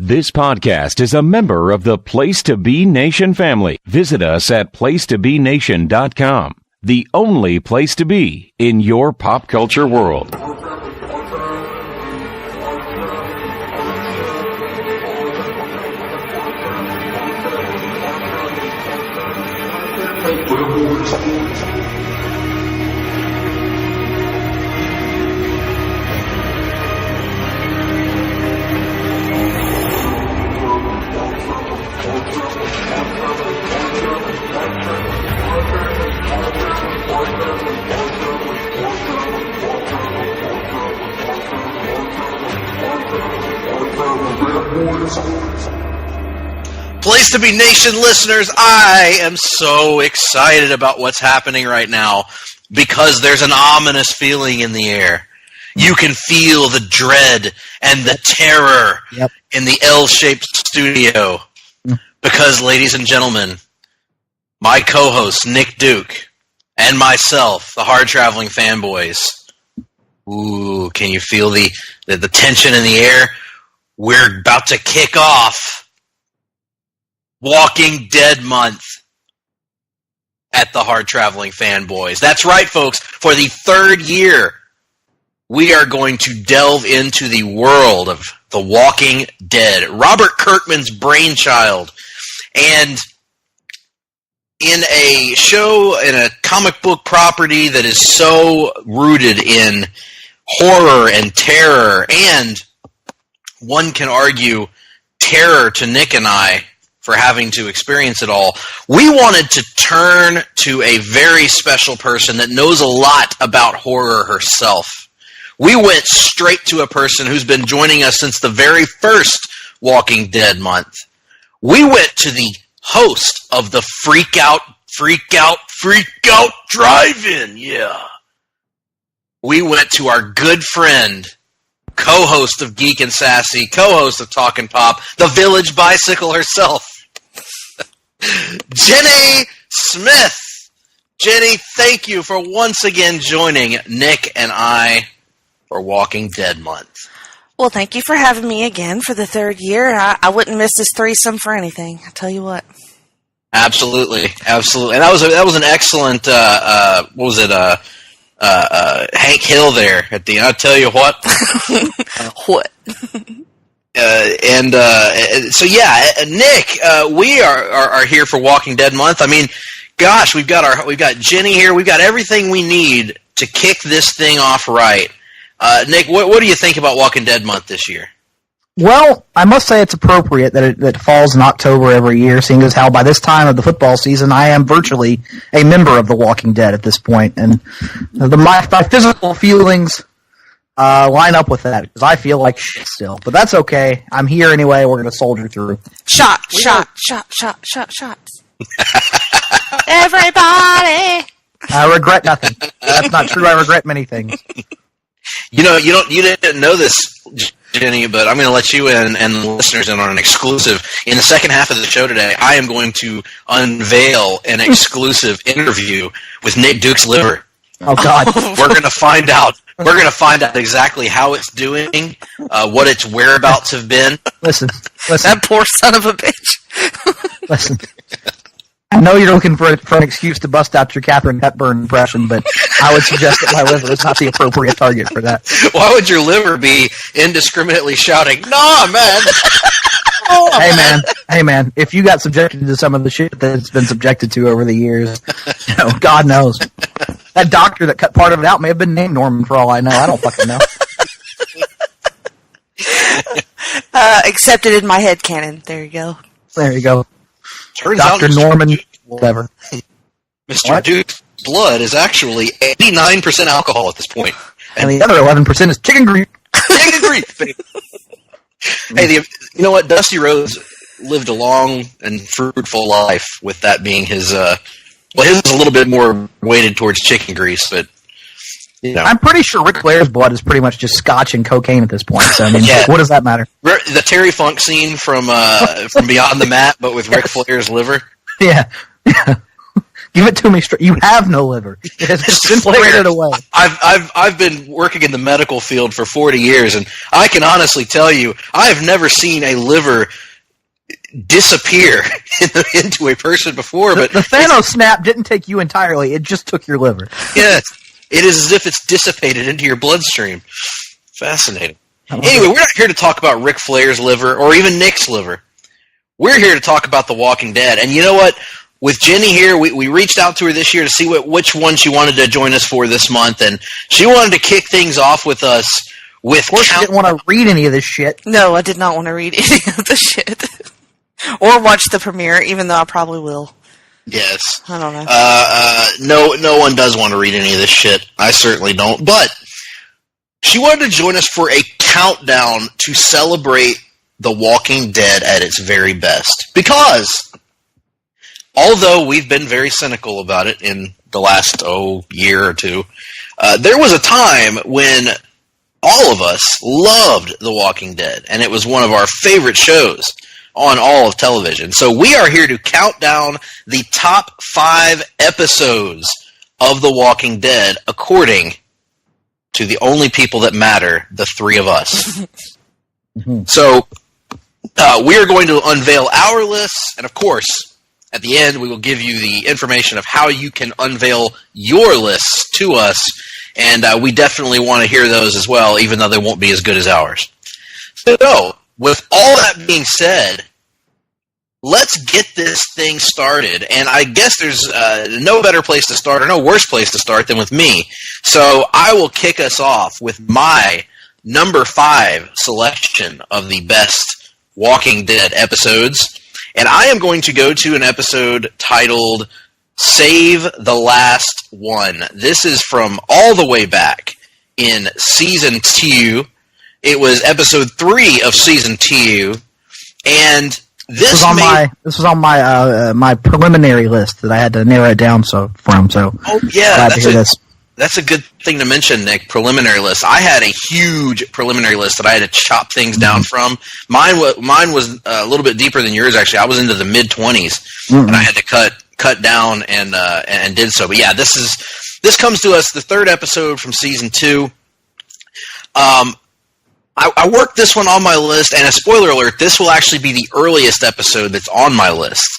This podcast is a member of the Place to Be Nation family. Visit us at placetobenation.com, the only place to be in your pop culture world. Place to Be Nation listeners, I am so excited about what's happening right now because there's an ominous feeling in the air. You can feel the dread and the terror in the L-shaped studio because, ladies and gentlemen, my co-host Nick Duke and myself, the hard-traveling fanboys, ooh, can you feel the tension in the air? We're about to kick off Walking Dead Month at the Hard Traveling Fanboys. That's right, folks. For the third year, we are going to delve into the world of The Walking Dead, Robert Kirkman's brainchild. And in a show, in a comic book property that is so rooted in horror and terror, and one can argue terror to Nick and I, for having to experience it all, we wanted to turn to a very special person that knows a lot about horror herself. We went straight to a person who's been joining us since the very first Walking Dead month. We went to the host of the Freak Out Drive-In, yeah. We went to our good friend, co-host of Geek and Sassy, co-host of Talkin' Pop, the Village Bicycle herself, Jenny Smith. Jenny, thank you for once again joining Nick and I for Walking Dead Month. Well, thank you for having me again for the third year. I wouldn't miss this threesome for anything, I tell you what. Absolutely. And that was an excellent, Hank Hill there at the end. I'll tell you what. What? So yeah, Nick, we are here for Walking Dead Month. I mean, gosh, we've got Jenny here. We've got everything we need to kick this thing off right. Nick, what do you think about Walking Dead Month this year? Well, I must say it's appropriate that it falls in October every year, seeing as how by this time of the football season, I am virtually a member of The Walking Dead at this point, and my physical feelings line up with that, because I feel like shit still. But that's okay. I'm here anyway. We're going to soldier through. Shots. Everybody! I regret nothing. That's not true. I regret many things. You didn't know this, Jenny, but I'm going to let you in and the listeners in on an exclusive. In the second half of the show today, I am going to unveil an exclusive interview with Nick Duke's liver. Oh God! We're going to find out. We're going to find out exactly how it's doing, what its whereabouts have been. Listen. That poor son of a bitch. Listen. I know you're looking for an excuse to bust out your Katharine Hepburn impression, but I would suggest that my liver is not the appropriate target for that. Why would your liver be indiscriminately shouting, "Nah, man"? Hey man, if you got subjected to some of the shit that it's been subjected to over the years, God knows. That doctor that cut part of it out may have been named Norman for all I know. I don't fucking know. Accepted in my head canon. There you go. There you go. Turns Dr. out Norman, whatever. Mr. Duke's blood is actually 89% alcohol at this point. And the other 11% is chicken grease. Chicken grease, baby. Hey, you know what? Dusty Rhodes lived a long and fruitful life with that being his, his is a little bit more weighted towards chicken grease, but, you know. I'm pretty sure Ric Flair's blood is pretty much just scotch and cocaine at this point, so, I mean, what does that matter? The Terry Funk scene from Beyond the Mat, but with Ric Flair's liver? Yeah. Give it to me straight. You have no liver. It has just been planted away. I've been working in the medical field for 40 years, and I can honestly tell you, I have never seen a liver disappear into a person before. But the Thanos snap didn't take you entirely. It just took your liver. Yes. It is as if it's dissipated into your bloodstream. Fascinating. Anyway, we're not here to talk about Ric Flair's liver or even Nick's liver. We're here to talk about The Walking Dead. And you know what? With Jenny here, we reached out to her this year to see which one she wanted to join us for this month. And she wanted to kick things off with us with... Of course, you didn't want to read any of this shit. No, I did not want to read any of the shit. Or watch the premiere, even though I probably will. Yes. I don't know. No one does want to read any of this shit. I certainly don't. But she wanted to join us for a countdown to celebrate The Walking Dead at its very best. Because, although we've been very cynical about it in the last, year or two, there was a time when all of us loved The Walking Dead. And it was one of our favorite shows on all of television. So we are here to count down the top 5 episodes of The Walking Dead according to the only people that matter, the 3 of us. So we are going to unveil our lists, and of course, at the end, we will give you the information of how you can unveil your lists to us, and we definitely want to hear those as well, even though they won't be as good as ours. So, with all that being said, let's get this thing started. And I guess there's no better place to start or no worse place to start than with me. So I will kick us off with my number 5 selection of the best Walking Dead episodes. And I am going to go to an episode titled Save the Last One. This is from all the way back in Season 2. It was episode 3 of Season 2, and this was on my preliminary list that I had to narrow it down from. So, yeah, that's a good thing to mention, Nick. Preliminary list. I had a huge preliminary list that I had to chop things down from. Mine was a little bit deeper than yours. Actually, I was into the mid-20s, and I had to cut down and did so. But yeah, this comes to us, the 3rd episode from Season 2. I worked this one on my list, and a spoiler alert, this will actually be the earliest episode that's on my list.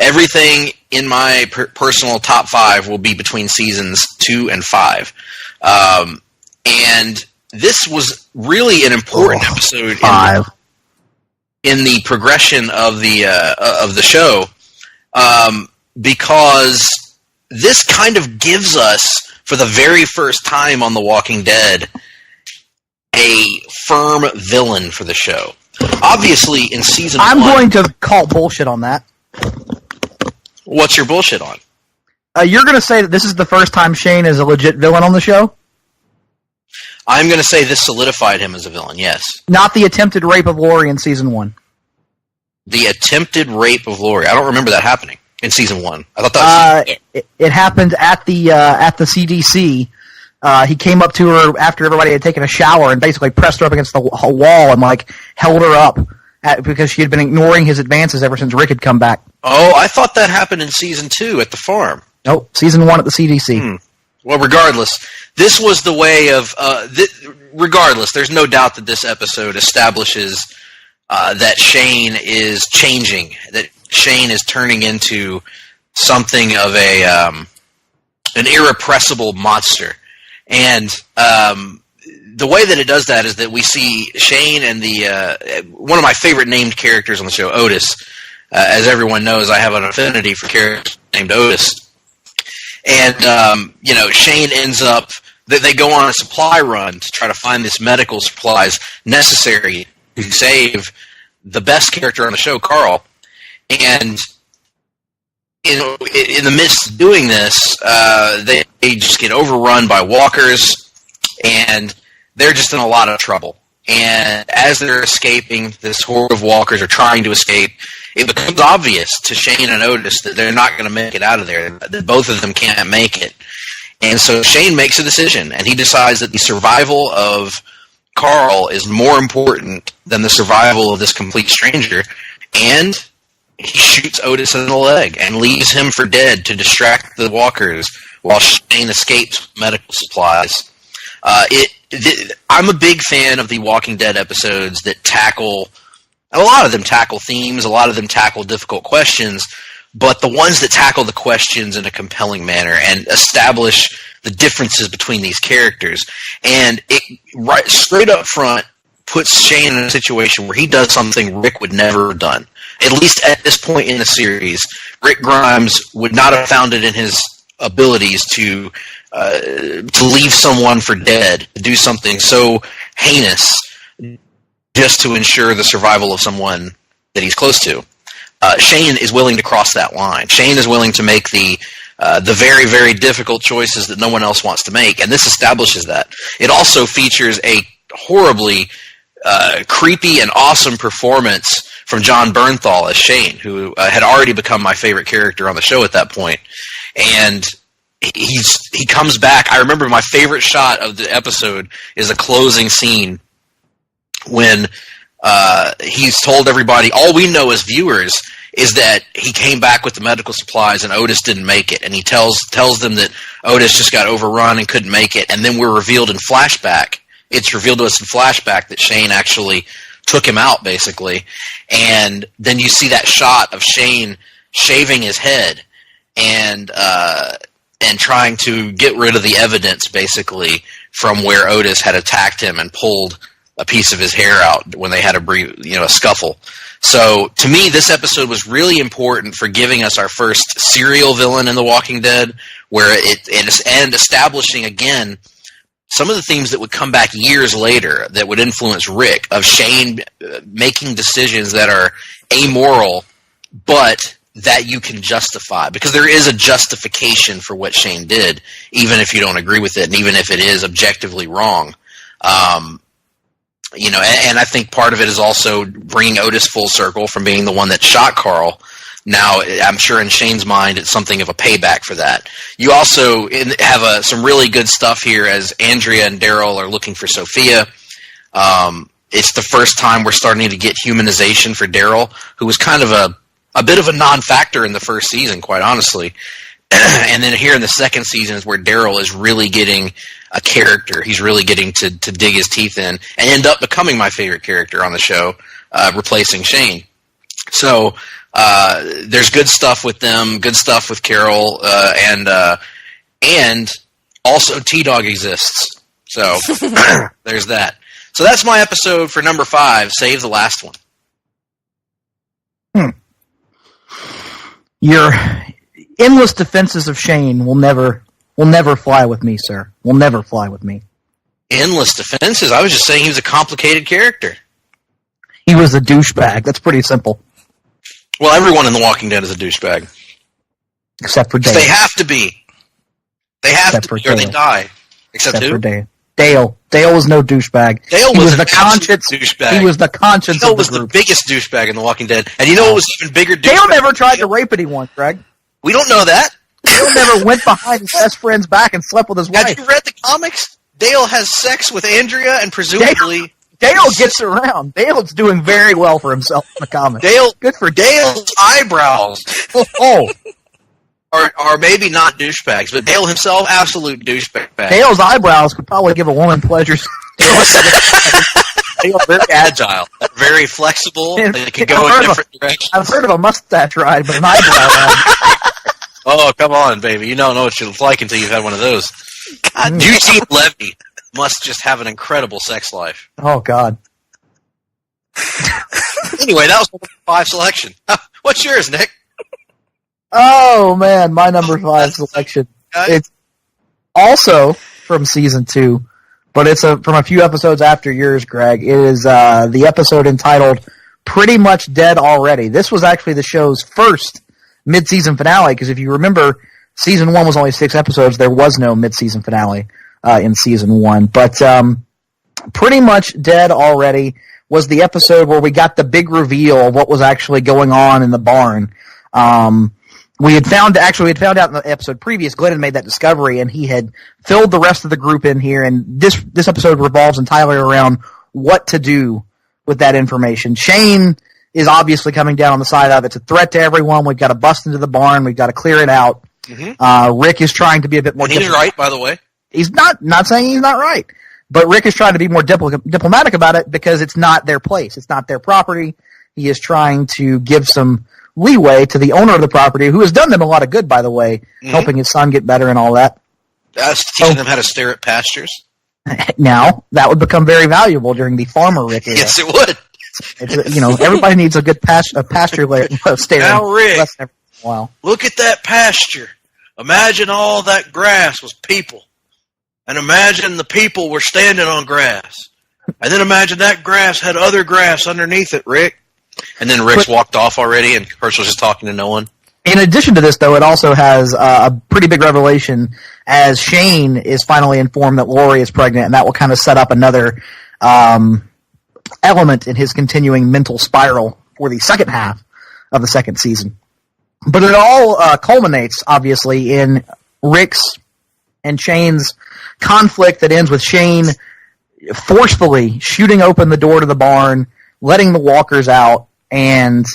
Everything in my personal top 5 will be between seasons 2 and 5. And this was really an important episode in the progression of the show, because this kind of gives us, for the very first time on The Walking Dead, a firm villain for the show. Obviously, in Season 1... I'm going to call bullshit on that. What's your bullshit on? You're going to say that this is the first time Shane is a legit villain on the show? I'm going to say this solidified him as a villain, yes. Not the attempted rape of Lori in Season 1. The attempted rape of Lori. I don't remember that happening in Season 1. I thought that was... It happened at the CDC. He came up to her after everybody had taken a shower and basically pressed her up against the wall and held her up because she had been ignoring his advances ever since Rick had come back. Oh, I thought that happened in Season 2 at the farm. Nope, Season 1 at the CDC. Well, regardless, this was the way of... regardless, there's no doubt that this episode establishes that Shane is changing, that Shane is turning into something of an irrepressible monster. And the way that it does that is that we see Shane and one of my favorite named characters on the show, Otis. As everyone knows, I have an affinity for characters named Otis. And, Shane ends up... They go on a supply run to try to find this medical supplies necessary to save the best character on the show, Carl. And in the midst of doing this, they just get overrun by walkers, and they're just in a lot of trouble. And as they're escaping, this horde of walkers are trying to escape, it becomes obvious to Shane and Otis that they're not going to make it out of there, that both of them can't make it. And so Shane makes a decision, and he decides that the survival of Carl is more important than the survival of this complete stranger, and he shoots Otis in the leg and leaves him for dead to distract the walkers while Shane escapes with medical supplies. I'm a big fan of the Walking Dead episodes that tackle, a lot of them tackle themes, a lot of them tackle difficult questions, but the ones that tackle the questions in a compelling manner and establish the differences between these characters. And it right straight up front puts Shane in a situation where he does something Rick would never have done. At least at this point in the series, Rick Grimes would not have found it in his abilities to leave someone for dead, to do something so heinous just to ensure the survival of someone that he's close to. Shane is willing to cross that line. Shane is willing to make the very, very difficult choices that no one else wants to make, and this establishes that. It also features a horribly creepy and awesome performance from John Bernthal as Shane, who had already become my favorite character on the show at that point. And he comes back. I remember my favorite shot of the episode is a closing scene when he's told everybody, all we know as viewers is that he came back with the medical supplies and Otis didn't make it. And he tells them that Otis just got overrun and couldn't make it. And then we're revealed in flashback. It's revealed to us in flashback that Shane actually took him out, basically. And then you see that shot of Shane shaving his head and trying to get rid of the evidence, basically, from where Otis had attacked him and pulled a piece of his hair out when they had a scuffle. So, to me, this episode was really important for giving us our first serial villain in The Walking Dead, and establishing, again, some of the themes that would come back years later that would influence Rick, of Shane making decisions that are amoral, but that you can justify. Because there is a justification for what Shane did, even if you don't agree with it, and even if it is objectively wrong. And I think part of it is also bringing Otis full circle from being the one that shot Carl. Now, I'm sure in Shane's mind, it's something of a payback for that. You also have some really good stuff here as Andrea and Daryl are looking for Sophia. It's the first time we're starting to get humanization for Daryl, who was kind of a bit of a non-factor in the first season, quite honestly. And then here in the second season is where Daryl is really getting a character. He's really getting to dig his teeth in and end up becoming my favorite character on the show, replacing Shane. So there's good stuff with them, good stuff with Carol, and also T-Dog exists. So there's that. So that's my episode for number 5, Save the Last One. Your endless defenses of Shane will never fly with me, sir. Will never fly with me. Endless defenses? I was just saying he was a complicated character. He was a douchebag. That's pretty simple. Well, everyone in The Walking Dead is a douchebag. Except for Dale. They have to be. They have to be, or they die. Except who? For Dale. Dale was no douchebag. Dale was the conscience douchebag. He was the conscience Dale of the was group. The biggest douchebag in The Walking Dead. And you know what was even bigger douchebag? Dale never tried to rape anyone, Greg. We don't know that. Dale never went behind his best friend's back and slept with his wife. Have you read the comics? Dale has sex with Andrea and presumably... Dale gets around. Dale's doing very well for himself in the comics. Good for Dale's eyebrows. Or maybe not douchebags, but Dale himself, absolute douchebag. Dale's eyebrows could probably give a woman pleasure. Dale's very agile, very flexible. They can go in different directions. I've heard of a mustache ride, but an eyebrow ride. Oh, come on, baby. You don't know what it's like until you've had one of those. God, Eugene Levy must just have an incredible sex life. Oh, God. Anyway, that was my 5 selection. What's yours, Nick? Oh, man, my number 5 selection. It's also from season 2, but it's from a few episodes after yours, Greg. It is the episode entitled Pretty Much Dead Already. This was actually the show's first mid-season finale, because if you remember, season 1 was only 6 episodes. There was no mid-season finale in season 1. But Pretty Much Dead Already was the episode where we got the big reveal of what was actually going on in the barn. We had found out in the episode previous, Glenn had made that discovery, and he had filled the rest of the group in here, and this episode revolves entirely around what to do with that information. Shane is obviously coming down on the side of it's a threat to everyone. We've got to bust into the barn. We've got to clear it out. Rick is trying to be a bit more. And he's right, by the way. He's not saying he's not right, but Rick is trying to be more diplomatic about it because it's not their place. It's not their property. He is trying to give some leeway to the owner of the property, who has done them a lot of good, by the way, helping his son get better and all that. Teaching them how to stare at pastures. Now, that would become very valuable during the farmer Rick era. Yes, it would. It's, everybody needs a good pasture stare. Now, Rick, wow. Look at that pasture. Imagine all that grass was people. And imagine the people were standing on grass. And then imagine that grass had other grass underneath it, Rick. And then Rick's walked off already, and Herschel's just talking to no one. In addition to this, though, it also has a pretty big revelation as Shane is finally informed that Lori is pregnant, and that will kind of set up another element in his continuing mental spiral for the second half of the second season. But it all culminates, obviously, in Rick's and Shane's conflict that ends with Shane forcefully shooting open the door to the barn, letting the walkers out, and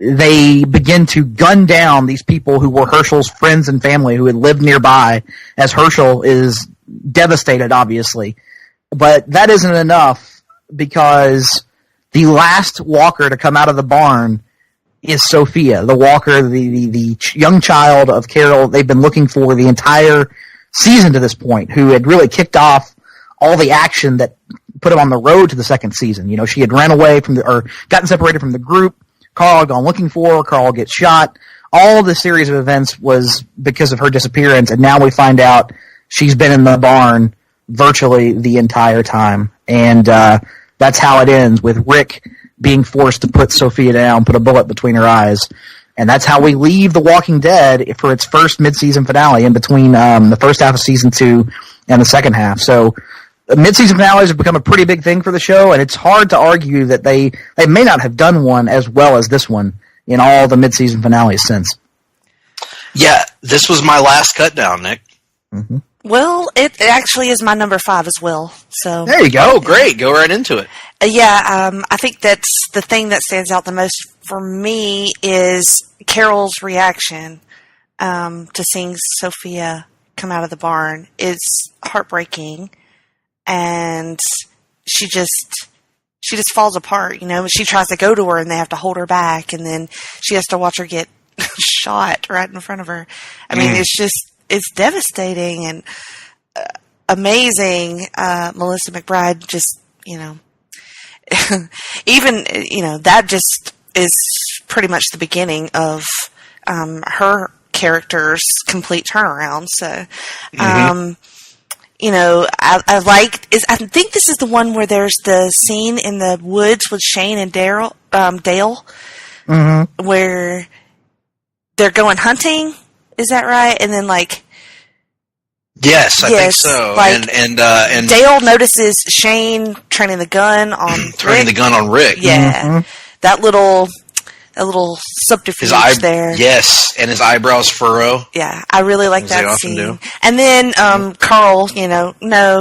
they begin to gun down these people who were Herschel's friends and family who had lived nearby, as Herschel is devastated, obviously. But that isn't enough, because the last walker to come out of the barn is Sophia, the walker, the young child of Carol they've been looking for the entire season to this point, who had really kicked off all the action that put him on the road to the second season. She had ran away or gotten separated from the group. Carl had gone looking for her. Carl gets shot. All the series of events was because of her disappearance, and now we find out she's been in the barn virtually the entire time. And that's how it ends, with Rick being forced to put Sophia down, put a bullet between her eyes. And that's how we leave The Walking Dead for its first mid-season finale in between the first half of Season 2 and the second half. So mid-season finales have become a pretty big thing for the show, and it's hard to argue that they may not have done one as well as this one in all the mid-season finales since. Yeah, this was my last cut down, Nick. Mm-hmm. Well, it actually is my number 5 as well. So there you go. Oh, great. Go right into it. I think that's the thing that stands out the most for me is Carol's reaction to seeing Sophia come out of the barn is heartbreaking, and she just falls apart. She tries to go to her, and they have to hold her back, and then she has to watch her get shot right in front of her. I mean, it's devastating and amazing. Melissa McBride just, even, that just is pretty much the beginning of her character's complete turnaround. So, I think this is the one where there's the scene in the woods with Shane and Dale, where they're going hunting. Is that right? And then yes, I think so. And Dale notices Shane training the gun on Rick. Yeah, that little subterfuge there. Yes, and his eyebrows furrow. Yeah, I really like that scene. Do. And then Carl,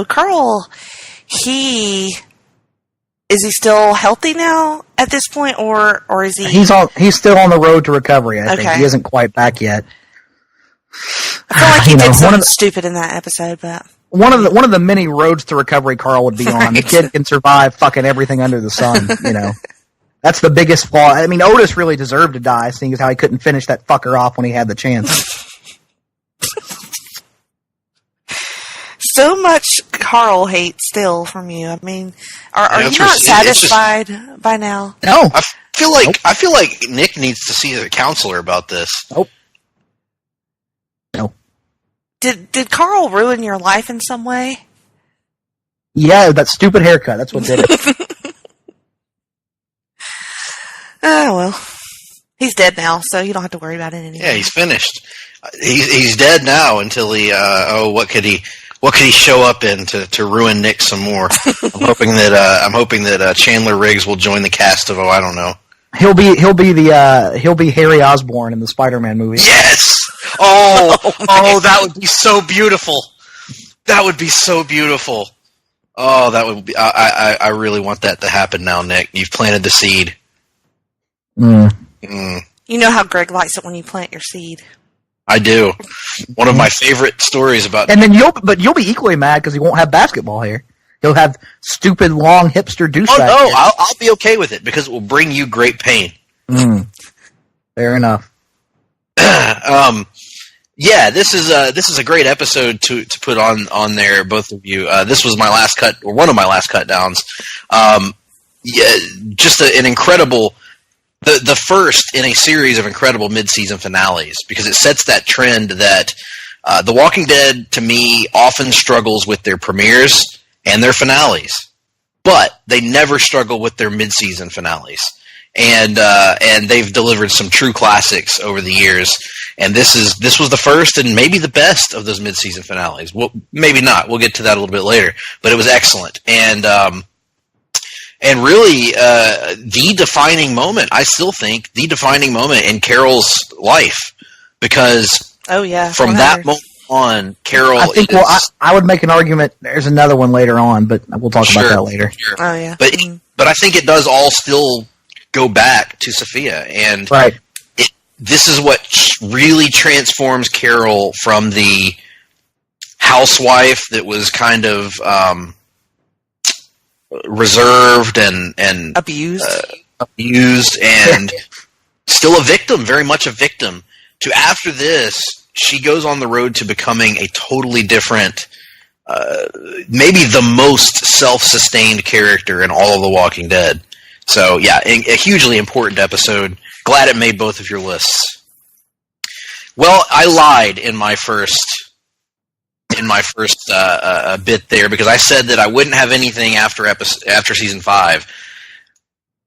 Carl, is he still healthy now at this point, or is he? He's still on the road to recovery. I think he isn't quite back yet. I feel like he did something stupid in that episode, but one of the many roads to recovery Carl would be on. Right. The kid can survive fucking everything under the sun. That's the biggest flaw. I mean, Otis really deserved to die, seeing as how he couldn't finish that fucker off when he had the chance. So much Carl hate still from you. I mean, are you not satisfied by now? No. I feel like Nick needs to see a counselor about this. Nope. No. Did Carl ruin your life in some way? Yeah, that stupid haircut. That's what did it. Oh, well. He's dead now, so you don't have to worry about it anymore. Yeah, he's finished. He's dead now until he, what could he show up in to ruin Nick some more? I'm hoping that Chandler Riggs will join the cast of, I don't know. He'll be Harry Osborn in the Spider-Man movie. Yes! Oh, that would be so beautiful. That would be so beautiful. Oh, that would be, I really want that to happen now, Nick. You've planted the seed. You know how Greg likes it when you plant your seed. I do. One of my favorite stories about. And then you'll be equally mad because he won't have basketball hair. He'll have stupid long hipster douchebag. Oh no, hair. I'll be okay with it because it will bring you great pain. Fair enough. Yeah, this is a great episode to put on there, both of you. This was my last cut, or one of my last cut downs. Yeah, just an incredible. The first in a series of incredible mid-season finales, because it sets that trend that The Walking Dead, to me, often struggles with their premieres and their finales, but they never struggle with their mid-season finales. And they've delivered some true classics over the years. And this was the first and maybe the best of those mid-season finales. Well, maybe not. We'll get to that a little bit later. But it was excellent. And really, the defining moment, I still think, the defining moment in Carol's life. Because from 100. That moment on, Carol I would make an argument. There's another one later on, but we'll talk about that later. Sure. Oh, yeah. But I think it does all still go back to Sophia. And this is what really transforms Carol from the housewife that was kind of reserved and abused and still a victim, very much a victim, to after this, she goes on the road to becoming a totally different, maybe the most self-sustained character in all of The Walking Dead. So, yeah, a hugely important episode. Glad it made both of your lists. Well, I lied in my first bit there, because I said that I wouldn't have anything after season 5.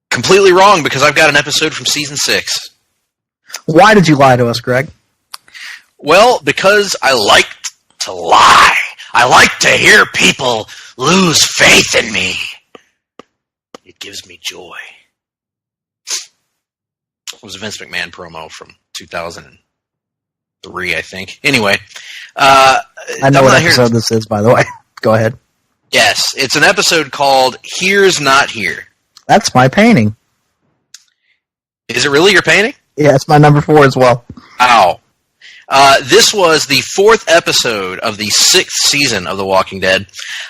Completely wrong, because I've got an episode from season 6. Why did you lie to us, Greg? Well, because I like to lie. I like to hear people lose faith in me. It gives me joy. It was a Vince McMahon promo from 2003, I think. Anyway. I know what episode this is, by the way. Go ahead. Yes, it's an episode called Here's Not Here. That's my painting. Is it really your painting? Yeah, it's my number 4 as well. Ow. This was the 4th episode of the 6th season of The Walking Dead.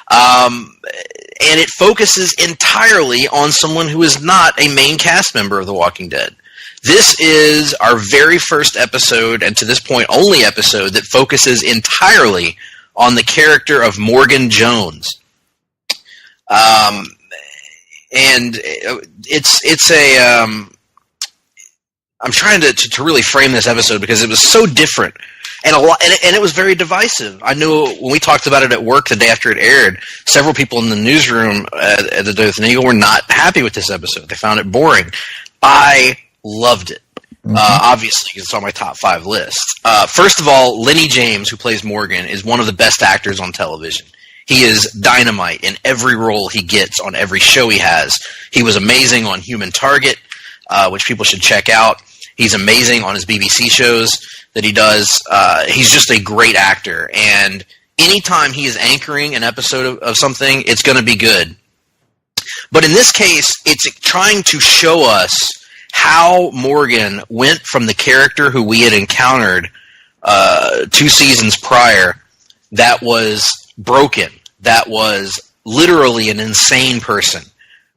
And it focuses entirely on someone who is not a main cast member of The Walking Dead. This is our very first episode, and to this point only episode, that focuses entirely on the character of Morgan Jones. And it's a... I'm trying to really frame this episode because it was so different and and it was very divisive. I knew when we talked about it at work the day after it aired, several people in the newsroom at the Dothan Eagle were not happy with this episode. They found it boring. I loved it. Obviously, it's on my top 5 list. First of all, Lenny James, who plays Morgan, is one of the best actors on television. He is dynamite in every role he gets on every show he has. He was amazing on Human Target, which people should check out. He's amazing on his BBC shows that he does. He's just a great actor. And anytime he is anchoring an episode of something, it's going to be good. But in this case, it's trying to show us how Morgan went from the character who we had encountered 2 seasons prior that was broken, that was literally an insane person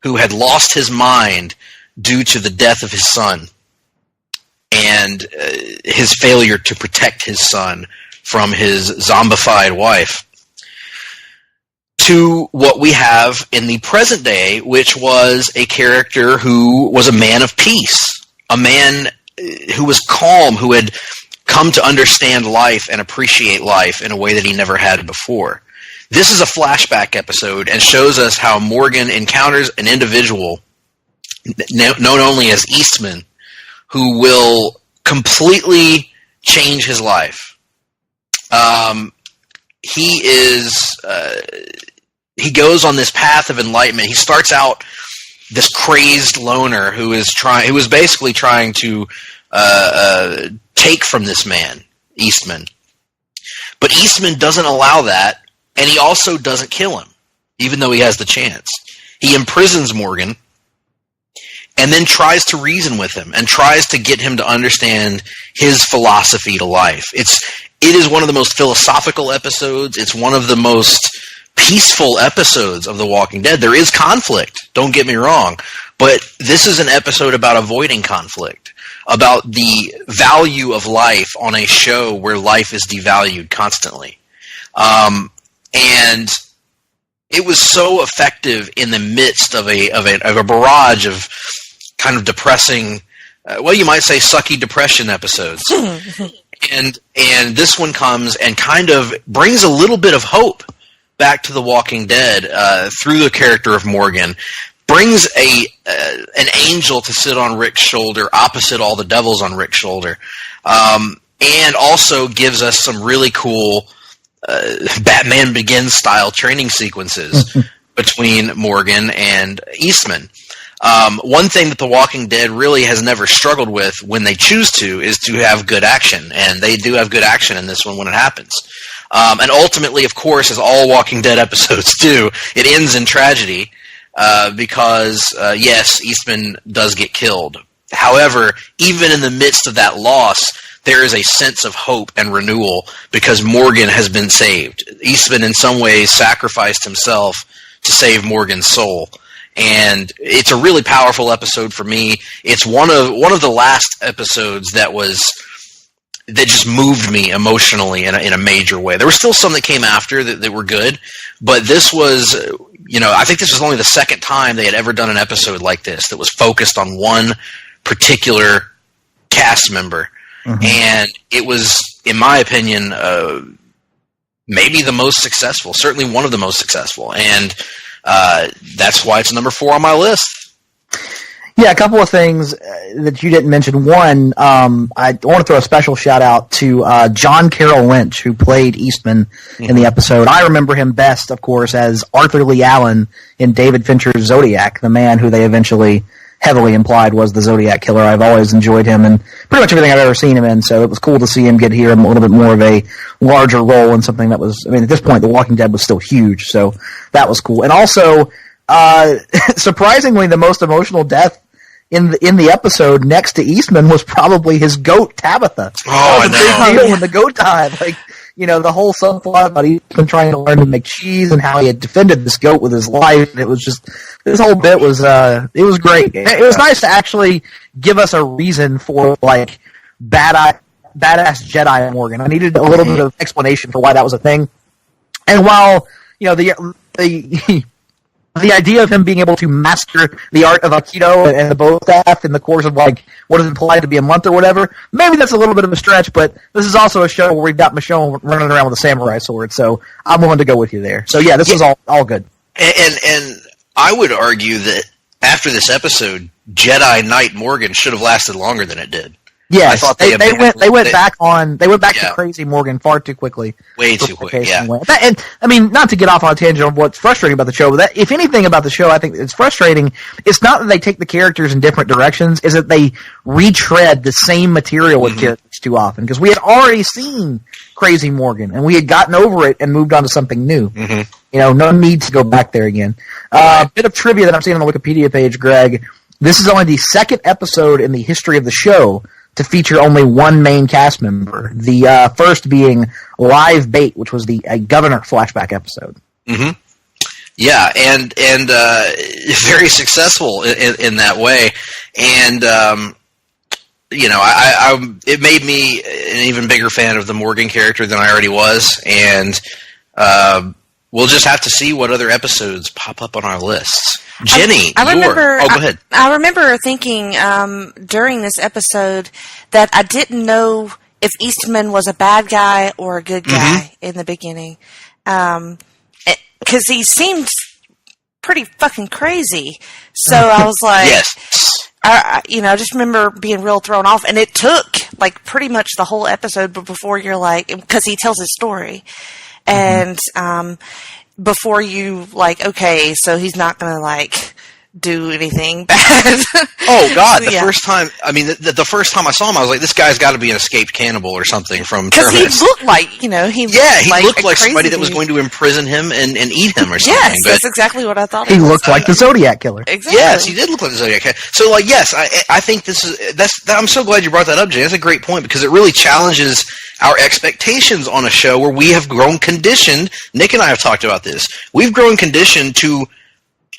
who had lost his mind due to the death of his son and his failure to protect his son from his zombified wife, to what we have in the present day, which was a character who was a man of peace, a man who was calm, who had come to understand life and appreciate life in a way that he never had before. This is a flashback episode and shows us how Morgan encounters an individual known only as Eastman, who will completely change his life. He goes on this path of enlightenment. He starts out this crazed loner who was basically trying to take from this man, Eastman. But Eastman doesn't allow that, and he also doesn't kill him, even though he has the chance. He imprisons Morgan, and then tries to reason with him and tries to get him to understand his philosophy to life. It is one of the most philosophical episodes. It's one of the most peaceful episodes of The Walking Dead. There is conflict, don't get me wrong, but this is an episode about avoiding conflict, about the value of life on a show where life is devalued constantly. And it was so effective in the midst of a barrage of kind of depressing, well, you might say sucky depression episodes. And this one comes and kind of brings a little bit of hope back to The Walking Dead through the character of Morgan, brings an angel to sit on Rick's shoulder opposite all the devils on Rick's shoulder, and also gives us some really cool Batman Begins style training sequences between Morgan and Eastman. One thing that The Walking Dead really has never struggled with when they choose to is to have good action, and they do have good action in this one when it happens. And ultimately, of course, as all Walking Dead episodes do, it ends in tragedy because, yes, Eastman does get killed. However, even in the midst of that loss, there is a sense of hope and renewal because Morgan has been saved. Eastman, in some ways, sacrificed himself to save Morgan's soul. And it's a really powerful episode for me. It's one of the last episodes that just moved me emotionally in a major way. There were still some that came after that were good, but this was, I think this was only the second time they had ever done an episode like this that was focused on one particular cast member. Mm-hmm. And it was, in my opinion, maybe the most successful, certainly one of the most successful. And that's why it's number 4 on my list. Yeah, a couple of things that you didn't mention. One, I want to throw a special shout out to John Carroll Lynch, who played Eastman in the episode. I remember him best, of course, as Arthur Lee Allen in David Fincher's Zodiac, the man who they eventually heavily implied was the Zodiac killer. I've always enjoyed him in pretty much everything I've ever seen him in, so it was cool to see him get here a little bit more of a larger role in something that was, at this point, The Walking Dead was still huge, so that was cool. And also, surprisingly, the most emotional death in the episode next to Eastman was probably his goat, Tabitha. Oh, that was a big deal when the goat died. The whole subplot about Eastman trying to learn to make cheese and how he had defended this goat with his life. And it was just, this whole bit was, it was great. It was nice to actually give us a reason for, badass Jedi Morgan. I needed a little bit of explanation for why that was a thing. And while, the idea of him being able to master the art of Aikido and the bow staff in the course of what is implied to be a month or whatever, maybe that's a little bit of a stretch, but this is also a show where we've got Michonne running around with a samurai sword, so I'm willing to go with you there. So yeah, this was all good. And I would argue that after this episode, Jedi Knight Morgan should have lasted longer than it did. Yeah, I thought they went back to crazy Morgan far too quickly. Way too quick, yeah. Not to get off on a tangent on what's frustrating about the show, but if anything about the show I think it's frustrating, it's not that they take the characters in different directions, is that they retread the same material with characters too often, because we had already seen crazy Morgan, and we had gotten over it and moved on to something new. Mm-hmm. No need to go back there again. A bit of trivia that I'm seeing on the Wikipedia page, Greg. This is only the second episode in the history of the show to feature only one main cast member. The first being Live Bait, which was the Governor flashback episode. Mm-hmm. Yeah, and very successful in that way. And it made me an even bigger fan of the Morgan character than I already was. And we'll just have to see what other episodes pop up on our lists. Jenny, go ahead. I remember thinking during this episode that I didn't know if Eastman was a bad guy or a good guy in the beginning, because he seemed pretty fucking crazy. So I was like, yes. I just remember being real thrown off, and it took pretty much the whole episode, but before you're because he tells his story, and before you okay, so he's not gonna do anything bad. Oh God! The Yeah. first time, I mean, the first time I saw him, I was like, "This guy's got to be an escaped cannibal or something from Because he Terminus." looked like, he Yeah, he a looked like somebody crazy that was dude. going to imprison him and eat him or something. Yes, but that's exactly what I thought. He it was. looked like the Zodiac Killer. Exactly. yes, he did look like the Zodiac Killer. So, like, yes, I think I'm so glad you brought that up, Jay. That's a great point because it really challenges our expectations on a show where we have grown conditioned. Nick and I have talked about this. We've grown conditioned to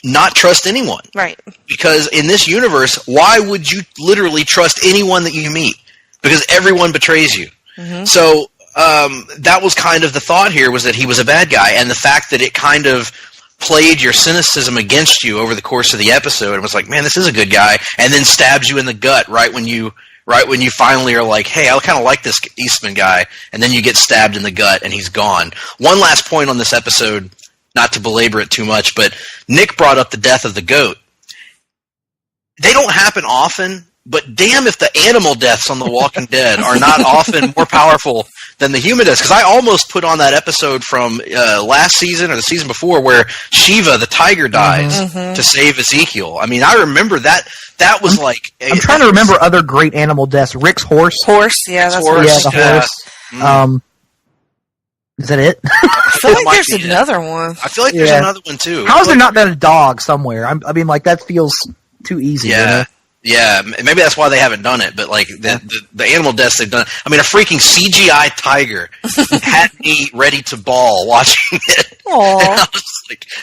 not trust anyone. Right. Because in this universe, why would you literally trust anyone that you meet? Because everyone betrays you. Mm-hmm. So that was kind of the thought here, was that he was a bad guy, and the fact that it kind of played your cynicism against you over the course of the episode, and was like, man, this is a good guy, and then stabs you in the gut right when you finally are like, hey, I kind of like this Eastman guy, and then you get stabbed in the gut, and he's gone. One last point on this episode, not to belabor it too much, but Nick brought up the death of the goat. They don't happen often, but damn if the animal deaths on The Walking Dead are not often more powerful than the human deaths. Because I almost put on that episode from last season or the season before where Shiva, the tiger, dies to save Ezekiel. I mean, I remember that. That was like... I'm trying to remember other great animal deaths. Rick's horse. Yeah, that's horse. what Yeah, the horse. Is that it? I feel like might there's be it. another one. I feel like there's another one, too. How has there not been a dog somewhere? I mean, like, that feels too easy. Yeah. You know? Yeah, maybe that's why they haven't done it, but like the animal deaths they've done. I mean, a freaking CGI tiger had me ready to bawl watching it. Aww.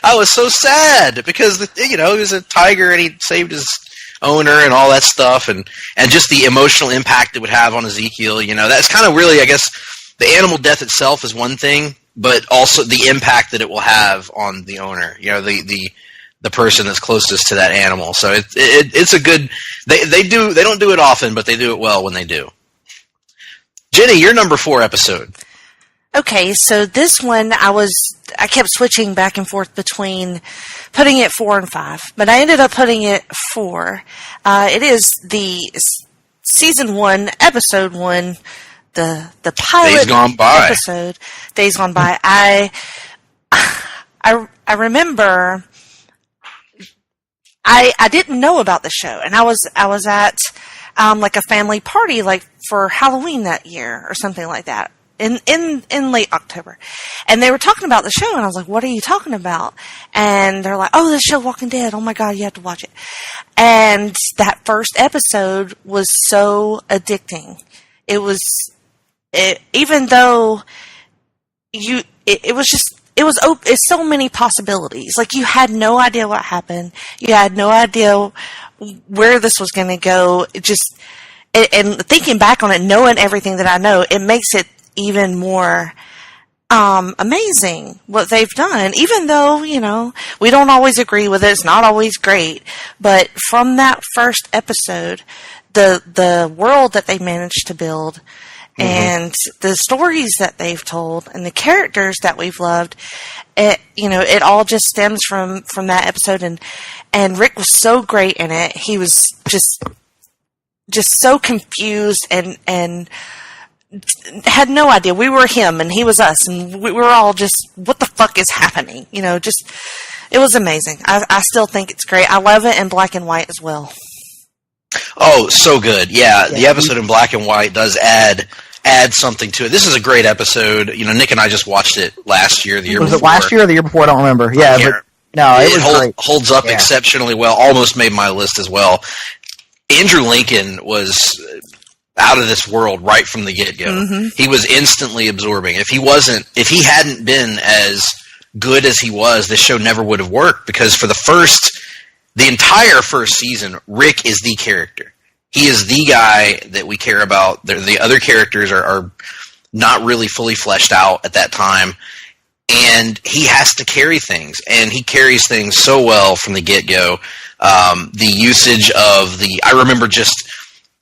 I was so sad because he was a tiger and he saved his owner and all that stuff, and just the emotional impact it would have on Ezekiel. That's kind of really, I guess, the animal death itself is one thing, but also the impact that it will have on the owner. The person that's closest to that animal. So it's a good. They don't do it often, but they do it well when they do. Jenny, your number 4 episode. Okay, so this one I kept switching back and forth between putting it 4 and 5, but I ended up putting it 4. It is the season 1, episode 1, the pilot Days Gone By. episode, Days Gone By. I remember. I didn't know about the show, and I was at like a family party like for Halloween that year or something like that in late October, and they were talking about the show, and I was like, "What are you talking about?" And they're like, "Oh, the show Walking Dead. Oh my God, you have to watch it." And that first episode was so addicting. Even though it's so many possibilities. Like, you had no idea what happened. You had no idea where this was going to go. And thinking back on it, knowing everything that I know, it makes it even more amazing what they've done. Even though, we don't always agree with it. It's not always great. But from that first episode, the world that they managed to build, and the stories that they've told and the characters that we've loved, it all just stems from that episode. And Rick was so great in it. He was just so confused and had no idea. We were him and he was us, and we were all just, what the fuck is happening? It was amazing. I still think it's great. I love it in black and white as well. Oh, so good. Yeah, the episode in black and white does add something to it. This is a great episode. Nick and I just watched it last year, the year before. Was it last year or the year before? I don't remember. Yeah, but no, it was great. Holds up exceptionally well. Almost made my list as well. Andrew Lincoln was out of this world right from the get-go. Mm-hmm. He was instantly absorbing. If he hadn't been as good as he was, this show never would have worked, because for the entire first season, Rick is the character. He is the guy that we care about. The other characters are not really fully fleshed out at that time, and he has to carry things, and he carries things so well from the get-go. The usage of I remember just,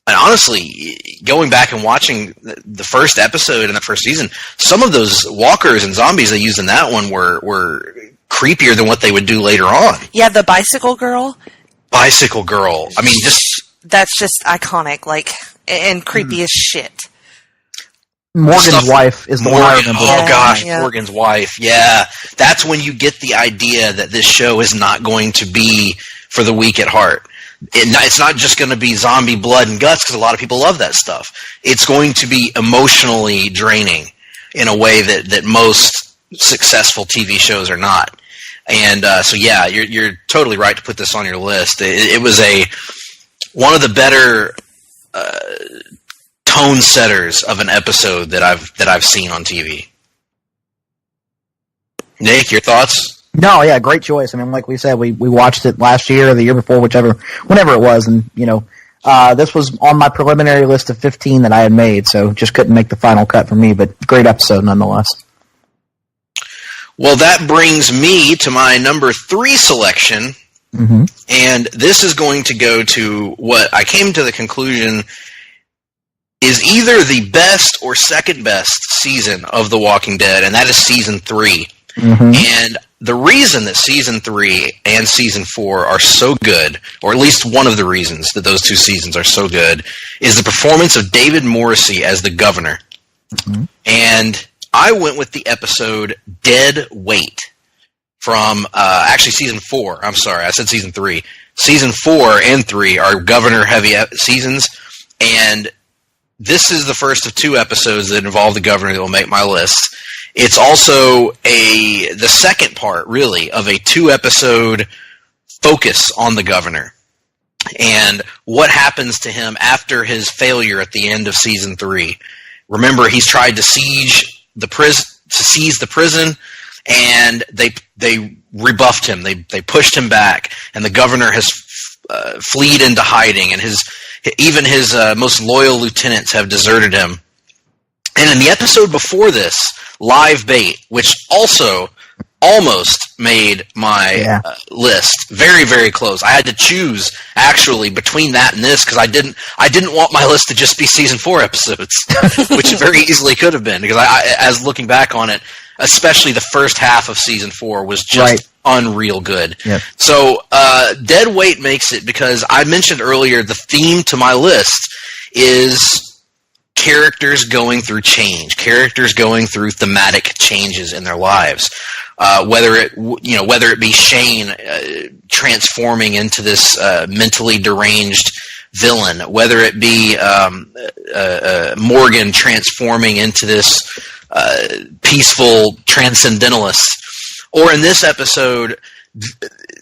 and honestly, going back and watching the first episode in the first season, some of those walkers and zombies they used in that one were creepier than what they would do later on. Yeah, the bicycle girl. Bicycle girl. I mean, that's just iconic, and creepy as shit. Morgan's wife is the one I remember. Oh gosh, Morgan's wife. Yeah, that's when you get the idea that this show is not going to be for the weak at heart. It's not just going to be zombie blood and guts, because a lot of people love that stuff. It's going to be emotionally draining in a way that most successful TV shows are not. And so yeah, you're totally right to put this on your list. It was one of the better tone setters of an episode that I've seen on TV. Nick, your thoughts? No, yeah, great choice. I mean, like we said, we watched it last year or the year before, whenever it was, and this was on my preliminary list of 15 that I had made, so just couldn't make the final cut for me, but great episode nonetheless. Well, that brings me to my number 3 selection, and this is going to go to what I came to the conclusion is either the best or second best season of The Walking Dead, and that is season 3. And the reason that season 3 and season 4 are so good, or at least one of the reasons that those 2 seasons are so good, is the performance of David Morrissey as the governor. And I went with the episode Dead Weight from actually season 4. I'm sorry, I said season 3. Season 4 and 3 are governor-heavy seasons, and this is the first of 2 episodes that involve the governor that will make my list. It's also the second part, really, of a 2-episode focus on the governor and what happens to him after his failure at the end of season 3. Remember, he's tried to seize the prison, and they rebuffed him. They pushed him back, and the governor has fled into hiding, and even his most loyal lieutenants have deserted him. And in the episode before this, Live Bait, which also almost made my list, very, very close. I had to choose actually between that and this because I didn't want my list to just be season 4 episodes, which it very easily could have been. Because as looking back on it, especially the first half of season 4 was just unreal good. Yep. So Dead Weight makes it because I mentioned earlier the theme to my list is characters going through change, characters going through thematic changes in their lives. Whether it be Shane transforming into this mentally deranged villain, whether it be Morgan transforming into this peaceful transcendentalist, or in this episode,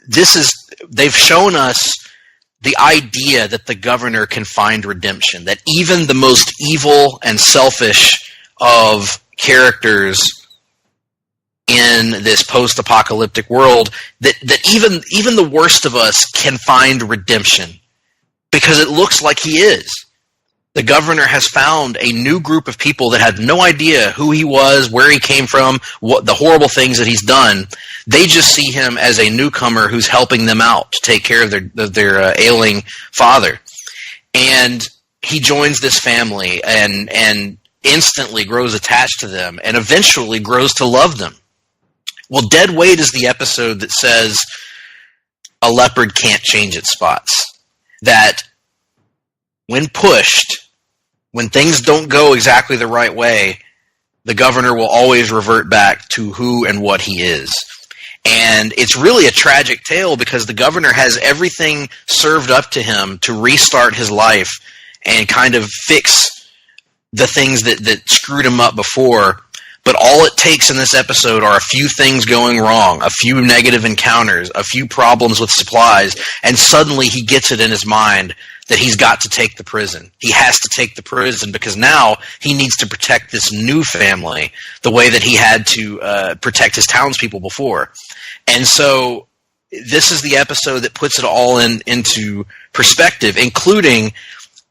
they've shown us the idea that the governor can find redemption, that even the most evil and selfish of characters in this post-apocalyptic world, that even the worst of us can find redemption, because it looks like he is. The governor has found a new group of people that had no idea who he was, where he came from, what the horrible things that he's done. They just see him as a newcomer who's helping them out to take care of their ailing father. And he joins this family and instantly grows attached to them and eventually grows to love them. Well, Dead Weight is the episode that says a leopard can't change its spots. That when pushed, when things don't go exactly the right way, the governor will always revert back to who and what he is. And it's really a tragic tale because the governor has everything served up to him to restart his life and kind of fix the things that screwed him up before. But all it takes in this episode are a few things going wrong, a few negative encounters, a few problems with supplies, and suddenly he gets it in his mind that he's got to take the prison. He has to take the prison because now he needs to protect this new family the way that he had to protect his townspeople before. And so this is the episode that puts it all into perspective, including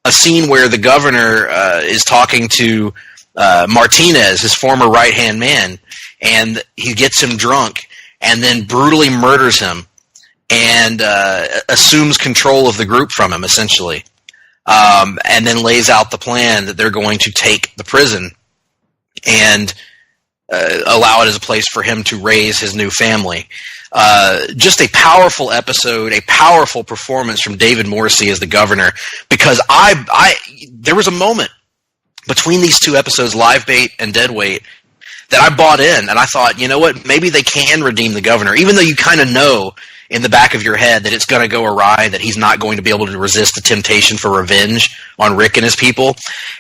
a scene where the governor is talking to Martinez, his former right-hand man, and he gets him drunk and then brutally murders him and assumes control of the group from him, essentially, and then lays out the plan that they're going to take the prison and allow it as a place for him to raise his new family. Just a powerful episode, a powerful performance from David Morrissey as the governor, because there was a moment between these 2 episodes, Live Bait and Dead Weight, that I bought in, and I thought, you know what, maybe they can redeem the governor, even though you kind of know in the back of your head that it's going to go awry, that he's not going to be able to resist the temptation for revenge on Rick and his people,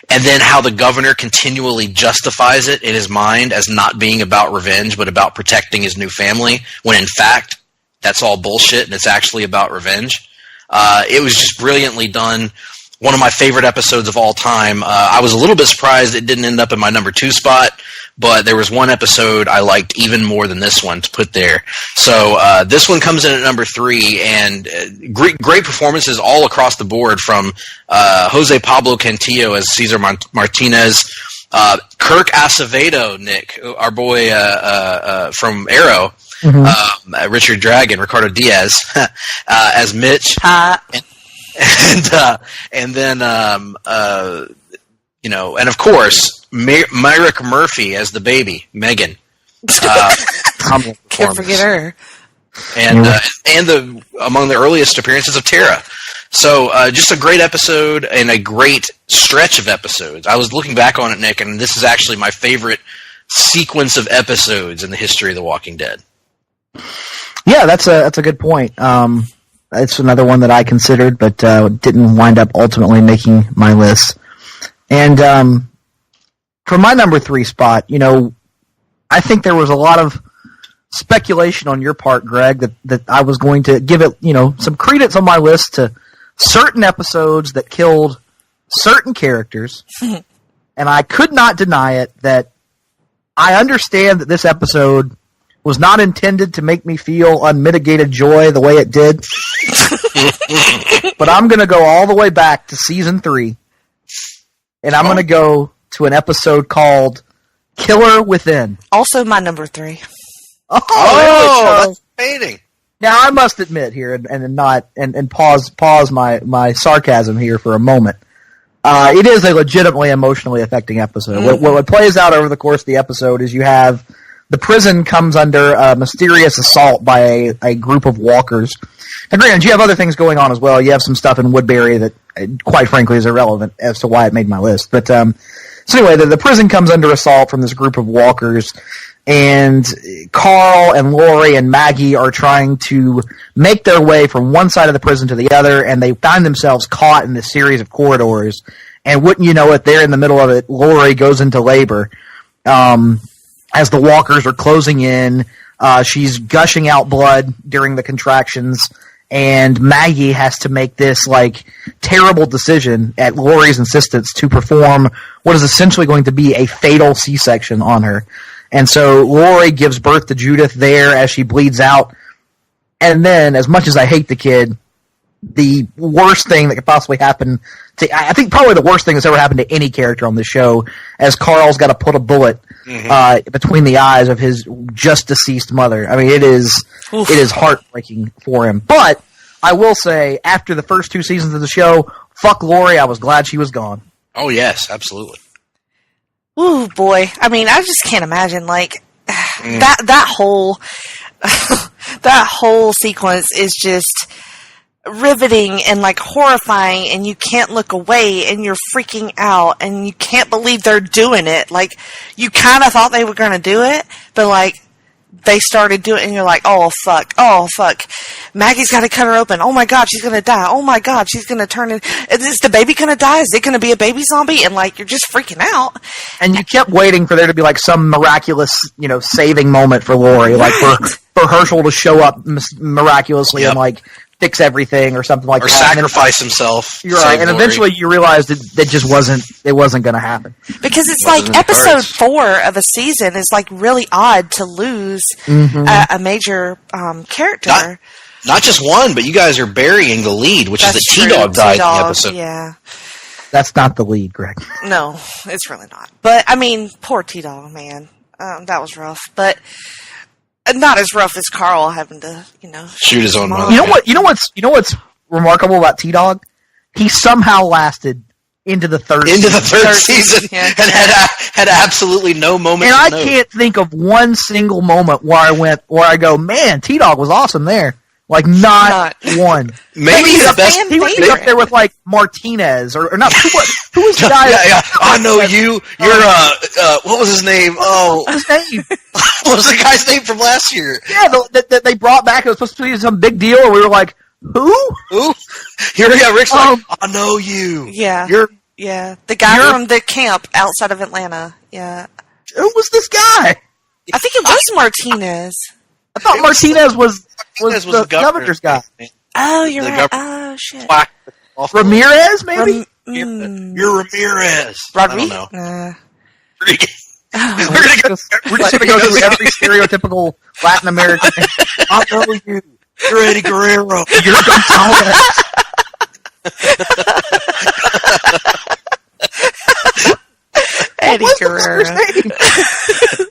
and then how the governor continually justifies it in his mind as not being about revenge but about protecting his new family, when in fact that's all bullshit and it's actually about revenge. It was just brilliantly done. One of my favorite episodes of all time. I was a little bit surprised it didn't end up in my number 2 spot, but there was one episode I liked even more than this one to put there. So this one comes in at number 3, and great performances all across the board from Jose Pablo Cantillo as Cesar Martinez, Kirk Acevedo, Nick, our boy from Arrow, Richard Dragon, Ricardo Diaz as Mitch. And then, and of course, Myrick Murphy as the baby, Megan. Can't forget her. And among the earliest appearances of Tara. So, just a great episode and a great stretch of episodes. I was looking back on it, Nick, and this is actually my favorite sequence of episodes in the history of The Walking Dead. Yeah, that's a good point. It's another one that I considered, but didn't wind up ultimately making my list. And for my number 3 spot, I think there was a lot of speculation on your part, Greg, that I was going to give it, some credence on my list to certain episodes that killed certain characters. And I could not deny it that I understand that this episode was not intended to make me feel unmitigated joy the way it did. But I'm going to go all the way back to season 3, and I'm going to go to an episode called Killer Within. Also my number 3. Oh, that's fading. Now I must admit here, and pause my sarcasm here for a moment. It is a legitimately emotionally affecting episode. What plays out over the course of the episode is you have the prison comes under a mysterious assault by a group of walkers. And granted, you have other things going on as well. You have some stuff in Woodbury that, quite frankly, is irrelevant as to why it made my list. But so anyway, the prison comes under assault from this group of walkers, and Carl and Lori and Maggie are trying to make their way from one side of the prison to the other, and they find themselves caught in this series of corridors. And wouldn't you know it, they're in the middle of it, Lori goes into labor. As the walkers are closing in, she's gushing out blood during the contractions, and Maggie has to make this, terrible decision at Lori's insistence to perform what is essentially going to be a fatal C-section on her. And so Lori gives birth to Judith there as she bleeds out. And then, as much as I hate the kid, the worst thing that could possibly happen I think probably the worst thing that's ever happened to any character on the show, as Carl's got to put a bullet between the eyes of his just deceased mother. I mean, it is heartbreaking for him. But I will say, after the first 2 seasons of the show, fuck Lori, I was glad she was gone. Oh yes, absolutely. Ooh, boy. I mean, I just can't imagine, that whole that whole sequence is just riveting and horrifying, and you can't look away, and you're freaking out, and you can't believe they're doing it. You kind of thought they were going to do it, but they started doing it, and you're like, oh fuck, Maggie's got to cut her open. Oh my god, she's going to die. Oh my god, she's going to turn in. Is the baby going to die? Is it going to be a baby zombie? And you're just freaking out. And you kept waiting for there to be some miraculous, saving moment for Lori, right. for Herschel to show up miraculously and fix everything or something like that. Or that. Sacrifice himself. You're right. And eventually you realized that just wasn't going to happen. Because it's episode 4 of a season is really odd to lose a major character. Not just one, but you guys are burying the lead, which is that T-Dog died in the episode. Yeah. That's not the lead, Greg. No, it's really not. But, I mean, poor T-Dog, man. That was rough. But not as rough as Carl having to, shoot his own mother. You know what's remarkable about T-Dog? He somehow lasted into the third season and had absolutely no moment. And I can't think of one single moment where I go, man, T-Dog was awesome there. Like, not one. Maybe he's the a best. fan He was favorite. up there with, like, Martinez, or not. Who was the guy? Yeah. I know you. You're what was his name? Oh, What's his name? what was the guy's name from last year? Yeah, that they brought back. It was supposed to be some big deal, and we were like, who? Who? Rick's like, I know you. Yeah. You're the guy from the camp outside of Atlanta. Yeah. who was this guy? I think it was Martinez. I thought Martinez was the the governor's guy. Oh, you're The right. governor- Oh, shit. Quack. Ramirez, maybe? You're Ramirez. I don't know. Nah. We're Oh, gonna go. We're just going to go through every stereotypical Latin American thing. I know you. You're Eddie Guerrero. You're Gonzalez. Eddie What's the Guerrero. fucker's name?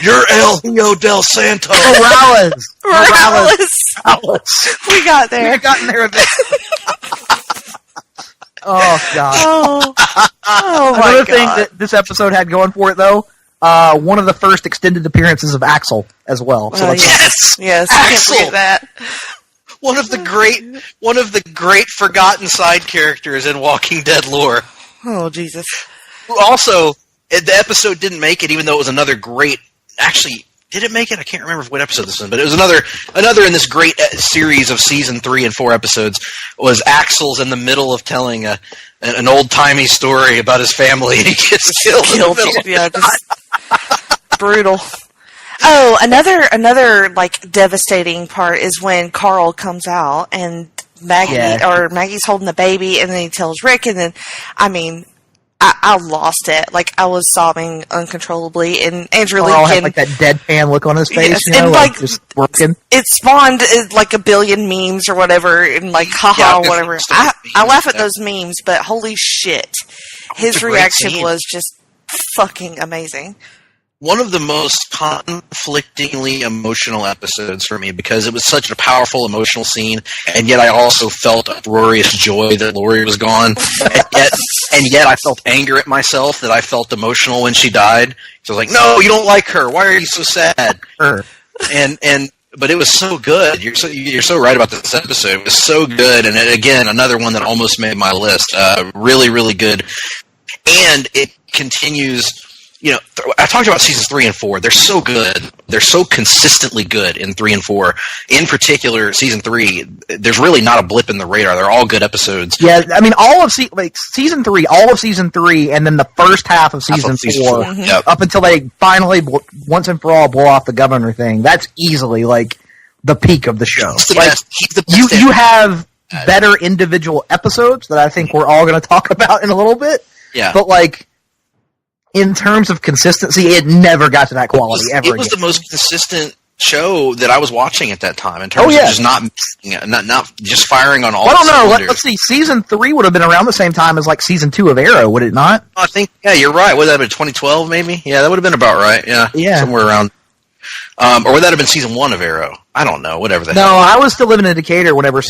You're El Hijo del Santo. Morales. Morales. We got We there. had gotten there a bit. Oh, God. Oh my Another God. thing that this episode had going for it, though, one of the first extended appearances of Axel as well. So that's Yes. Yes, I can't Axel. forget that. One of the great forgotten side characters in Walking Dead lore. Oh, Jesus. Who also, the episode didn't make it, even though it was another great. Actually, did it make it? I can't remember what episode this was, but it was another in this great series of season 3 and 4 episodes. Was Axel's in the middle of telling an old timey story about his family, and he gets killed. In the middle. Yeah, just brutal. Oh, another like devastating part is when Carl comes out and Maggie's holding the baby, and then he tells Rick, and then I lost it. Like, I was sobbing uncontrollably, and Andrew Carl Lincoln had like that deadpan look on his face, Yes, you know, and, like like, just working. it spawned like a billion memes or whatever, and like haha, Yeah, whatever. it's I memes, laugh at yeah. those memes, but holy shit, his It's a great reaction scene. was just fucking amazing. One of the most conflictingly emotional episodes for me, because it was such a powerful emotional scene, and yet I also felt uproarious joy that Lori was gone, and yet I felt anger at myself that I felt emotional when she died. So I was like, no, you don't like her. Why are you so sad? But it was so good. You're so right about this episode. It was so good, and again, another one that almost made my list. Really, really good, and it continues. You know, I talked about seasons 3 and 4. They're so good. They're so consistently good in 3 and 4. In particular, season 3, there's really not a blip in the radar. They're all good episodes. Yeah, I mean, all of season 3, all of season 3, and then the first half of season 4, Yep. up until they finally, once and for all, blow off the governor thing. That's easily like the peak of the show. He's the Like, best. He's the best. you have better individual episodes that I think we're all going to talk about in a little bit. Yeah. But like, in terms of consistency, it never got to that quality ever It was again. the most consistent show that I was watching at that time in terms yeah. of just not just firing on all. Well, I don't know. cylinders. Let's see. Season 3 would have been around the same time as like season 2 of Arrow, would it not? I think you're right. Would that have been 2012 maybe? Yeah, that would have been about right. Yeah, somewhere around. Or would that have been season 1 of Arrow? I don't know. Whatever the No, hell. I was still living in Decatur whenever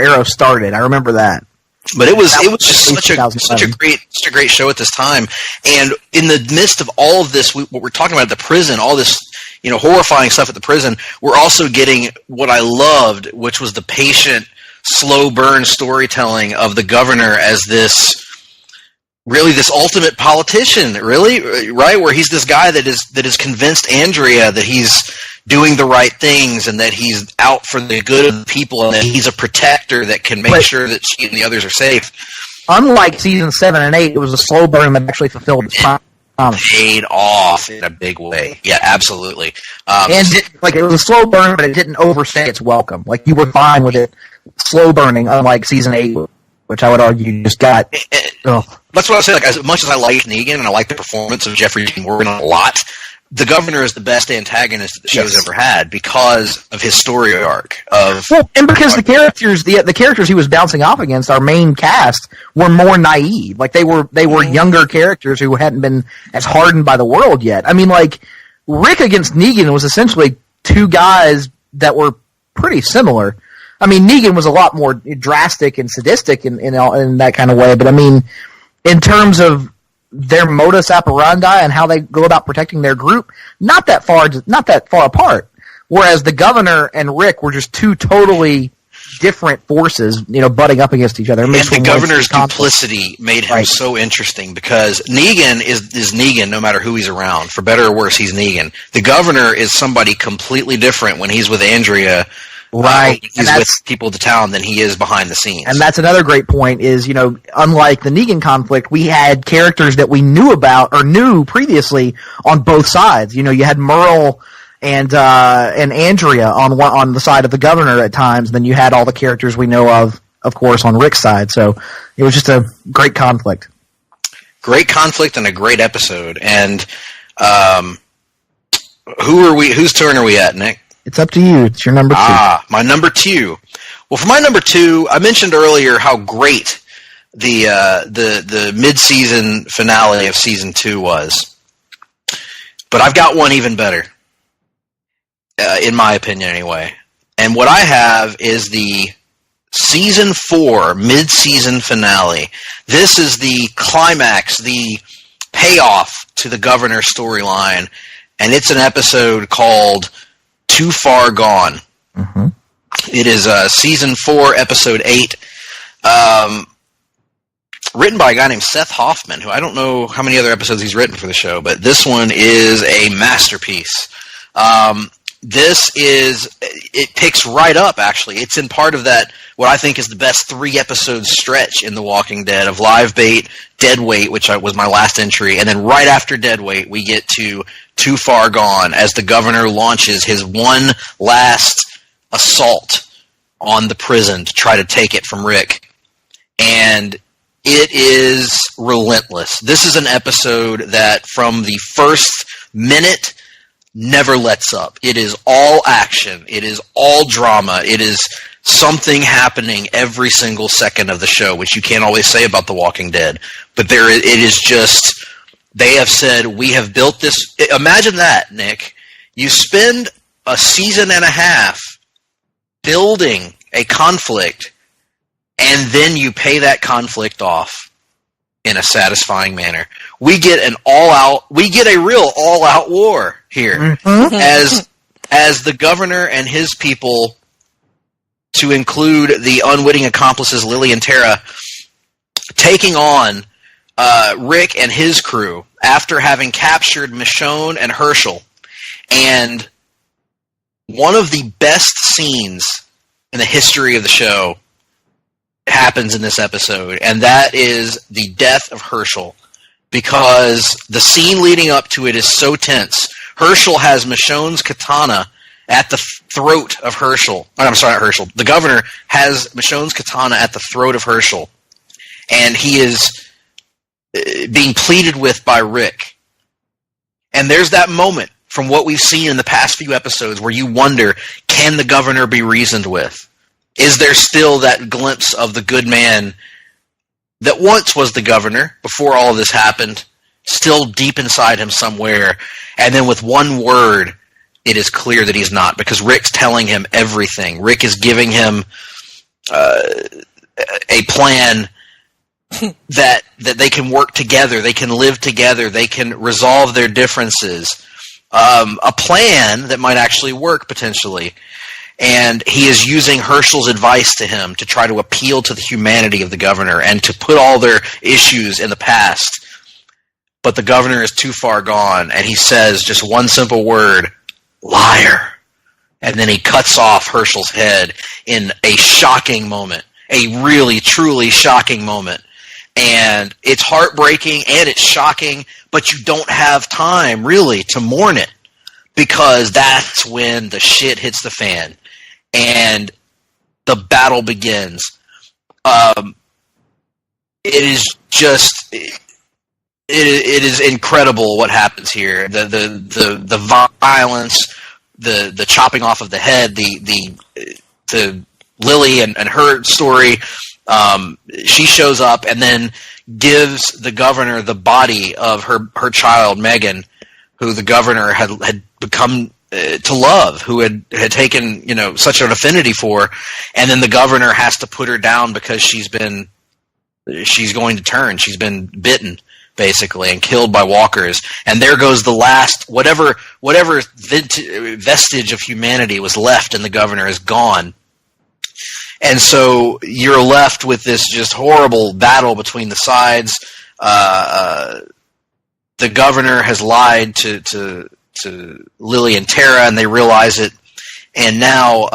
Arrow started. I remember that. But it was That was just at least such a 2007. great show at this time. And in the midst of all of this, what we're talking about at the prison, all this horrifying stuff at the prison, we're also getting what I loved, which was the patient, slow burn storytelling of the governor as this ultimate politician, really, right? Where he's this guy that is convinced Andrea that he's doing the right things and that he's out for the good of the people and that he's a protector that can make sure that she and the others are safe. Unlike season 7 and 8, it was a slow burn that actually fulfilled its promise. Paid off in a big way. Yeah, absolutely. And it was a slow burn, but it didn't overstay its welcome. Like, you were fine with it slow burning, unlike season 8, which I would argue just got... Ugh. That's what I say. Like, as much as I like Negan and I like the performance of Jeffrey Dean Morgan a lot, the governor is the best antagonist the show's ever had because of his story arc. And because the characters he was bouncing off against, our main cast, were more naive. Like, they were younger characters who hadn't been as hardened by the world yet. I mean, like, Rick against Negan was essentially two guys that were pretty similar. I mean, Negan was a lot more drastic and sadistic in that kind of way, but I mean, in terms of their modus operandi and how they go about protecting their group, not that far apart. Whereas the governor and Rick were just two totally different forces, butting up against each other. And the governor's duplicity made him so interesting because Negan is Negan no matter who he's around. For better or worse, he's Negan. The governor is somebody completely different when he's with Andrea. Right. He's with people of the town than he is behind the scenes. And that's another great point is, unlike the Negan conflict, we had characters that we knew about or knew previously on both sides. You had Merle and Andrea on the side of the governor at times. Then you had all the characters we know of course, on Rick's side. So it was just a great conflict. Great conflict and a great episode. And whose turn are we at, Nick? It's up to you. It's your number 2. My number 2. Well, for my number 2, I mentioned earlier how great the mid-season finale of season 2 was. But I've got one even better, in my opinion anyway. And what I have is the season 4 mid-season finale. This is the climax, the payoff to the governor storyline. And it's an episode called Too Far Gone. Mm-hmm. It is season 4, episode 8, written by a guy named Seth Hoffman, who I don't know how many other episodes he's written for the show, but this one is a masterpiece. It picks right up, actually. It's in part of that, what I think is the best 3-episode stretch in The Walking Dead of live bait, dead weight, which was my last entry, and then right after dead weight, we get to Too Far Gone as the governor launches his one last assault on the prison to try to take it from Rick. And it is relentless. This is an episode that from the first minute never lets up. It is all action. It is all drama. It is something happening every single second of the show, which you can't always say about The Walking Dead. But it is just, they have said, we have built this. Imagine that, Nick. You spend a season and a half building a conflict, and then you pay that conflict off in a satisfying manner. We get a real all-out war here. Mm-hmm. as the governor and his people, to include the unwitting accomplices Lily and Tara, taking on Rick and his crew after having captured Michonne and Herschel. And one of the best scenes in the history of the show happens in this episode, and that is the death of Herschel, because the scene leading up to it is so tense. Herschel has Michonne's katana at the throat of Herschel. I'm sorry, not Herschel. The governor has Michonne's katana at the throat of Herschel, and he is being pleaded with by Rick. And there's that moment from what we've seen in the past few episodes where you wonder, can the governor be reasoned with? Is there still that glimpse of the good man that once was the governor before all of this happened, still deep inside him somewhere? And then with one word, it is clear that he's not, because Rick's telling him everything. Rick is giving him a plan that they can work together, they can live together, they can resolve their differences. A plan that might actually work potentially. And he is using Herschel's advice to him to try to appeal to the humanity of the governor and to put all their issues in the past. But the governor is too far gone, and he says just one simple word, liar. And then he cuts off Herschel's head in a shocking moment, a really, truly shocking moment. And it's heartbreaking and it's shocking, but you don't have time, really, to mourn it, because that's when the shit hits the fan and the battle begins. It is just, it is incredible what happens here. The violence, the chopping off of the head, the Lily and her story. She shows up and then gives the governor the body of her child, Megan, who the governor had become to love, who had taken, such an affinity for, and then the governor has to put her down because she's been she's going to turn. She's been bitten, basically, and killed by walkers. And there goes the last, whatever vestige of humanity was left in the governor is gone. And so you're left with this just horrible battle between the sides. The governor has lied to Lily and Tara, and they realize it. And now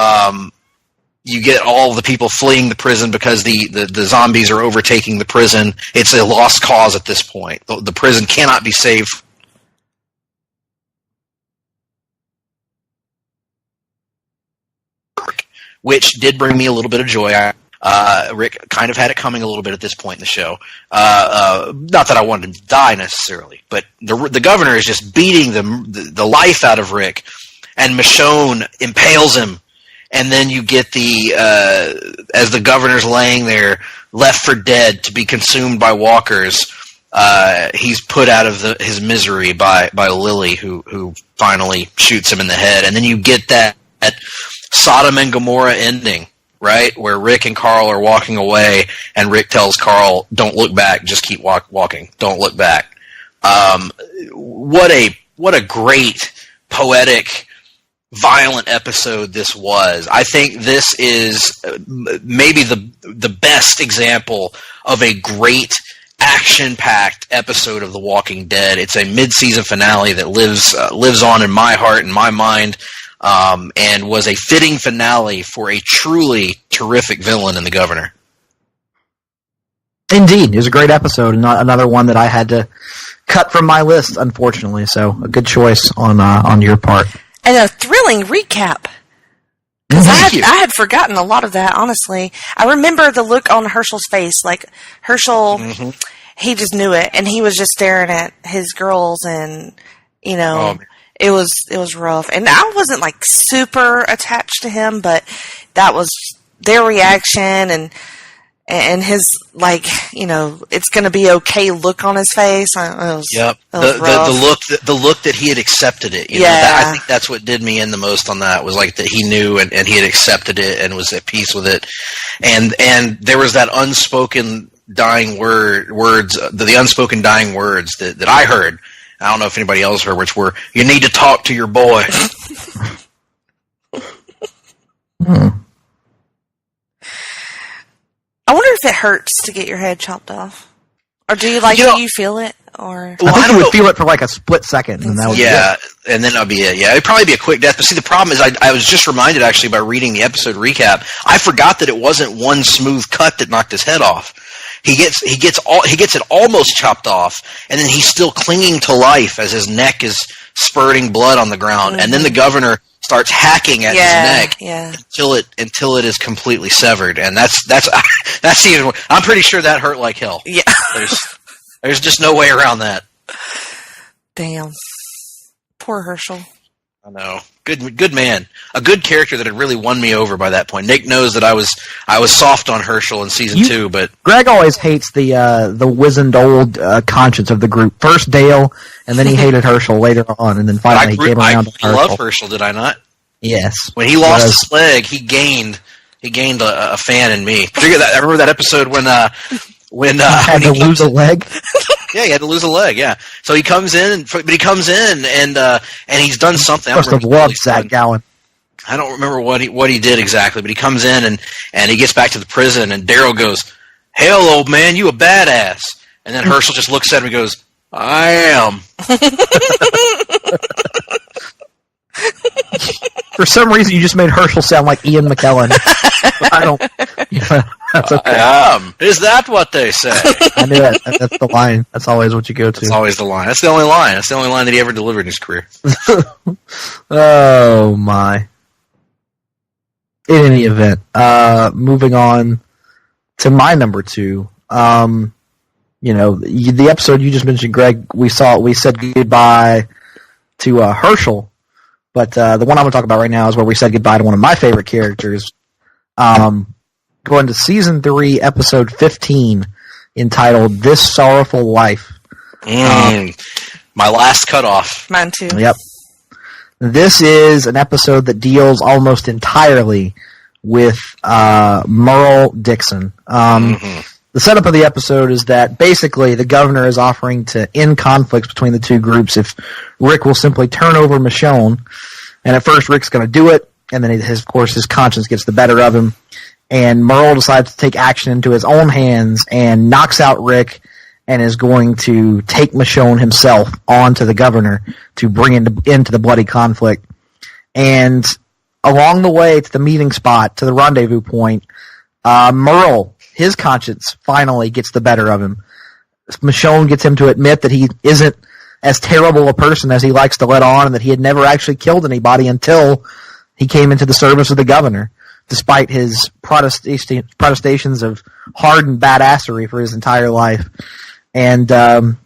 you get all the people fleeing the prison because the zombies are overtaking the prison. It's a lost cause at this point. The prison cannot be saved. Which did bring me a little bit of joy. Rick kind of had it coming a little bit at this point in the show. Not that I wanted him to die necessarily, but the governor is just beating the life out of Rick, and Michonne impales him. And then you get as the governor's laying there, left for dead to be consumed by walkers, he's put out of his misery by Lily, who finally shoots him in the head. And then you get that Sodom and Gomorrah ending, right? Where Rick and Carl are walking away, and Rick tells Carl, "Don't look back, just keep walking. Don't look back." What a great, poetic, violent episode this was. I think this is maybe the best example of a great action-packed episode of The Walking Dead. It's a mid-season finale that lives on in my heart and my mind. And was a fitting finale for a truly terrific villain in the governor. Indeed, it was a great episode, and another one that I had to cut from my list, unfortunately. So a good choice on your part, and a thrilling recap. Because I had forgotten a lot of that. Honestly, I remember the look on Herschel's face. Like Herschel, he just knew it, and he was just staring at his girls, and It was rough, and I wasn't like super attached to him, but that was their reaction and his it's going to be okay look on his face. The look that he had accepted it. I think that's what did me in the most on that, was like that he knew and he had accepted it and was at peace with it, and there was that unspoken dying words that I heard. I don't know if anybody else heard, which were, "You need to talk to your boy." I wonder if it hurts to get your head chopped off, or do you do you feel it? Or I think you would feel it for like a split second, and that would be it. And then that'd be it. Yeah, it'd probably be a quick death. But see, the problem is, I was just reminded actually by reading the episode recap. I forgot that it wasn't one smooth cut that knocked his head off. He gets it almost chopped off, and then he's still clinging to life as his neck is spurting blood on the ground. And then the governor starts hacking at his neck until it is completely severed. And that's even. I'm pretty sure that hurt like hell. Yeah, there's just no way around that. Damn, poor Herschel. I know. Good man. A good character that had really won me over by that point. Nick knows that I was soft on Herschel in season 2, but Greg always hates the wizened old conscience of the group. First Dale, and then he hated Herschel later on, and then finally he came around to Herschel. I love Herschel, did I not? Yes. When he lost his leg, he gained a fan in me. I remember that episode when he had to lose a leg. Yeah, he had to lose a leg. Yeah, so he comes in, and he's done something. Must have loved Zach Gowan. I don't remember what he did exactly, but he comes in and he gets back to the prison, and Daryl goes, "Hell, old man, you a badass." And then Herschel just looks at him and goes, "I am." For some reason, you just made Herschel sound like Ian McKellen. I don't. That's okay. I am. Is that what they say? I knew it. That's the line. That's always what you go to. That's always the line. That's the only line. That's the only line that he ever delivered in his career. Oh my. In any event, moving on to my number 2. The episode you just mentioned, Greg, we said goodbye to Herschel, but the one I'm going to talk about right now is where we said goodbye to one of my favorite characters. Going to season 3, episode 15, entitled "This Sorrowful Life." My last cutoff. Mine too. Yep. This is an episode that deals almost entirely with Merle Dixon. The the setup of the episode is that basically the governor is offering to end conflicts between the two groups if Rick will simply turn over Michonne. And at first Rick's going to do it, and then of course his conscience gets the better of him. And Merle decides to take action into his own hands and knocks out Rick and is going to take Michonne himself on to the governor to bring into the bloody conflict. And along the way to the meeting spot, to the rendezvous point, Merle, his conscience, finally gets the better of him. Michonne gets him to admit that he isn't as terrible a person as he likes to let on, and that he had never actually killed anybody until he came into the service of the governor, despite his protestations of hardened badassery for his entire life. And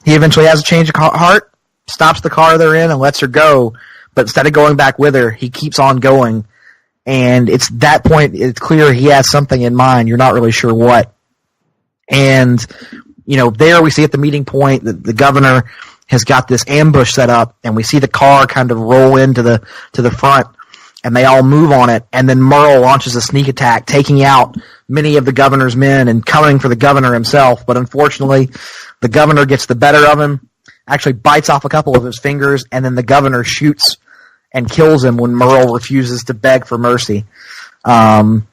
he eventually has a change of heart, stops the car they're in, and lets her go. But instead of going back with her, he keeps on going. And it's that point, it's clear he has something in mind. You're not really sure what. And, there we see at the meeting point that the governor has got this ambush set up, and we see the car kind of roll into the front, and they all move on it. And then Merle launches a sneak attack, taking out many of the governor's men and coming for the governor himself. But unfortunately, the governor gets the better of him, actually bites off a couple of his fingers, and then the governor shoots and kills him when Merle refuses to beg for mercy. And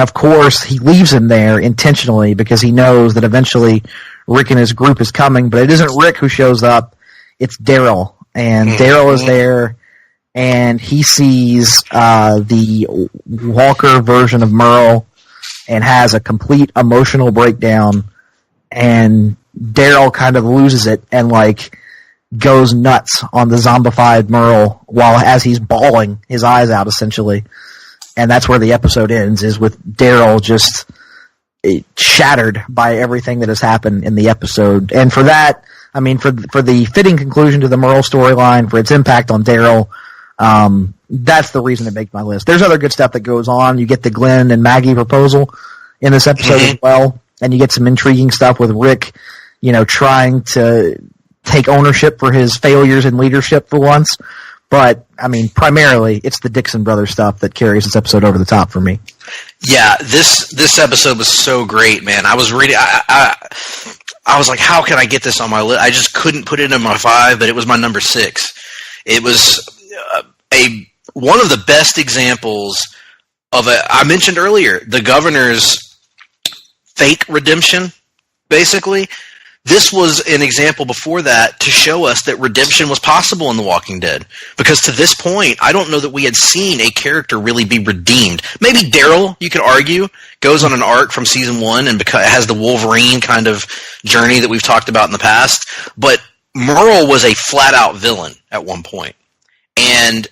of course, he leaves him there intentionally because he knows that eventually Rick and his group is coming. But it isn't Rick who shows up, it's Daryl. And Daryl is there, and he sees the Walker version of Merle and has a complete emotional breakdown. And Daryl kind of loses it and goes nuts on the zombified Merle as he's bawling his eyes out, essentially. And that's where the episode ends, is with Daryl just shattered by everything that has happened in the episode. And for that, for the fitting conclusion to the Merle storyline, for its impact on Daryl, that's the reason it makes my list. There's other good stuff that goes on. You get the Glenn and Maggie proposal in this episode as well, and you get some intriguing stuff with Rick, trying to take ownership for his failures in leadership for once. But, primarily, it's the Dixon Brothers stuff that carries this episode over the top for me. Yeah, this episode was so great, man. I was reading, I was like, how can I get this on my list? I just couldn't put it in my 5, but it was my number 6. It was one of the best examples of I mentioned earlier, the governor's fake redemption, basically. This was an example before that to show us that redemption was possible in The Walking Dead. Because to this point, I don't know that we had seen a character really be redeemed. Maybe Daryl, you could argue, goes on an arc from season 1 and has the Wolverine kind of journey that we've talked about in the past. But Merle was a flat-out villain at one point. And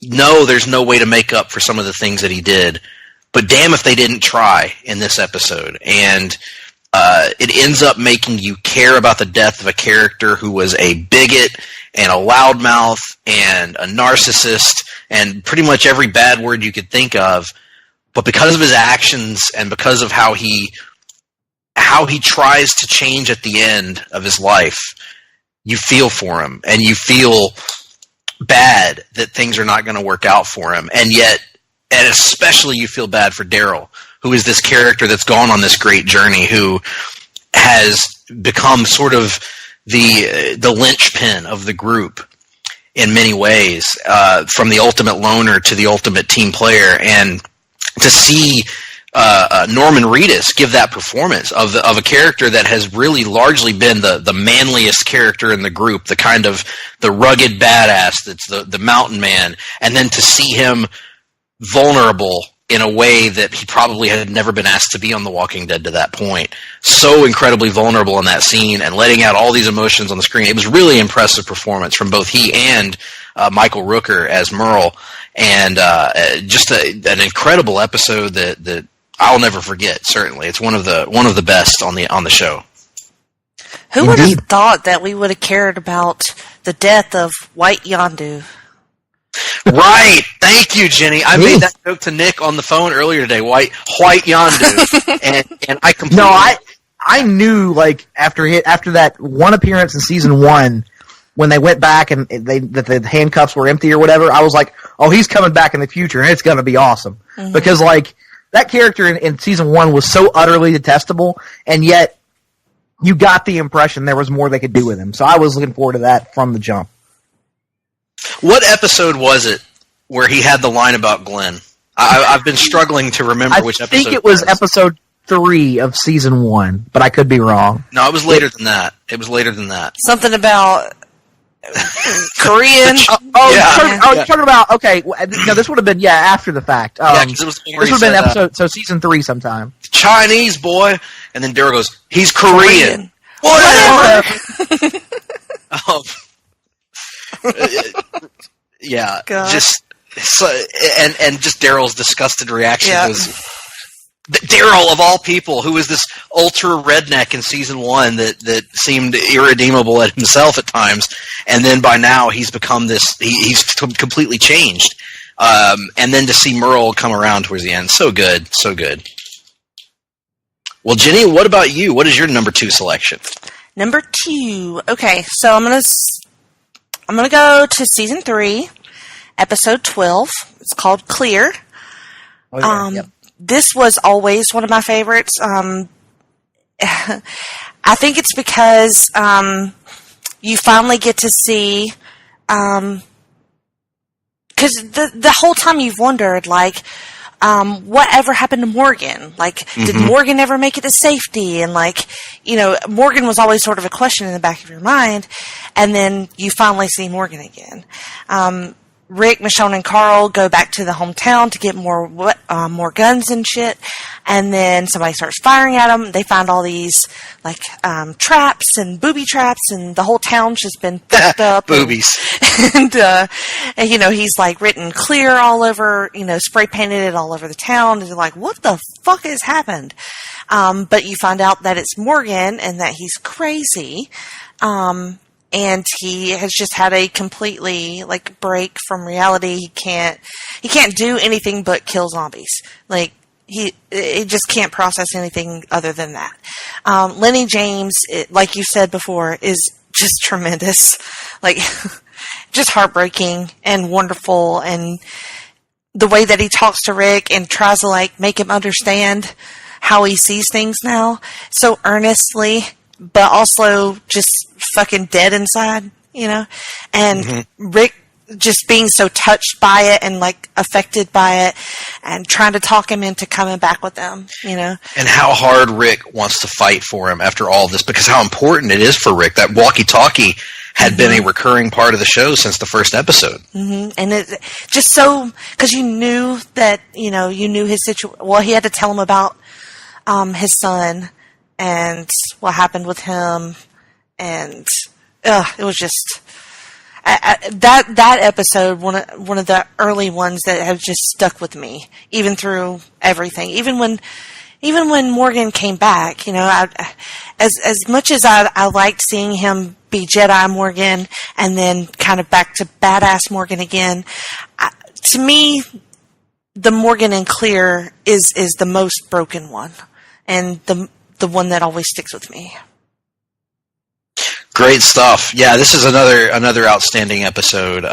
no, there's no way to make up for some of the things that he did. But damn if they didn't try in this episode. And it ends up making you care about the death of a character who was a bigot and a loudmouth and a narcissist and pretty much every bad word you could think of. But because of his actions and because of how he tries to change at the end of his life, you feel for him and you feel bad that things are not going to work out for him. And especially you feel bad for Daryl, who is this character that's gone on this great journey, who has become sort of the linchpin of the group in many ways, from the ultimate loner to the ultimate team player. And to see Norman Reedus give that performance of a character that has really largely been the manliest character in the group, the kind of the rugged badass that's the mountain man, and then to see him vulnerable in a way that he probably had never been asked to be on The Walking Dead to that point. So incredibly vulnerable in that scene and letting out all these emotions on the screen. It was really impressive performance from both he and Michael Rooker as Merle, and just an incredible episode that I'll never forget. Certainly, it's one of the best on the show. Who would have thought that we would have cared about the death of White Yondu? Right. Thank you, Jenny. I made that joke to Nick on the phone earlier today. White Yondu, and I completely. No, I knew after that one appearance in season 1, when they went back and that the handcuffs were empty or whatever, I was like, oh, he's coming back in the future and it's going to be awesome. Mm-hmm. Because that character in season 1 was so utterly detestable, and yet you got the impression there was more they could do with him. So I was looking forward to that from the jump. What episode was it where he had the line about Glenn? I've been struggling to remember which episode. I think it was episode 3 of season 1, but I could be wrong. No, it was later than that. It was later than that. Something about Korean. You're talking about, okay, no, this would have been, after the fact. Because it was this would have been episode, so season 3 sometime. Chinese boy, and then Daryl goes, he's Korean. Whatever. Yeah, God. just so, and just Daryl's disgusted reaction was Daryl of all people, who was this ultra redneck in season 1 that seemed irredeemable at himself at times, and then by now he's become this. He's completely changed, and then to see Merle come around towards the end, so good, so good. Well, Jenny, what about you? What is your number 2 selection? Number 2. Okay, so I'm gonna go to season 3, episode 12. It's called Clear. This was always one of my favorites. I think it's because you finally get to see, because the whole time you've wondered, like, whatever happened to Morgan? Like, did Morgan ever make it to safety? And, like, you know, Morgan was always sort of a question in the back of your mind. And then you finally see Morgan again. Rick, Michonne, and Carl go back to the hometown to get more guns and shit. And then somebody starts firing at them. They find all these, like, traps and booby traps, and the whole town's just been fucked up. Boobies. And, you know, he's, like, written clear all over, you know, spray painted it all over the town. And you're like, what the fuck has happened? But you find out that it's Morgan and that he's crazy. And he has just had a completely, like, break from reality. He can't do anything but kill zombies. Like, he just can't process anything other than that. Lenny James, like you said before, is just tremendous. Like, just heartbreaking and wonderful. And the way that he talks to Rick and tries to, like, make him understand how he sees things now so earnestly, but also just fucking dead inside, you know? And Rick just being so touched by it and, like, affected by it and trying to talk him into coming back with them, you know? And how hard Rick wants to fight for him after all this, because how important it is for Rick. That walkie-talkie had been a recurring part of the show since the first episode. And it just so, because you knew that, you know, you knew his situation. Well, he had to tell him about his son and what happened with him, and it was just that episode, one of the early ones that have just stuck with me, even through everything. Even when Morgan came back, you know, as much as I liked seeing him be Jedi Morgan and then kind of back to badass Morgan again, to me, the Morgan in Clear is the most broken one, and the one that always sticks with me. Great stuff. Yeah, this is another outstanding episode.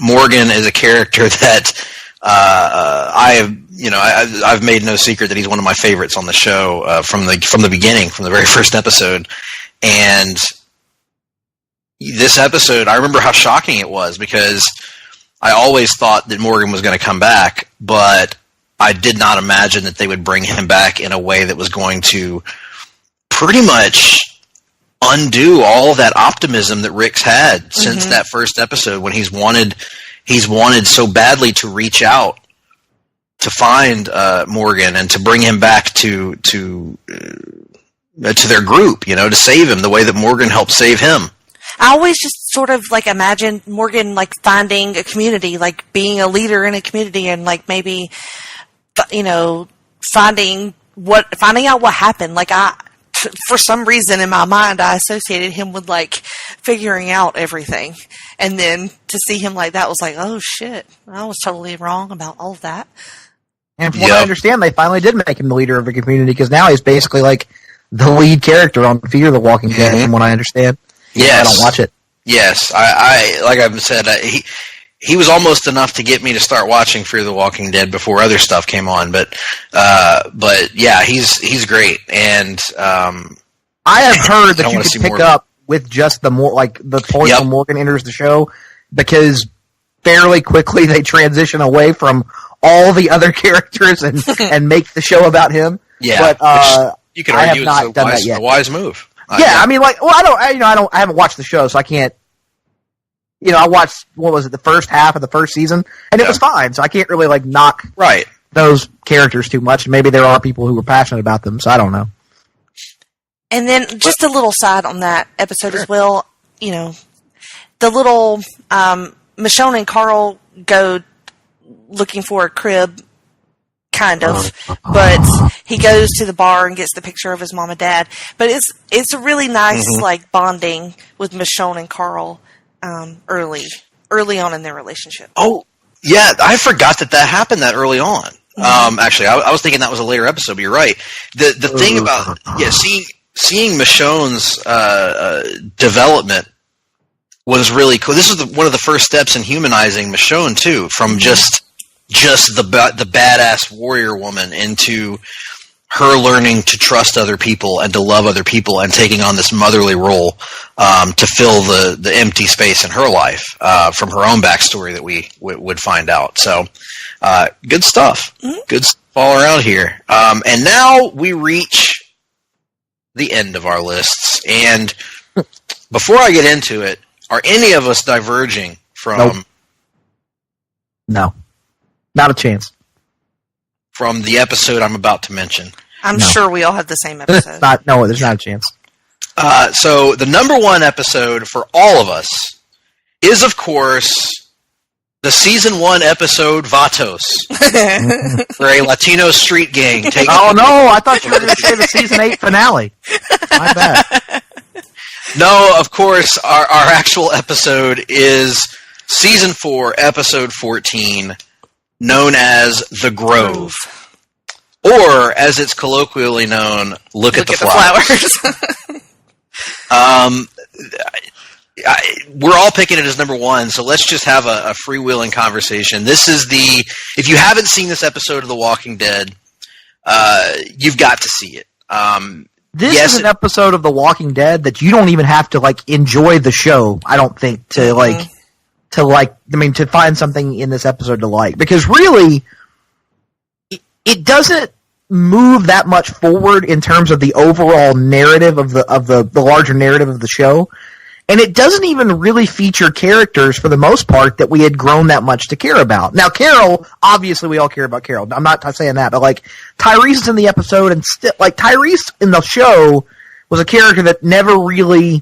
Morgan is a character that I've made no secret that he's one of my favorites on the show from the beginning, from the very first episode. And this episode, I remember how shocking it was, because I always thought that Morgan was going to come back, but I did not imagine that they would bring him back in a way that was going to pretty much undo all of that optimism that Rick's had since that first episode, when he's wanted so badly to reach out to find Morgan and to bring him back to their group, you know, to save him the way that Morgan helped save him. I always just sort of, like, imagine Morgan, like, finding a community, like, being a leader in a community, and, like, maybe, you know, finding out what happened. Like, for some reason in my mind, I associated him with, like, figuring out everything. And then to see him like that was like, oh shit, I was totally wrong about all of that. And from what I understand, they finally did make him the leader of the community, because now he's basically like the lead character on Fear the Walking Dead, from what I understand. Yes. I don't watch it. Yes. I like I've said, he was almost enough to get me to start watching Fear the Walking Dead before other stuff came on. But yeah, he's great. And I have heard that you could pick up with just the point where Morgan enters the show, because fairly quickly they transition away from all the other characters and make the show about him. Yeah, but you could argue it's a wise move. I mean, I haven't watched the show, so I can't. I watched, the first half of the first season, and it was fine, so I can't really knock those characters too much. Maybe there are people who are passionate about them, so I don't know. And then just a little side on that episode as well. The little Michonne and Carl go looking for a crib, kind of, but he goes to the bar and gets the picture of his mom and dad. But it's a really nice bonding with Michonne and Carl early on in their relationship. Oh yeah, I forgot that happened that early on. Actually, I was thinking that was a later episode, but you're right. The thing about seeing Michonne's development was really cool. This was one of the first steps in humanizing Michonne too, from just the badass warrior woman into her learning to trust other people and to love other people and taking on this motherly role to fill the empty space in her life from her own backstory that we would find out. So good stuff. Good stuff all around here. And now we reach the end of our lists. And before I get into it, are any of us diverging from... Nope. No. Not a chance. From the episode I'm about to mention? I'm sure we all have the same episode. There's not a chance. So the number one episode for all of us is, of course, the season 1 episode Vatos, where a Latino street gang takes... Oh, no, I thought you were going to say the season 8 finale. My bad. No, of course, our actual episode is season 4, episode 14, known as The Grove. Or, as it's colloquially known, Look at the Flowers. We're all picking it as number 1, so let's just have a freewheeling conversation. This is if you haven't seen this episode of The Walking Dead, you've got to see it. This is an episode of The Walking Dead that you don't even have to enjoy the show, I don't think, to find something in this episode to like, because really it doesn't move that much forward in terms of the overall narrative of the larger narrative of the show. And it doesn't even really feature characters, for the most part, that we had grown that much to care about. Now, Carol, obviously we all care about Carol. I'm not saying that, but Tyrese is in the episode, and Tyrese in the show was a character that never really,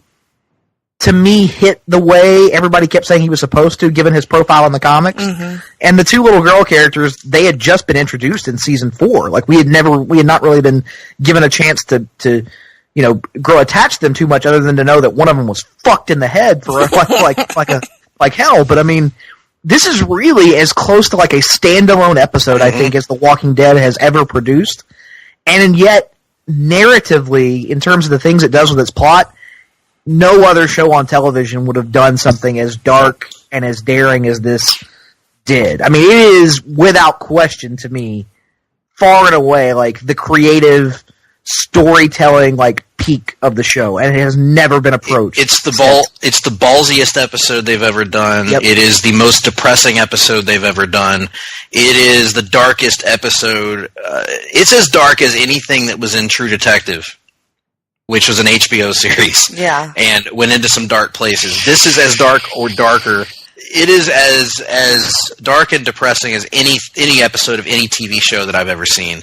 to me, hit the way everybody kept saying he was supposed to, given his profile in the comics. And the two little girl characters, they had just been introduced in season 4. We had not really been given a chance to grow attached to them too much, other than to know that one of them was fucked in the head for like hell. But I mean, this is really as close to a standalone episode, I think, as The Walking Dead has ever produced. And yet, narratively, in terms of the things it does with its plot, no other show on television would have done something as dark and as daring as this did. I mean, it is, without question, to me, far and away, the creative storytelling peak of the show, and it has never been approached. It's the ballsiest episode they've ever done. Yep. It is the most depressing episode they've ever done. It is the darkest episode. It's as dark as anything that was in True Detective, which was an HBO series. Yeah. And went into some dark places. This is as dark or darker. It is as dark and depressing as any episode of any TV show that I've ever seen.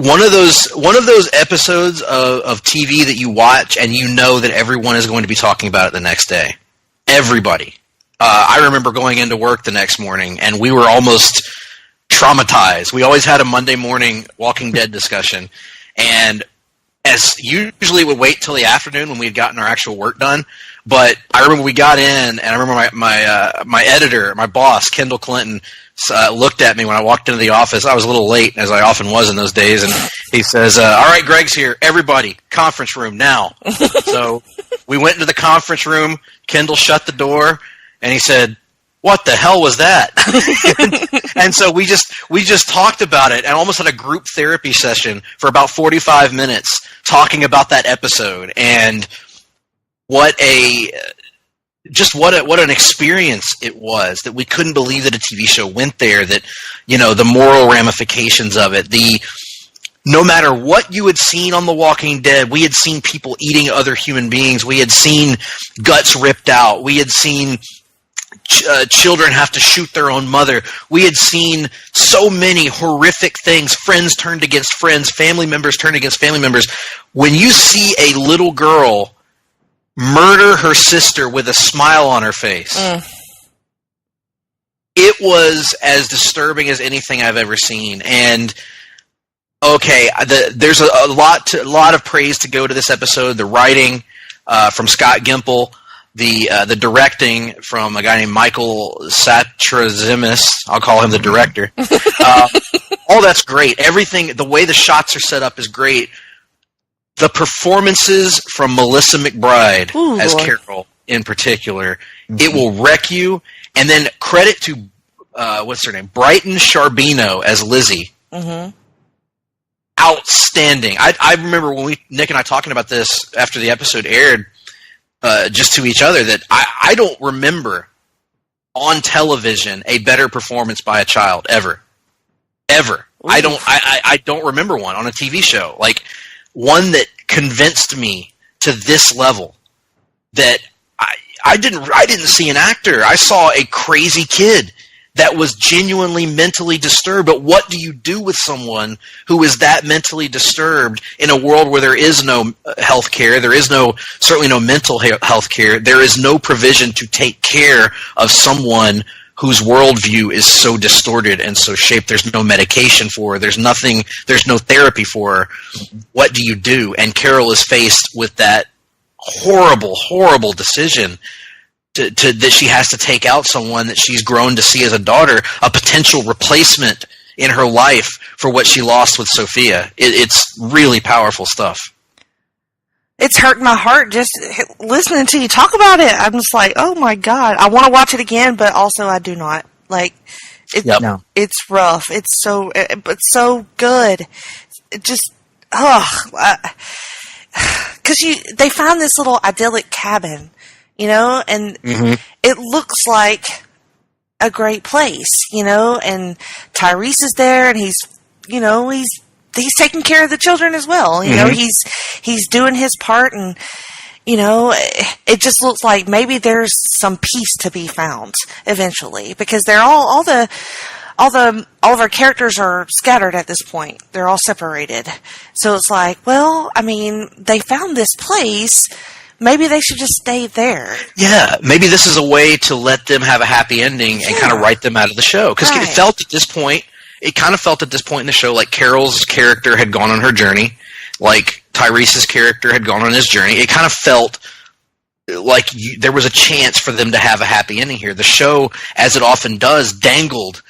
One of those episodes of TV that you watch and you know that everyone is going to be talking about it the next day. Everybody. I remember going into work the next morning and we were almost traumatized. We always had a Monday morning Walking Dead discussion, and as usually would wait till the afternoon when we had gotten our actual work done. But I remember we got in, and I remember my editor, my boss, Kendall Clinton, looked at me when I walked into the office. I was a little late, as I often was in those days, and he says, all right, Greg's here. Everybody, conference room now. So we went into the conference room. Kendall shut the door, And he said, "What the hell was that?" And so we just talked about it and almost had a group therapy session for about 45 minutes talking about that episode and what an experience it was, that we couldn't believe that a TV show went there, that, the moral ramifications of it, no matter what you had seen on The Walking Dead, we had seen people eating other human beings. We had seen guts ripped out. We had seen children have to shoot their own mother. We had seen so many horrific things. Friends turned against friends. Family members turned against family members. When you see a little girl murder her sister with a smile on her face, it was as disturbing as anything I've ever seen. And okay, there's a lot of praise to go to this episode. The writing from Scott Gimple, the directing from a guy named Michael Satrazimis. I'll call him the director. All that's great. Everything, the way the shots are set up is great. The performances from Melissa McBride as Carol in particular, it will wreck you. And then credit to, what's her name? Brighton Sharbino as Lizzie. Mm-hmm. Outstanding. I remember when Nick and I talking about this after the episode aired, just to each other, that I don't remember on television a better performance by a child ever. I don't remember one on a TV show, like one that convinced me to this level that I didn't see an actor. I saw a crazy kid that was genuinely mentally disturbed. But what do you do with someone who is that mentally disturbed in a world where there is no health care, there is certainly no mental health care, there is no provision to take care of someone whose worldview is so distorted and so shaped? There's no medication for her. There's no therapy for her. What do you do? And Carol is faced with that horrible, horrible decision that she has to take out someone that she's grown to see as a daughter, a potential replacement in her life for what she lost with Sophia. It's really powerful stuff. It's hurt my heart just listening to you talk about it. I'm just like, oh my God, I want to watch it again, but also I do not. Like, it's rough. It's but so good. It just, because they find this little idyllic cabin, and it looks like a great place, and Tyrese is there, and he's taking care of the children as well. He's doing his part, and it just looks like maybe there's some peace to be found eventually, because they're all of our characters are scattered at this point. They're all separated. So it's like, well, I mean, they found this place. Maybe they should just stay there. Yeah, maybe this is a way to let them have a happy ending and kind of write them out of the show. Because it kind of felt at this point in the show like Carol's character had gone on her journey, like Tyrese's character had gone on his journey. It kind of felt like there was a chance for them to have a happy ending here. The show, as it often does, dangled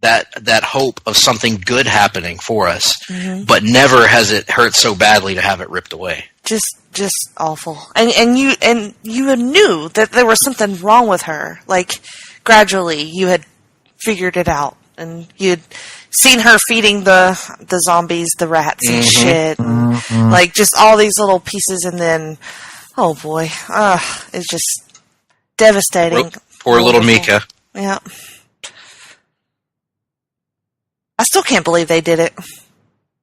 that hope of something good happening for us, but never has it hurt so badly to have it ripped away. Just awful. And you knew that there was something wrong with her. Like, gradually you had figured it out, and you'd seen her feeding the zombies, the rats and shit, and like just all these little pieces, and then, oh boy, it's just devastating. Poor little Mika. Yeah. I still can't believe they did it.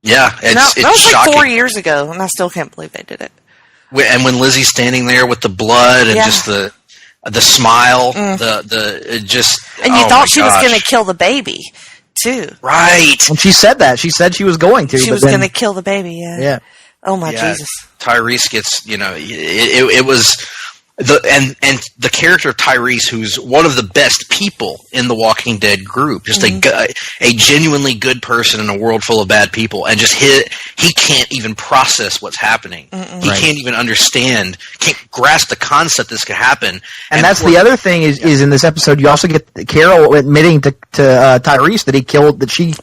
Yeah, it's that was shocking. Like 4 years ago, and I still can't believe they did it. And when Lizzie's standing there with the blood and just the smile, it just, and you thought she was going to kill the baby too, right? And she said that. She said she was going to. She was going to kill the baby. Yeah. Oh my Jesus! Tyrese gets, it was. The character of Tyrese, who's one of the best people in the Walking Dead group, just a genuinely good person in a world full of bad people, and just he can't even process what's happening. He can't even understand, can't grasp the concept this could happen. And that's the other thing is in this episode, you also get Carol admitting to Tyrese that she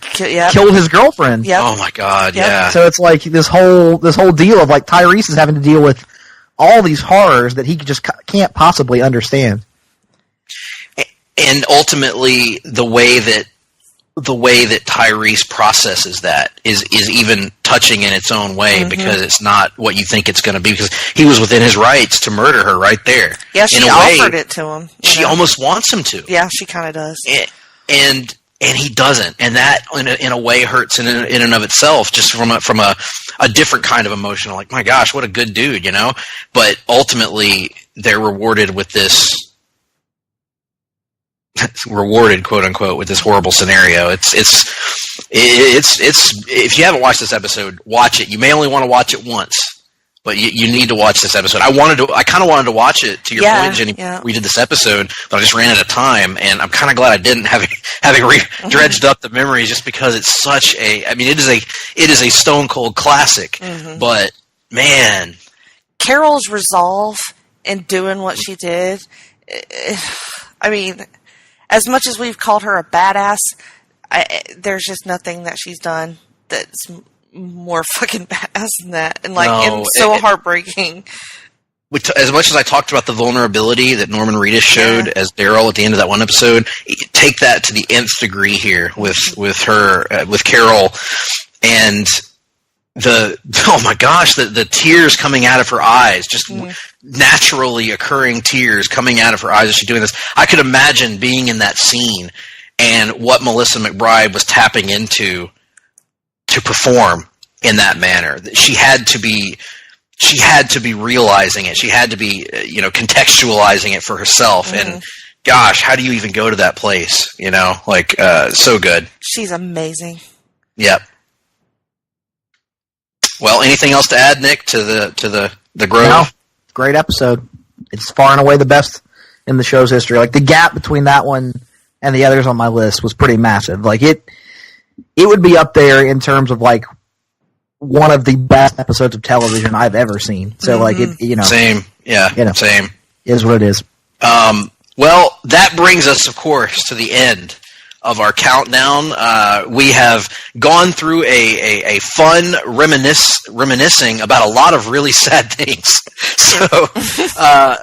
killed his girlfriend. Yep. Oh my God! Yep. Yeah. So it's like this whole deal of like Tyrese is having to deal with all these horrors that he just can't possibly understand. and ultimately the way that Tyrese processes that is even touching in its own way, because it's not what you think it's going to be, because he was within his rights to murder her right there. Yeah, she offered it to him. She almost wants him to. Yeah, she kind of does. And he doesn't, and that in a way hurts in and of itself, just from a different kind of emotion. Like, my gosh, what a good dude, you know. But ultimately, they're rewarded with this. Rewarded, quote unquote, with this horrible scenario. It's if you haven't watched this episode, watch it. You may only want to watch it once, but you need to watch this episode. I kind of wanted to watch it, to your point, Jenny. Yeah. We did this episode, but I just ran out of time, and I'm kind of glad I didn't, having dredged up the memories, just because it's such a. I mean, it is a stone cold classic. But man, Carol's resolve in doing what she did. I mean, as much as we've called her a badass, there's just nothing that she's done that's more fucking badass than that, and heartbreaking. As much as I talked about the vulnerability that Norman Reedus showed as Daryl at the end of that one episode, take that to the nth degree here with her, with Carol, and oh my gosh, the tears coming out of her eyes, just naturally occurring tears coming out of her eyes as she's doing this. I could imagine being in that scene and what Melissa McBride was tapping into to perform in that manner. She had to be realizing it. She had to be, contextualizing it for herself. And gosh, how do you even go to that place? So good. She's amazing. Yep. Well, anything else to add, Nick, to the Grove? No, great episode. It's far and away the best in the show's history. Like, the gap between that one and the others on my list was pretty massive. Like, it would be up there in terms of, like, one of the best episodes of television I've ever seen. So, same, yeah, same is what it is. Well, that brings us, of course, to the end of our countdown. We have gone through a fun reminiscing about a lot of really sad things. So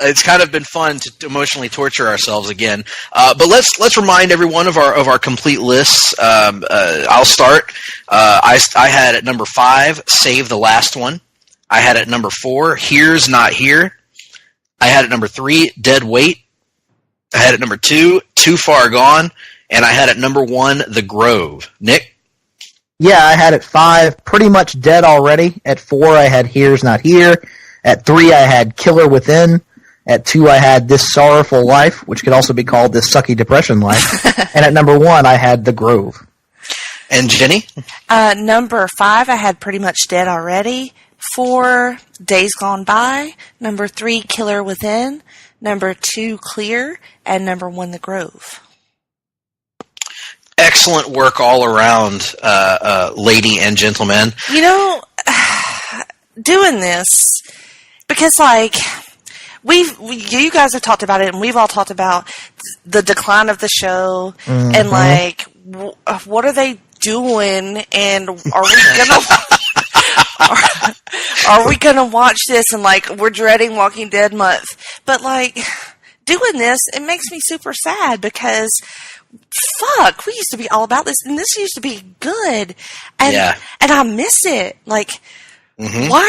it's kind of been fun to emotionally torture ourselves again. But let's remind everyone of our complete lists. I'll start. I had at number 5, Save the Last One. I had at number 4, Here's Not Here. I had at number 3, Dead Weight. I had at number 2, Too Far Gone. And I had at number 1, The Grove. Nick? Yeah, I had at 5, Pretty Much Dead Already. At 4, I had Here's Not Here. At 3, I had Killer Within. At 2, I had This Sorrowful Life, which could also be called This Sucky Depression Life. And at number 1, I had The Grove. And Jenny? Number 5, I had Pretty Much Dead Already. 4, Days Gone By. Number 3, Killer Within. Number 2, Clear. And number 1, The Grove. Excellent work all around, lady and gentleman. Doing this, because, you guys have talked about it, and we've all talked about the decline of the show, and, what are they doing, and are we gonna watch this, and, we're dreading Walking Dead month, but, doing this, it makes me super sad, because fuck, we used to be all about this, and this used to be good, and I miss it. Why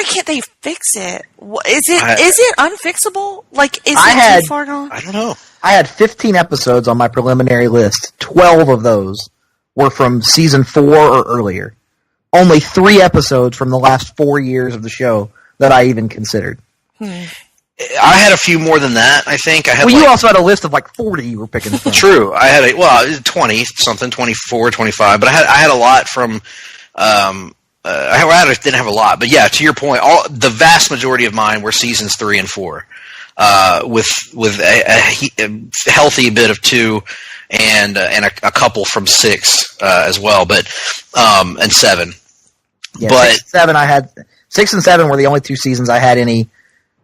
can't they fix it? Is it unfixable? Is it too far gone? I don't know. I had 15 episodes on my preliminary list. 12 of those were from season 4 or earlier. Only 3 episodes from the last 4 years of the show that I even considered. I had a few more than that, I think. You also had a list of 40 you were picking from. True. I had 20-something, 24, 25, but I had a lot from, I didn't have a lot, but yeah, to your point, the vast majority of mine were seasons 3 and 4, with a healthy bit of 2 and a couple from 6, as well, but, and 7. Yeah, but 6 and 7 I had, 6 and 7 were the only 2 seasons I had any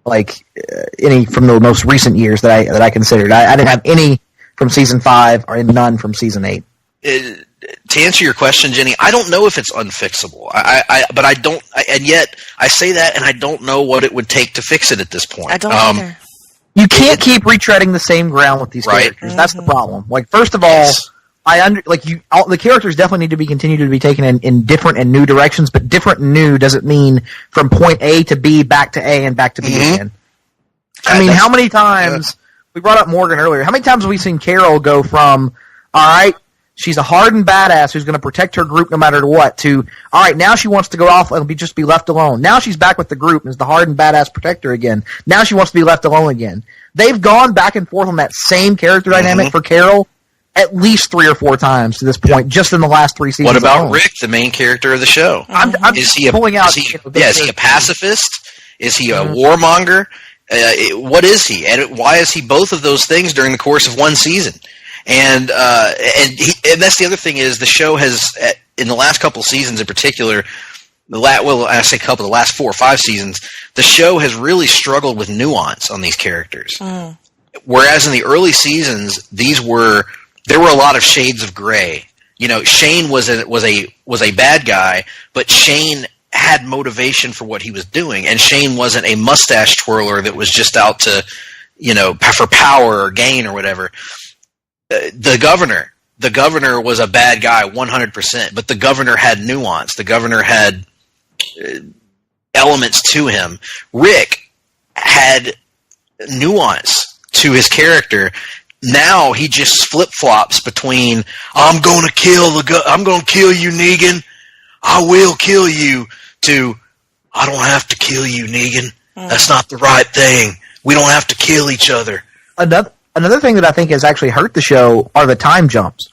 from the most recent years that I considered. I didn't have any from season 5 or none from season 8. To answer your question, Jenny, I don't know if it's unfixable. But I don't, and yet I say that, and I don't know what it would take to fix it at this point. I don't either. You can't keep retreading the same ground with these characters. Mm-hmm. That's the problem. Like, first of all, the characters definitely need to be continued to be taken in different and new directions, but different and new doesn't mean from point A to B back to A and back to B again. I mean, how many times we brought up Morgan earlier? How many times have we seen Carol go from, all right, she's a hardened badass who's going to protect her group no matter what, to, all right, now she wants to go off and just be left alone. Now she's back with the group and is the hardened badass protector again. Now she wants to be left alone again. They've gone back and forth on that same character dynamic for Carol at least 3 or 4 times to this point, just in the last 3 seasons. What about alone. Rick, the main character of the show? I'm Is he pulling out. is he a pacifist? Is he a warmonger? What is he? And why is he both of those things during the course of one season? And that's the other thing is the show has, in the last couple of seasons in particular, the last 4 or 5 seasons, the show has really struggled with nuance on these characters. Whereas in the early seasons, there were a lot of shades of gray. You know, Shane was a bad guy, but Shane had motivation for what he was doing, and Shane wasn't a mustache twirler that was just out to, for power or gain or whatever. The governor was a bad guy 100%, but the governor had nuance. The governor had elements to him. Rick had nuance to his character. Now he just flip-flops between I'm going to kill you, Negan. I will kill you, to I don't have to kill you, Negan. That's not the right thing. We don't have to kill each other. Another thing that I think has actually hurt the show are the time jumps.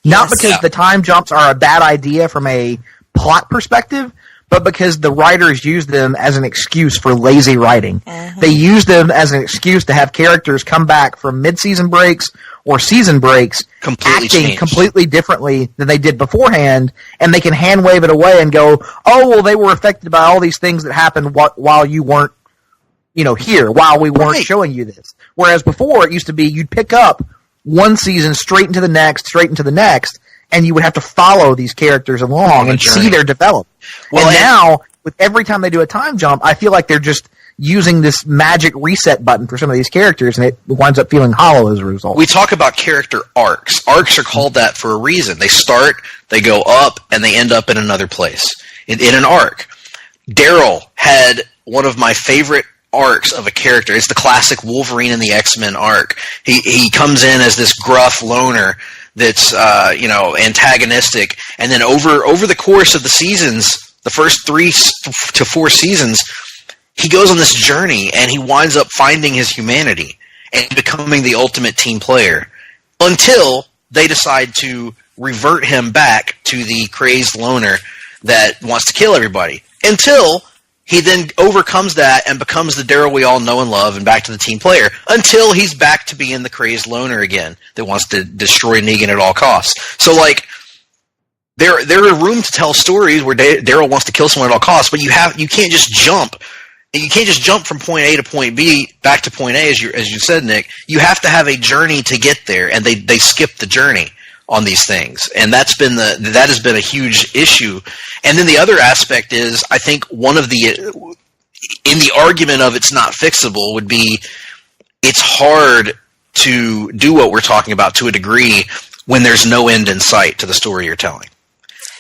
Not because the time jumps are a bad idea from a plot perspective, but because the writers use them as an excuse for lazy writing. They use them as an excuse to have characters come back from mid-season breaks or season breaks acting completely differently than they did beforehand, and they can hand-wave it away and go, oh, well, they were affected by all these things that happened while you weren't here, while we weren't showing you this. Whereas before, it used to be you'd pick up one season straight into the next, and you would have to follow these characters along and see their development. Well, and now, with every time they do a time jump, I feel like they're just using this magic reset button for some of these characters, and it winds up feeling hollow as a result. We talk about character arcs. Arcs are called that for a reason. They start, they go up, and they end up in another place. In an arc. Daryl had one of my favorite arcs of a character. It's the classic Wolverine and the X-Men arc. He comes in as this gruff loner that's antagonistic, and then over the course of the seasons, the first 3 to 4 seasons, he goes on this journey and he winds up finding his humanity and becoming the ultimate team player until they decide to revert him back to the crazed loner that wants to kill everybody, until he then overcomes that and becomes the Daryl we all know and love and back to the team player, until he's back to being the crazed loner again that wants to destroy Negan at all costs. So, there are room to tell stories where Daryl wants to kill someone at all costs, but you can't just jump. You can't just jump from point A to point B back to point A, as you said, Nick. You have to have a journey to get there, and they skip the journey on these things, and that has been a huge issue. And then the other aspect is, I think in the argument of it's not fixable would be, it's hard to do what we're talking about to a degree when there's no end in sight to the story you're telling.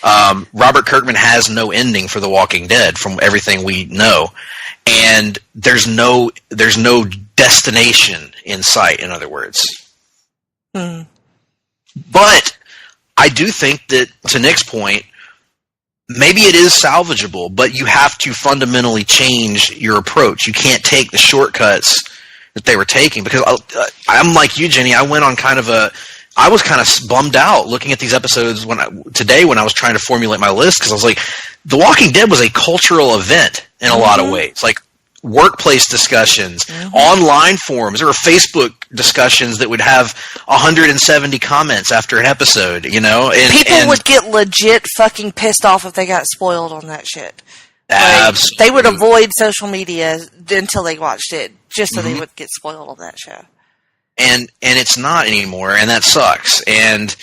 Robert Kirkman has no ending for The Walking Dead from everything we know, and there's no destination in sight, in other words. But I do think that, to Nick's point, maybe it is salvageable, but you have to fundamentally change your approach. You can't take the shortcuts that they were taking, because I'm like you, Jenny. I was kind of bummed out looking at these episodes today when I was trying to formulate my list, because I was like, The Walking Dead was a cultural event in a lot of ways. Like, workplace discussions, online forums. There were Facebook discussions that would have 170 comments after an episode, And people would get legit fucking pissed off if they got spoiled on that shit. Absolutely. They would avoid social media until they watched it, just so they would get spoiled on that show. And it's not anymore, and that sucks. And,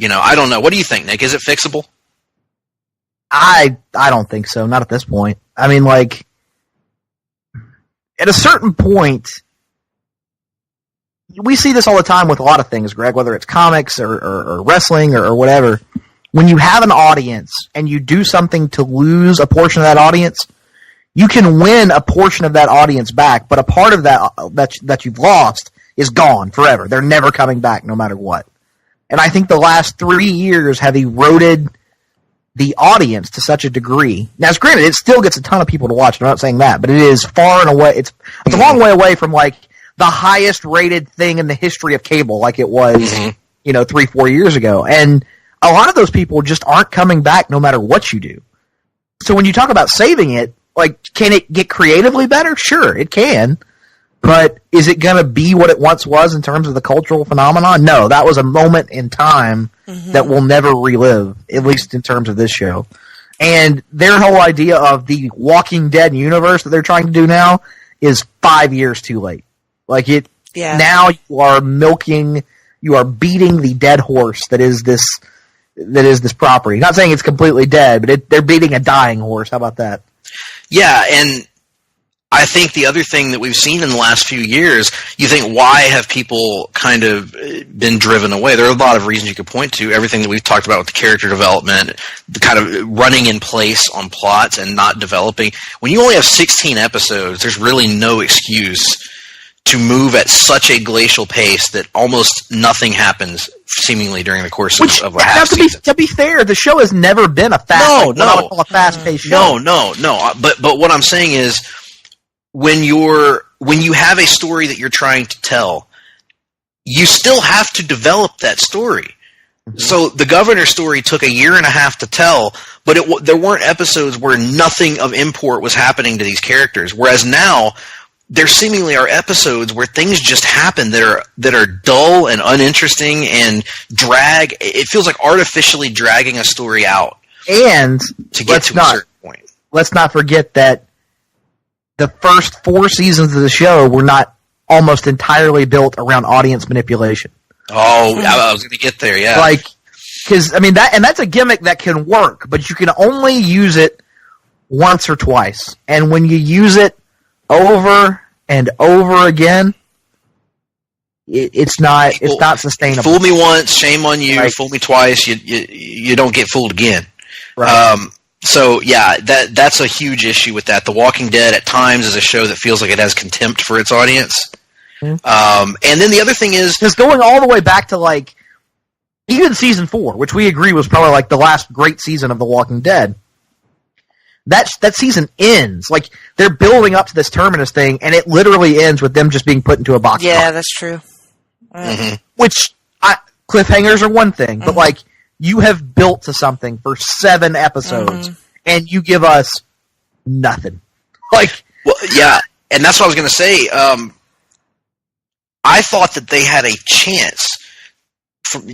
I don't know. What do you think, Nick? Is it fixable? I don't think so. Not at this point. I mean, at a certain point, we see this all the time with a lot of things, Greg, whether it's comics or wrestling or whatever. When you have an audience and you do something to lose a portion of that audience, you can win a portion of that audience back, but a part of that you've lost is gone forever. They're never coming back no matter what. And I think the last 3 years have eroded the audience to such a degree. Now, it's granted, it still gets a ton of people to watch. I'm not saying that, but it is far and away. It's a long way away from like the highest rated thing in the history of cable, like it was, 3-4 years ago. And a lot of those people just aren't coming back no matter what you do. So when you talk about saving it, like, can it get creatively better? Sure, it can. But is it going to be what it once was in terms of the cultural phenomenon? No, that was a moment in time that we'll never relive, at least in terms of this show. And their whole idea of the Walking Dead universe that they're trying to do now is 5 years too late. Like, now you are beating the dead horse that is this property. Not saying it's completely dead, but they're beating a dying horse. How about that? Yeah, and I think the other thing that we've seen in the last few years, you think, why have people kind of been driven away? There are a lot of reasons you could point to. Everything that we've talked about with the character development, the kind of running in place on plots and not developing. When you only have 16 episodes, there's really no excuse to move at such a glacial pace that almost nothing happens seemingly during the course of a half season. To be fair, the show has never been a fast-paced show. No. But what I'm saying is, when you have a story that you're trying to tell, you still have to develop that story. Mm-hmm. So the Governor story took a year and a half to tell, but there weren't episodes where nothing of import was happening to these characters. Whereas now, there seemingly are episodes where things just happen that are dull and uninteresting and drag. It feels like artificially dragging a story out. And to get to a certain point. Let's not forget that the first 4 seasons of the show were not almost entirely built around audience manipulation. Oh, I was going to get there, yeah. Like, because, I mean, that's a gimmick that can work, but you can only use it once or twice. And when you use it over and over again, it's not sustainable. Fool me once, shame on you. Right. Fool me twice, you don't get fooled again. Right. So yeah, that's a huge issue with that. The Walking Dead at times is a show that feels like it has contempt for its audience. Mm-hmm. And then the other thing is just going all the way back to like even season 4, which we agree was probably like the last great season of The Walking Dead. That season ends like they're building up to this terminus thing, and it literally ends with them just being put into a box. Yeah, that's true. Mm-hmm. Which cliffhangers are one thing, but like you have built to something for 7 episodes, and you give us nothing. Like, well, yeah, and that's what I was going to say. I thought that they had a chance.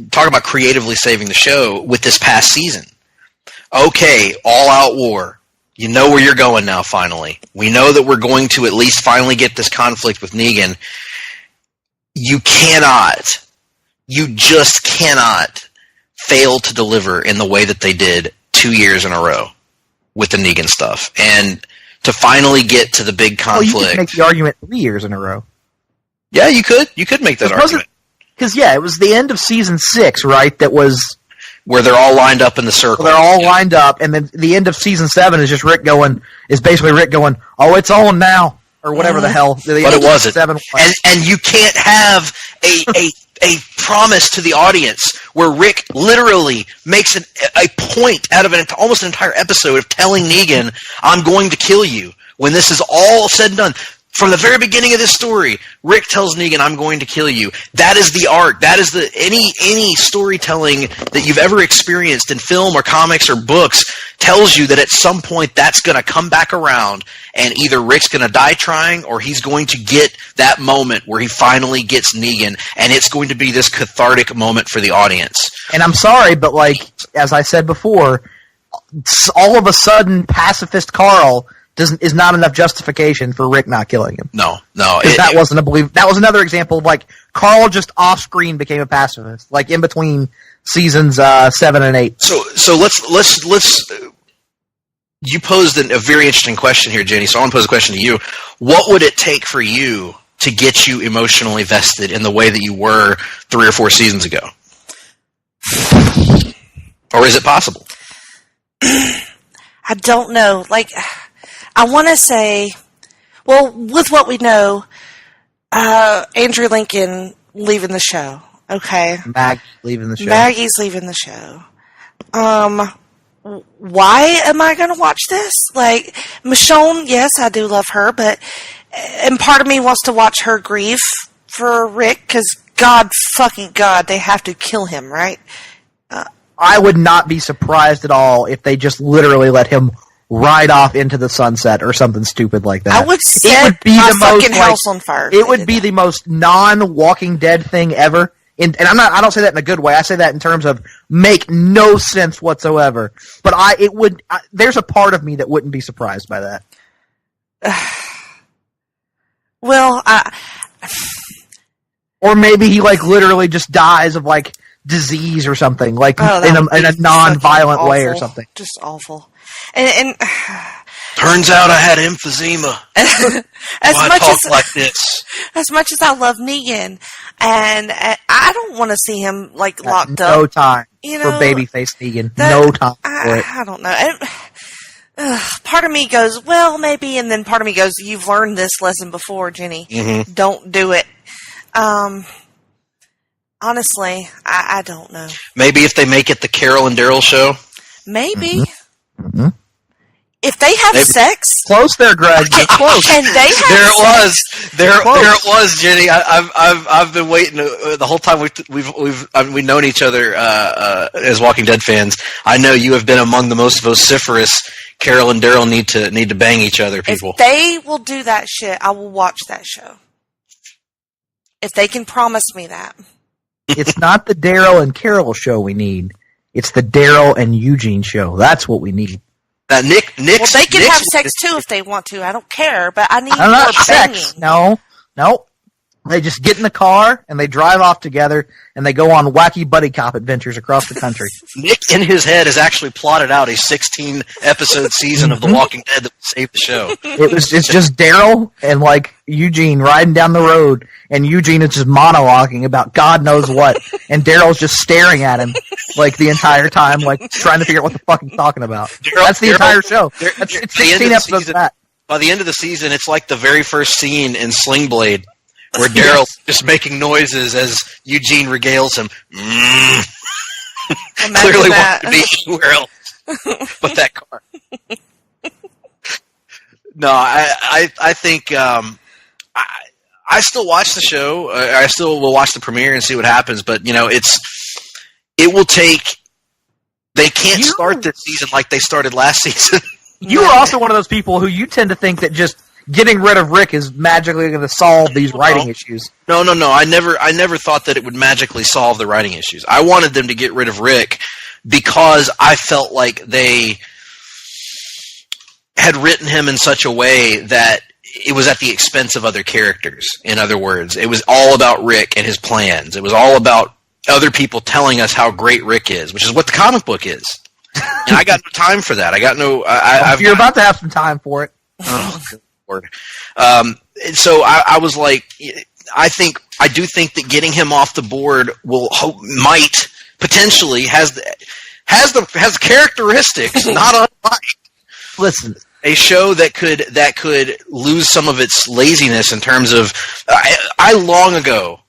Talk about creatively saving the show with this past season. Okay, all-out war. You know where you're going now, finally. We know that we're going to at least finally get this conflict with Negan. You just cannot fail to deliver in the way that they did 2 years in a row with the Negan stuff. And to finally get to the big conflict. Well, you could make the argument 3 years in a row. Yeah, you could. You could make that argument. Because, it was the end of season 6, right, that was where they're all lined up in the circle. They're all lined up, and then the end of season 7 is just basically Rick going, "Oh, it's on now," or whatever the hell. But it wasn't. 7 was. And you can't have a promise to the audience where Rick literally makes a point out of almost an entire episode of telling Negan, "I'm going to kill you," when this is all said and done. From the very beginning of this story, Rick tells Negan, "I'm going to kill you." That is the art. That is any storytelling that you've ever experienced in film or comics or books tells you that at some point that's going to come back around, and either Rick's going to die trying, or he's going to get that moment where he finally gets Negan, and it's going to be this cathartic moment for the audience. And I'm sorry, but like as I said before, all of a sudden pacifist Carl is not enough justification for Rick not killing him. No. That was another example of like Carl just off screen became a pacifist, like in between seasons 7 and 8. So let's. You posed a very interesting question here, Jenny. So I want to pose a question to you. What would it take for you to get you emotionally vested in the way that you were 3 or 4 seasons ago? Or is it possible? I don't know. Like, I want to say, well, with what we know, Andrew Lincoln leaving the show. Okay. Maggie's leaving the show. Maggie's leaving the show. Why am I going to watch this? Like, Michonne, yes, I do love her, and part of me wants to watch her grieve for Rick, because God, they have to kill him, right? I would not be surprised at all if they just literally let him ride off into the sunset or something stupid like that. I would set my fucking house on fire. It would be the most non-Walking Dead thing ever. And I don't say that in a good way. I say that in terms of make no sense whatsoever. But there's a part of me that wouldn't be surprised by that. Well, or maybe he literally just dies of disease or something, in a non-violent way or something. Just awful. And turns out I had emphysema. As much as I love Negan, and I don't want to see him locked up. No time for babyface Negan. No time for it. I don't know. Part of me goes, well, maybe, and then part of me goes, you've learned this lesson before, Jenny. Mm-hmm. Don't do it. Honestly, I don't know. Maybe if they make it the Carol and Daryl show. Maybe. Mm-hmm. If they have sex, close there, Greg. Close. Can they have there it sex? was. There it was, Jenny. I've been waiting the whole time we've known each other as Walking Dead fans. I know you have been among the most vociferous. Carol and Daryl need to bang each other. People. If they will do that shit, I will watch that show. If they can promise me that. It's not the Daryl and Carol show we need. It's the Daryl and Eugene show. That's what we need. Well, they can have sex too if they want to. I don't care, but I need more banging. Sex. No. They just get in the car and they drive off together and they go on wacky buddy cop adventures across the country. Nick, in his head, has actually plotted out a 16-episode season of The Walking Dead that will save the show. It's just Daryl and Eugene riding down the road, and Eugene is just monologuing about God knows what, and Daryl's just staring at him the entire time, trying to figure out what the fuck he's talking about. That's the entire show. It's 16 episodes of that. By the end of the season, it's like the very first scene in Sling Blade, where Daryl's just making noises as Eugene regales him. Clearly wanted to be anywhere else but that car. No, I think I still watch the show. I still will watch the premiere and see what happens. But it will take. They can't start this season like they started last season. You are also one of those people who you tend to think that just getting rid of Rick is magically going to solve these writing issues. No. I never thought that it would magically solve the writing issues. I wanted them to get rid of Rick because I felt like they had written him in such a way that it was at the expense of other characters. In other words, it was all about Rick and his plans. It was all about other people telling us how great Rick is, which is what the comic book is. And I got no time for that. I got no. You're about to have some time for it. Oh, good Lord. So I was like, I do think that getting him off the board might potentially has characteristics not unlike. Listen, a show that could lose some of its laziness in terms of. I long ago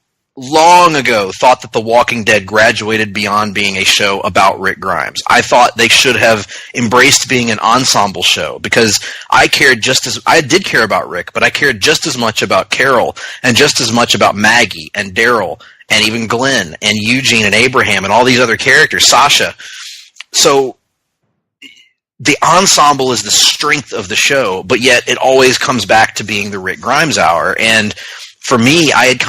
thought that The Walking Dead graduated beyond being a show about Rick Grimes. I thought they should have embraced being an ensemble show because I did care about Rick, but I cared just as much about Carol and just as much about Maggie and Daryl and even Glenn and Eugene and Abraham and all these other characters, Sasha. So the ensemble is the strength of the show, but yet it always comes back to being the Rick Grimes hour. And for me, I had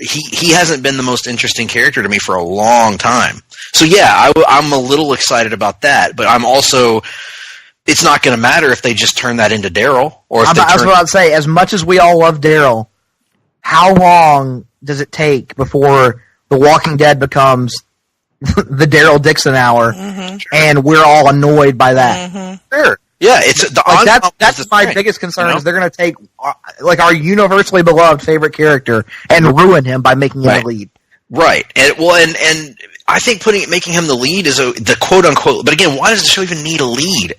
he hasn't been the most interesting character to me for a long time. So yeah, I'm a little excited about that, but I'm also, it's not going to matter if they just turn that into Daryl or if I was about to say, as much as we all love Daryl, how long does it take before The Walking Dead becomes the Daryl Dixon hour, and we're all annoyed by that? Mm-hmm. Sure. Yeah, it's the that's my biggest concern. Is they're going to take like our universally beloved favorite character and ruin him by making him the lead. Right, and I think making him the lead is the quote unquote. But again, why does the show even need a lead?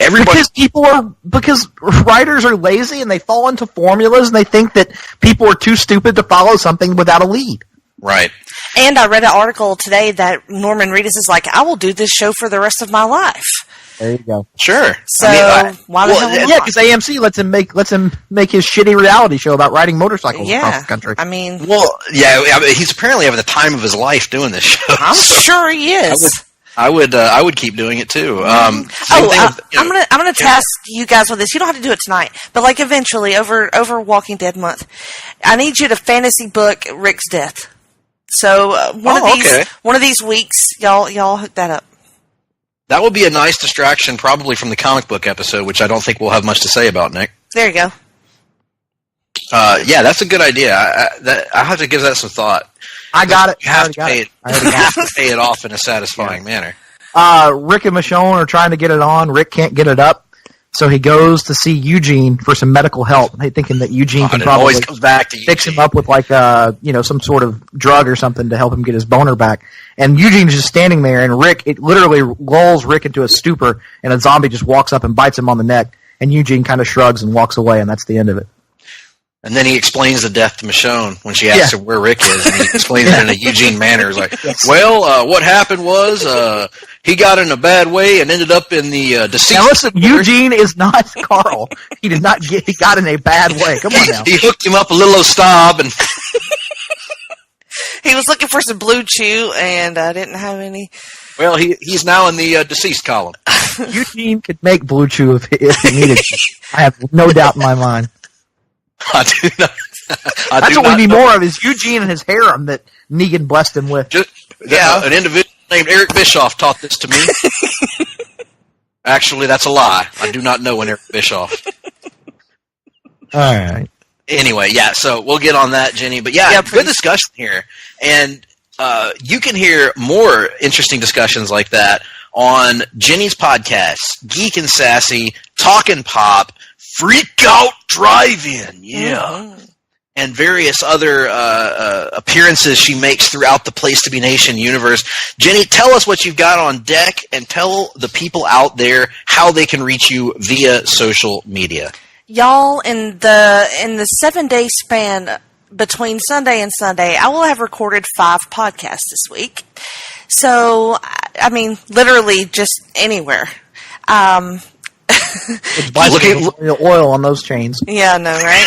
Because writers are lazy and they fall into formulas and they think that people are too stupid to follow something without a lead. Right. And I read an article today that Norman Reedus is like, I will do this show for the rest of my life. There you go. Sure. So why the hell not? Yeah, because AMC lets him make his shitty reality show about riding motorcycles across the country. I mean, he's apparently having the time of his life doing this show. I'm sure he is. I would keep doing it too. I'm gonna task you guys with this. You don't have to do it tonight, but like eventually over Walking Dead month, I need you to fantasy book Rick's death. So one of these weeks, y'all hook that up. That would be a nice distraction, probably from the comic book episode, which I don't think we'll have much to say about, Nick. There you go. Yeah, that's a good idea. I have to give that some thought. I got it. You have to pay it off in a satisfying manner. Rick and Michonne are trying to get it on. Rick can't get it up, so he goes to see Eugene for some medical help, thinking that Eugene can probably always comes back to fix him up with like some sort of drug or something to help him get his boner back. And Eugene's just standing there, and it literally lulls Rick into a stupor, and a zombie just walks up and bites him on the neck, and Eugene kind of shrugs and walks away, and that's the end of it. And then he explains the death to Michonne when she asks him where Rick is, and he explains it in a Eugene manner. He's like, what happened was he got in a bad way and ended up in the deceased. Now listen, Eugene is not Carl. He got in a bad way. Come on now. He hooked him up a little Ostab and... He was looking for some Blue Chew and didn't have any. Well, he's now in the deceased column. Eugene could make Blue Chew if he needed to. I have no doubt in my mind. That's what we need more of is Eugene and his harem that Negan blessed him with. An individual named Eric Bischoff taught this to me. Actually, that's a lie. I do not know an Eric Bischoff. All right. Anyway, so we'll get on that, Jenny. But good discussion here. And you can hear more interesting discussions like that on Jenny's podcast, Geek and Sassy, Talkin' Pop, Freak Out Drive-In, and various other appearances she makes throughout the Place to Be Nation universe. Jenny, tell us what you've got on deck, and tell the people out there how they can reach you via social media. Y'all, in the 7-day span between Sunday and Sunday, I will have recorded 5 podcasts this week. So, I mean, literally just anywhere. It's oil on those chains. Yeah, I know, right?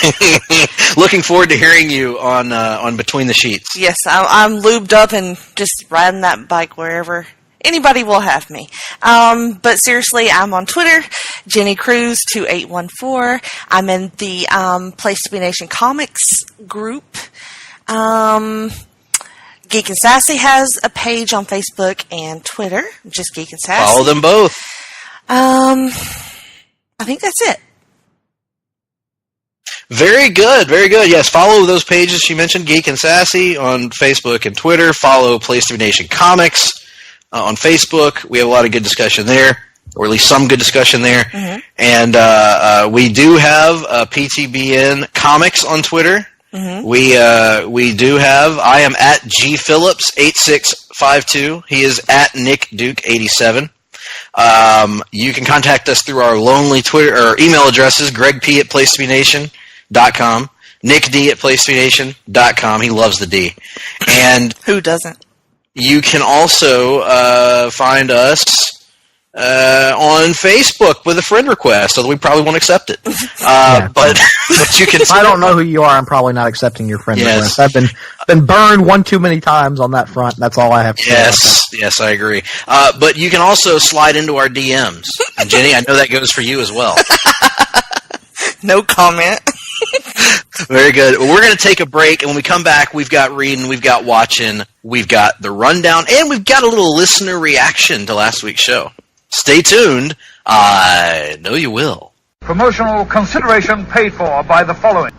Looking forward to hearing you on Between the Sheets. Yes, I'm lubed up and just riding that bike wherever anybody will have me. But seriously, I'm on Twitter, Jenny Cruz 2814. I'm in the Place to Be Nation Comics group. Geek and Sassy has a page on Facebook and Twitter, just Geek and Sassy. Follow them both. I think that's it. Very good, very good. Yes, follow those pages she mentioned, Geek and Sassy, on Facebook and Twitter. Follow Place to Be Nation Comics on Facebook. We have a lot of good discussion there, or at least some good discussion there. Mm-hmm. And we do have PTBN Comics on Twitter. Mm-hmm. We do have. I am at gphillips8652. He is at nickduke87. You can contact us through our lonely Twitter or email addresses, gregp@placetobenation.com, nickd@placetobenation.com. He loves the D. And who doesn't? You can also find us on Facebook with a friend request, although we probably won't accept it. But you can. If I don't know who you are, I'm probably not accepting your friend request. I've been burned one too many times on that front. That's all I have to say. Yes, I agree. But you can also slide into our DMs. And Jenny, I know that goes for you as well. No comment. Very good. Well, we're going to take a break, and when we come back, we've got reading, we've got watching, we've got the rundown, and we've got a little listener reaction to last week's show. Stay tuned. I know you will. Promotional consideration paid for by the following.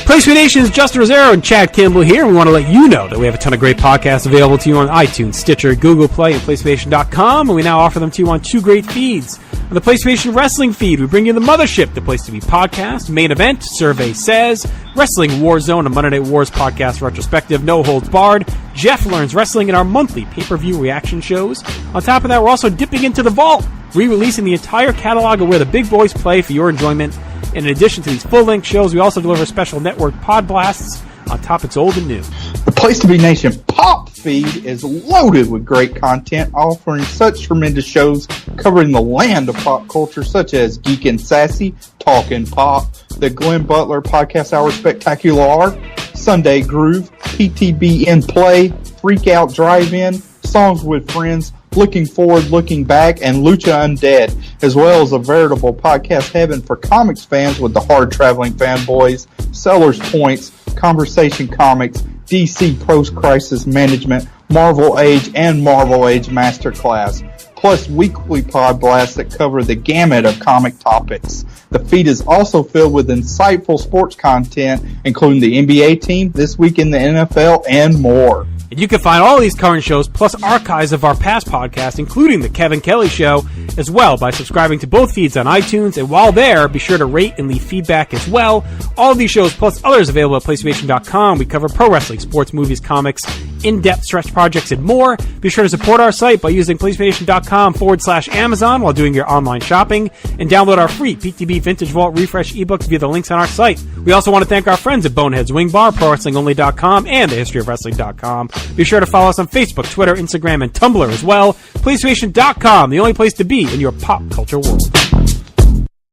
PlayStation Nation's Justin Rosero and Chad Kimball here, and we want to let you know that we have a ton of great podcasts available to you on iTunes, Stitcher, Google Play, and PlayStation.com, and we now offer them to you on 2 great feeds. On the PlayStation Wrestling feed, we bring you the Mothership, the Place to Be podcast, Main Event, Survey Says, Wrestling Warzone, a Monday Night Wars podcast retrospective, No Holds Barred, Jeff Learns Wrestling, and our monthly pay-per-view reaction shows. On top of that, we're also dipping into the vault, re-releasing the entire catalog of where the big boys play for your enjoyment. And in addition to these full-length shows, we also deliver special network pod blasts on topics old and new. The Place to Be Nation Pop feed is loaded with great content, offering such tremendous shows covering the land of pop culture, such as Geek and Sassy, Talkin' Pop, the Glenn Butler Podcast Hour Spectacular, Sunday Groove, PTB in Play, Freak Out Drive-In, Songs with Friends, Looking Forward, Looking Back, and Lucha Undead, as well as a veritable podcast heaven for comics fans with the Hard Traveling Fanboys, Sellers Points, Conversation Comics, DC Post-Crisis Management, Marvel Age, and Marvel Age Masterclass, plus weekly pod blasts that cover the gamut of comic topics. The feed is also filled with insightful sports content, including the NBA team, This Week in the NFL, and more. And you can find all these current shows, plus archives of our past podcasts, including The Kevin Kelly Show, as well by subscribing to both feeds on iTunes. And while there, be sure to rate and leave feedback as well. All of these shows, plus others available at PlayStation.com. We cover pro wrestling, sports, movies, comics, in-depth stretch projects, and more. Be sure to support our site by using PlayStation.com/Amazon while doing your online shopping. And download our free PTB Vintage Vault Refresh ebooks via the links on our site. We also want to thank our friends at Boneheads Wing Bar, ProWrestlingOnly.com, and TheHistoryOfWrestling.com. Be sure to follow us on Facebook, Twitter, Instagram, and Tumblr as well. PlayStation.com, the only place to be in your pop culture world.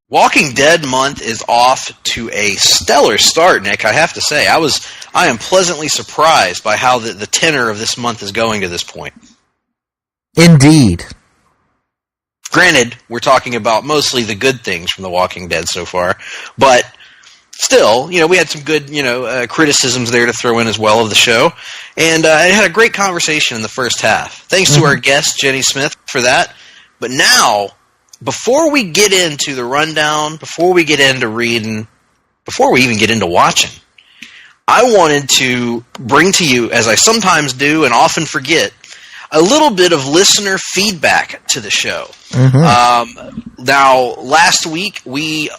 Walking Dead month is off to a stellar start, Nick. I have to say, I am pleasantly surprised by how the tenor of this month is going to this point. Indeed. Granted, we're talking about mostly the good things from The Walking Dead so far, but still, we had some good, criticisms there to throw in as well of the show, and I had a great conversation in the first half. Thanks to our guest, Jenny Smith, for that. But now, before we get into the rundown, before we get into reading, before we even get into watching, I wanted to bring to you, as I sometimes do and often forget, a little bit of listener feedback to the show. Now, last week,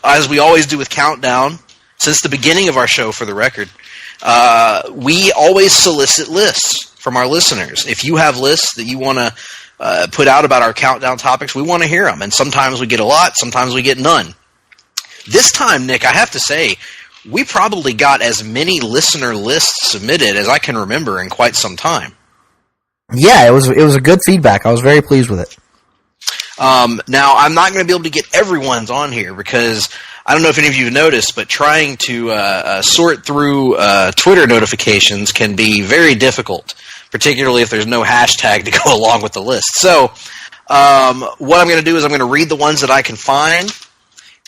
as we always do with Countdown, since the beginning of our show, for the record, we always solicit lists from our listeners. If you have lists that you want to put out about our Countdown topics, we want to hear them. And sometimes we get a lot, sometimes we get none. This time, Nick, I have to say, we probably got as many listener lists submitted as I can remember in quite some time. Yeah, it was a good feedback. I was very pleased with it. Now, I'm not going to be able to get everyone's on here because I don't know if any of you have noticed, but trying to sort through Twitter notifications can be very difficult, particularly if there's no hashtag to go along with the list. So what I'm going to do is I'm going to read the ones that I can find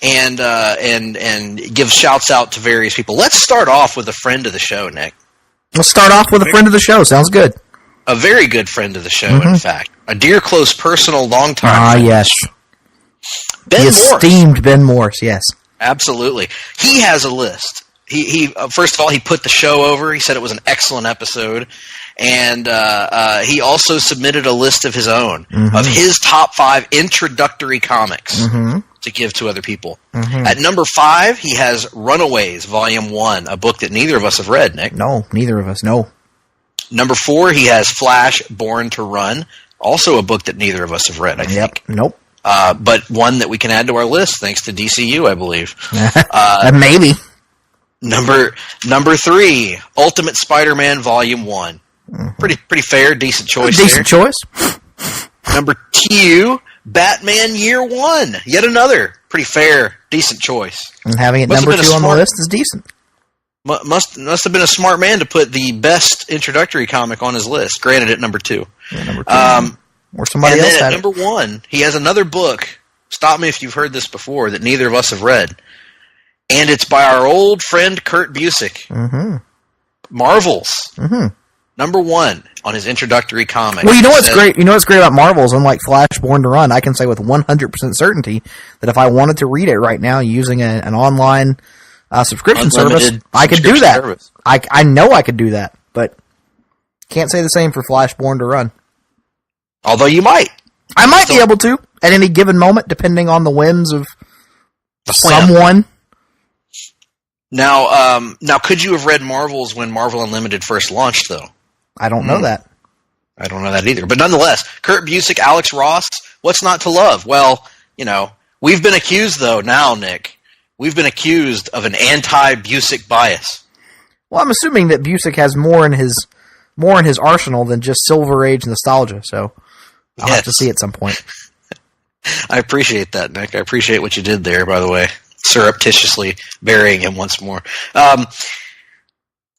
and give shouts out to various people. Let's start off with a friend of the show, Nick. Let's start off with a friend of the show. Sounds good. A very good friend of the show, in fact. A dear, close, personal, long-time friend. Yes. Ben Morse. Esteemed Ben Morse, yes. Absolutely. He has a list. He first of all, he put the show over. He said it was an excellent episode. And he also submitted a list of his own, of his top 5 introductory comics to give to other people. At number 5, he has Runaways, Volume 1, a book that neither of us have read, Nick. No, neither of us, no. Number 4, he has Flash, Born to Run, also a book that neither of us have read, I think. Nope. But one that we can add to our list, thanks to DCU, I believe. Maybe. Number 3, Ultimate Spider-Man Volume 1. Pretty fair, decent choice there. Decent choice. Number 2, Batman Year 1. Yet another pretty fair, decent choice. And having it number 2 on the list is decent. Must have been a smart man to put the best introductory comic on his list. Granted, at number 2. Yeah, number 2. Or somebody and else then had at number 1, he has another book. Stop me if you've heard this before, that neither of us have read. And it's by our old friend Kurt Busiek. Marvels. Number 1 on his introductory comic. Well, you know what's great? You know what's great about Marvels? Unlike Flash Born to Run, I can say with 100% certainty that if I wanted to read it right now using an online Subscription service. Unlimited I could do subscription that. service. I know I could do that, but can't say the same for Flashborn to run. Although you might. I might be able to at any given moment, depending on the whims of The plan. someone. Now, could you have read Marvels when Marvel Unlimited first launched, though? I don't know that. I don't know that either. But nonetheless, Kurt Busiek, Alex Ross, what's not to love? Well, we've been accused, though, now, Nick. We've been accused of an anti-Busiek bias. Well, I'm assuming that Busiek has more in his arsenal than just Silver Age nostalgia, so I'll have to see at some point. I appreciate that, Nick. I appreciate what you did there, by the way. Surreptitiously burying him once more.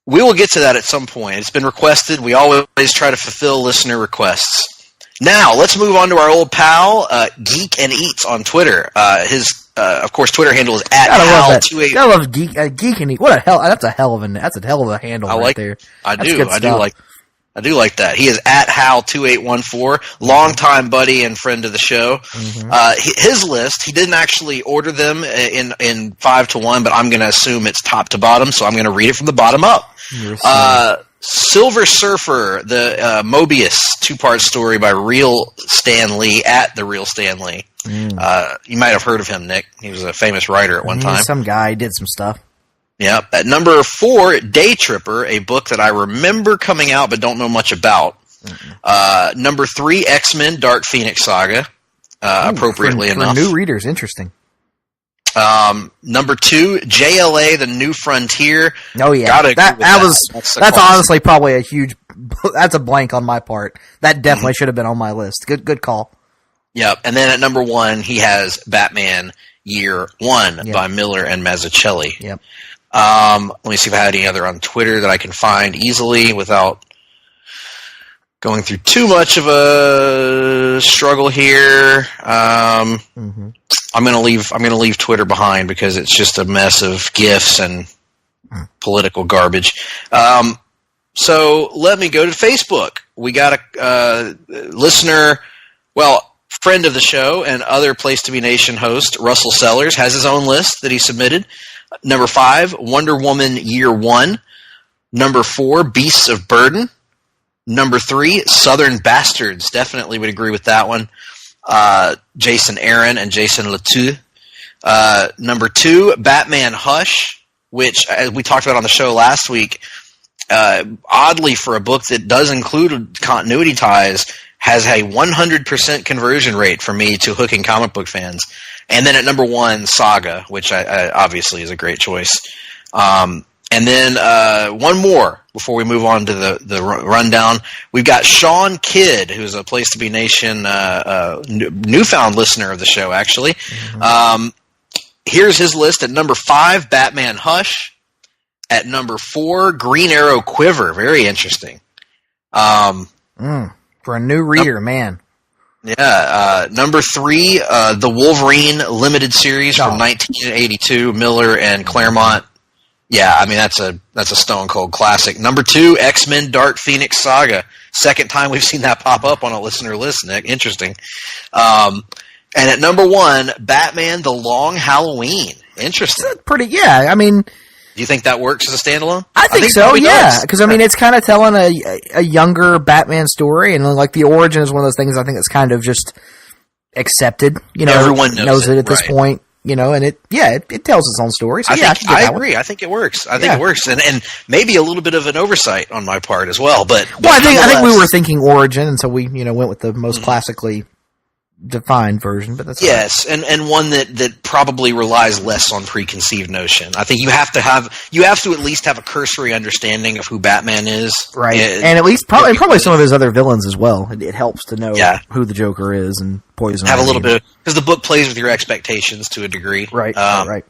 We will get to that at some point. It's been requested. We always try to fulfill listener requests. Now, let's move on to our old pal, Geek and Eats on Twitter. His, of course, Twitter handle is @Hal28. I love Geek and Eats. What a hell! That's a hell of a handle right there. I do like that. He is @Hal2814, longtime buddy and friend of the show. Mm-hmm. His list, he didn't actually order them in 5 to 1, but I'm going to assume it's top to bottom, so I'm going to read it from the bottom up. Silver Surfer, the Mobius 2-part story by Real Stan Lee @The Real Stan Lee. You might have heard of him, Nick. He was a famous writer at one time. Some guy did some stuff. Yeah. At number 4, Day Tripper, a book that I remember coming out but don't know much about. Number 3, X-Men Dark Phoenix Saga, appropriately enough. For new readers, interesting. Number 2, JLA The New Frontier. Oh yeah, that's honestly probably a huge. That's a blank on my part. That definitely should have been on my list. Good call. Yep. And then at number 1, he has Batman Year One by Miller and Mazzucchelli. Yep. Let me see if I had any other on Twitter that I can find easily without going through too much of a struggle here. I'm going to leave Twitter behind because it's just a mess of GIFs and political garbage. So let me go to Facebook. We got a listener, friend of the show and other Place to Be Nation host, Russell Sellers, has his own list that he submitted. Number 5, Wonder Woman Year One. Number 4, Beasts of Burden. Number 3, Southern Bastards. Definitely would agree with that one. Jason Aaron and Jason Latu. Number 2, Batman Hush, which as we talked about on the show last week, oddly for a book that does include continuity ties, has a 100% conversion rate for me to hooking comic book fans. And then at number 1, Saga, which I obviously is a great choice. And then one more before we move on to the rundown. We've got Sean Kidd, who's a Place to Be Nation newfound listener of the show, actually. Mm-hmm. Here's his list. At number 5, Batman Hush. At number 4, Green Arrow Quiver. Very interesting. For a new reader, man. Yeah. Number 3, the Wolverine limited series from 1982, Miller and Claremont. Yeah, I mean that's a stone cold classic. Number 2, X-Men Dark Phoenix Saga. Second time we've seen that pop up on a listener list, Nick. Interesting. And at number 1, Batman: The Long Halloween. Interesting. I mean, do you think that works as a standalone? I think so. Yeah, because I mean, it's kind of telling a younger Batman story, and like the origin is one of those things I think that's kind of just accepted. Everyone knows it at this point. And it tells its own story. So I agree. I think it works. I think it works, and maybe a little bit of an oversight on my part as well. But I think we were thinking origin, and so we went with the most classically defined version. But that's yes, right. and one that probably relies less on preconceived notion. I think you have to at least have a cursory understanding of who Batman is, right? And at least probably some of his other villains as well. It helps to know who the Joker is and Poison. Have a little bit because the book plays with your expectations to a degree, right? Right.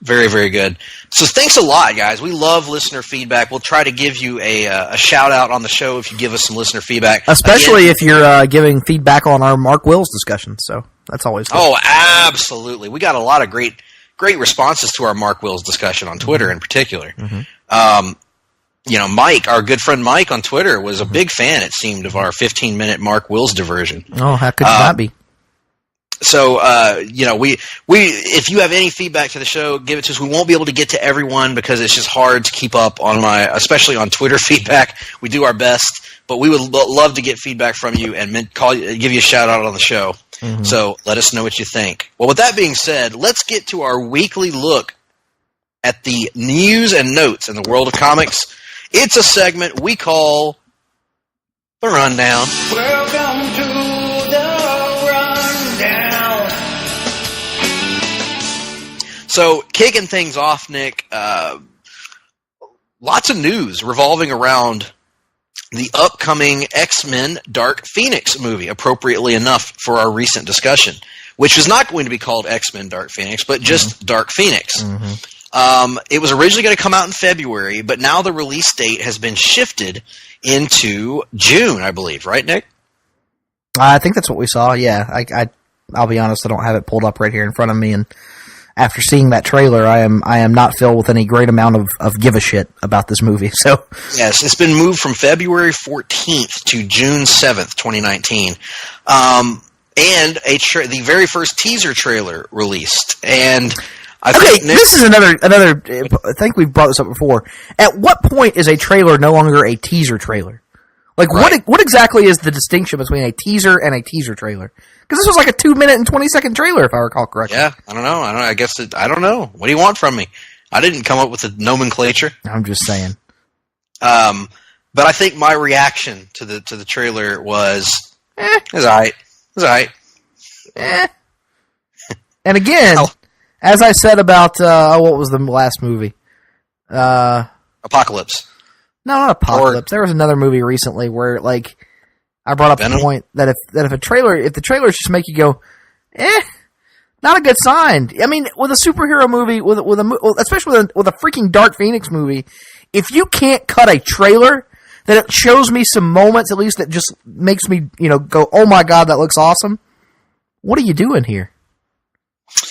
Very, very good. So thanks a lot, guys. We love listener feedback. We'll try to give you a shout out on the show if you give us some listener feedback, especially if you're giving feedback on our Mark Wills discussion. So that's always good. Oh, absolutely. We got a lot of great responses to our Mark Wills discussion on Twitter in particular. Mm-hmm. Mike, our good friend Mike on Twitter, was a big fan, it seemed, of our 15-minute Mark Wills diversion. Oh, how could you not be? So, if you have any feedback to the show, give it to us. We won't be able to get to everyone because it's just hard to keep up on especially on Twitter feedback. We do our best, but we would love to get feedback from you and give you a shout out on the show. Mm-hmm. So let us know what you think. Well, with that being said, let's get to our weekly look at the news and notes in the world of comics. It's a segment we call The Rundown. Welcome to the Rundown. So, kicking things off, Nick, lots of news revolving around the upcoming X-Men Dark Phoenix movie, appropriately enough for our recent discussion, which was not going to be called X-Men Dark Phoenix, but just Dark Phoenix. Mm-hmm. It was originally going to come out in February, but now the release date has been shifted into June, I believe. Right, Nick? I think that's what we saw, yeah. I'll be honest, I don't have it pulled up right here in front of me, and after seeing that trailer, I am not filled with any great amount of give a shit about this movie. So yes, it's been moved from February 14th to June 7th, 2019. And the very first teaser trailer released. And this is another. I think we've brought this up before. At what point is a trailer no longer a teaser trailer? Like, right. What exactly is the distinction between a teaser and a teaser trailer? Because this was like a 2-minute and 20-second trailer, if I recall correctly. Yeah, I don't know. I don't know. What do you want from me? I didn't come up with the nomenclature. I'm just saying. But I think my reaction to the trailer was, it's alright. It's alright. And again, as I said about, what was the last movie? Apocalypse. No, not Apocalypse. There was another movie recently where, like, I brought up the point that if the trailers just make you go, not a good sign. I mean, with a superhero movie, especially with a freaking Dark Phoenix movie, if you can't cut a trailer that it shows me some moments at least that just makes me, go, oh my god, that looks awesome. What are you doing here?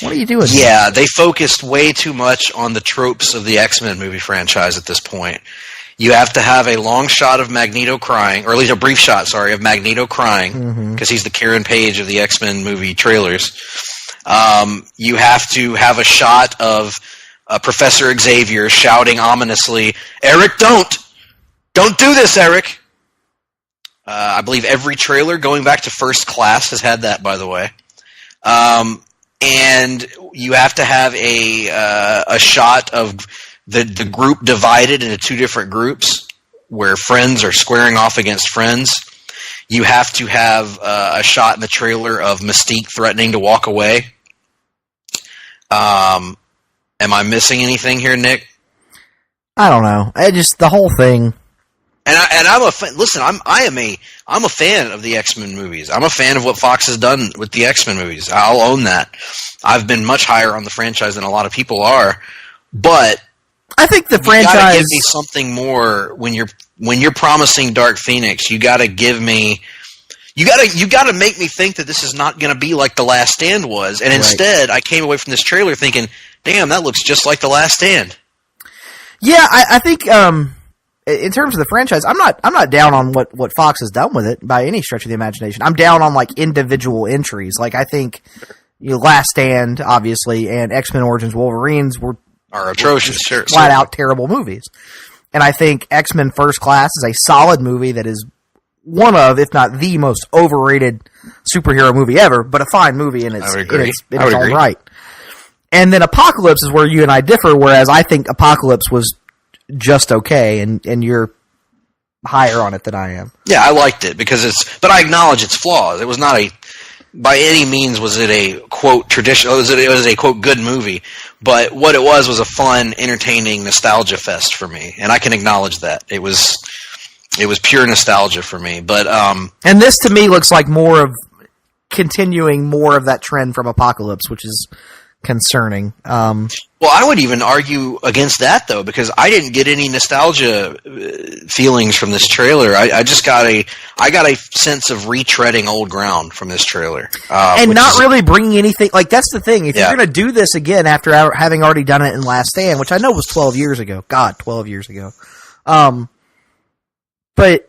What are you doing? Yeah, they focused way too much on the tropes of the X-Men movie franchise at this point. You have to have a long shot of Magneto crying, or at least a brief shot, of Magneto crying, because he's the Karen Page of the X-Men movie trailers. You have to have a shot of Professor Xavier shouting ominously, "Eric, don't do this, Eric!" I believe every trailer, going back to First Class, has had that, by the way. And you have to have a shot of the group divided into two different groups where friends are squaring off against friends. You have to have a shot in the trailer of Mystique threatening to walk away. Am I missing anything here, Nick? I don't know. The whole thing. And I'm a fan. Listen, I'm a fan of the X-Men movies. I'm a fan of what Fox has done with the X-Men movies. I'll own that. I've been much higher on the franchise than a lot of people are, but I think the franchise. You gotta give me something more when you're promising Dark Phoenix. You gotta give me. You gotta make me think that this is not gonna be like The Last Stand was, and instead I came away from this trailer thinking, "Damn, that looks just like The Last Stand." Yeah, I think in terms of the franchise, I'm not down on what Fox has done with it by any stretch of the imagination. I'm down on like individual entries. Like I think Last Stand, obviously, and X-Men Origins Wolverines are atrocious, flat out terrible movies. And I think X-Men First Class is a solid movie that is one of, if not the most overrated superhero movie ever, but a fine movie in its own right. And then Apocalypse is where you and I differ, whereas I think Apocalypse was just okay, and you're higher on it than I am. Yeah, I liked it but I acknowledge its flaws. It was not by any means was it a quote traditional. It was a quote good movie, but what it was a fun, entertaining nostalgia fest for me, and I can acknowledge that it was pure nostalgia for me. But and this to me looks like more of continuing more of that trend from Apocalypse, which is concerning. Well, I would even argue against that though, because I didn't get any nostalgia feelings from this trailer. I just got a sense of retreading old ground from this trailer, and not really bringing anything. Like that's the thing. If you're going to do this again after having already done it in Last Stand, which I know was 12 years ago. God, 12 years ago. But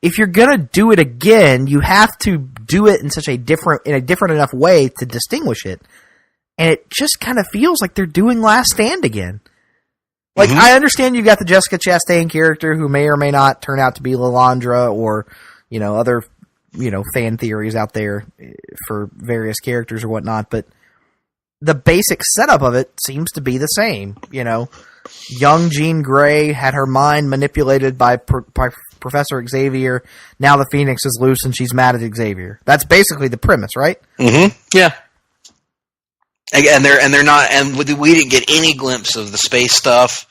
if you're gonna do it again, you have to do it in a different enough way to distinguish it. And it just kind of feels like they're doing Last Stand again. Like, I understand you've got the Jessica Chastain character who may or may not turn out to be Lilandra or, other, fan theories out there for various characters or whatnot, but the basic setup of it seems to be the same. Young Jean Grey had her mind manipulated by Professor Xavier. Now the Phoenix is loose and she's mad at Xavier. That's basically the premise, right? Mm-hmm. Yeah. And they're not, and we didn't get any glimpse of the space stuff.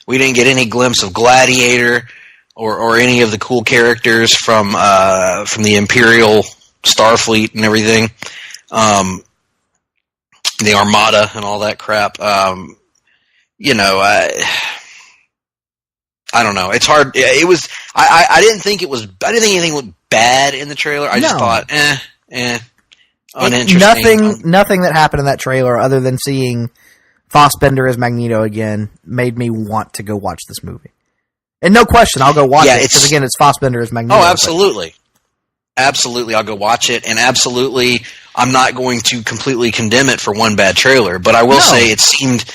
We didn't get any glimpse of Gladiator or any of the cool characters from the Imperial Starfleet and everything. The Armada and all that crap. I don't know. It's hard. It was. I didn't think it was. I didn't think anything looked bad in the trailer. I just thought, uninteresting. Nothing that happened in that trailer, other than seeing Fassbender as Magneto again, made me want to go watch this movie. And no question, I'll go watch it because again, it's Fassbender as Magneto. Oh, absolutely, absolutely, I'll go watch it, and absolutely, I'm not going to completely condemn it for one bad trailer, but I will say it seemed.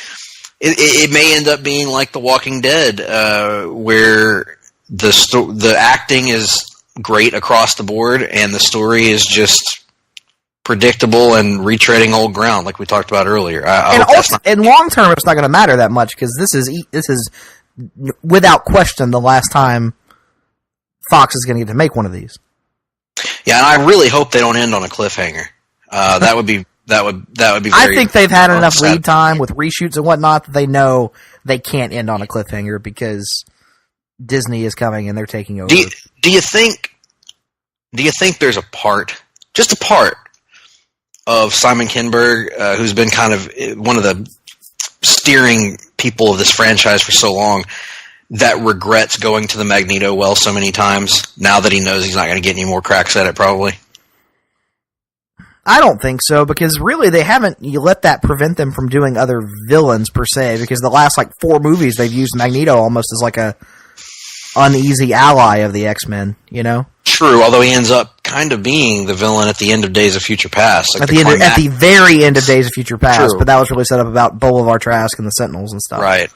It may end up being like The Walking Dead, where the acting is great across the board, and the story is just predictable and retreading old ground, like we talked about earlier. In long term, it's not going to matter that much because this is without question the last time Fox is going to get to make one of these. Yeah, and I really hope they don't end on a cliffhanger. That would be very. I think they've had enough lead time with reshoots and whatnot that they know they can't end on a cliffhanger because Disney is coming and they're taking over. Do you think there's just a part of Simon Kinberg, who's been kind of one of the steering people of this franchise for so long, that regrets going to the Magneto well so many times now that he knows he's not going to get any more cracks at it, probably? I don't think so, because really they haven't let that prevent them from doing other villains per se, because the last 4 movies they've used Magneto almost as like a uneasy ally of the X-Men, True, although he ends up kind of being the villain at the end of Days of Future Past. At the very end of Days of Future Past, True. But that was really set up about Bolivar Trask and the Sentinels and stuff. Right.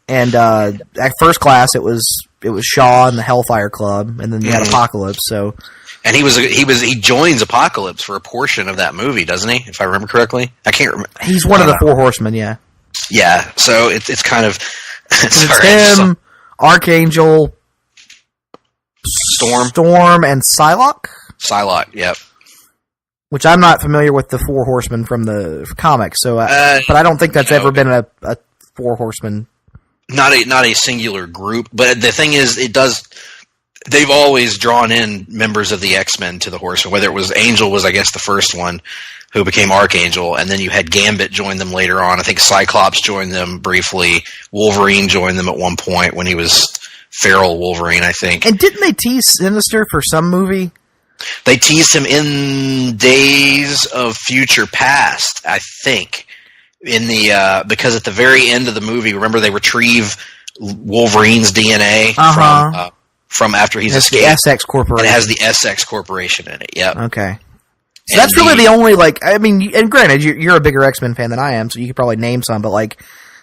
And at First Class, it was Shaw and the Hellfire Club, and then you had Apocalypse, so... And he joins Apocalypse for a portion of that movie, doesn't he? If I remember correctly, I can't remember. He's one of the 4 horsemen, yeah. Yeah, so it's kind of it's him, Archangel, Storm, and Psylocke. Psylocke, yep. Which I'm not familiar with the 4 horsemen from the comics, so but I don't think that's ever been a 4 horsemen. Not a singular group, but the thing is, they've always drawn in members of the X-Men to the Horsemen, whether it was Angel was, I guess, the first one who became Archangel, and then you had Gambit join them later on. I think Cyclops joined them briefly. Wolverine joined them at one point when he was feral Wolverine, I think. And didn't they tease Sinister for some movie? They teased him in Days of Future Past, I think. Because at the very end of the movie, remember they retrieve Wolverine's DNA from after he's escaped. The SX Corporation. And it has the SX Corporation in it, yep. Okay. So that's really the only, and granted, you're a bigger X-Men fan than I am, so you could probably name some, but,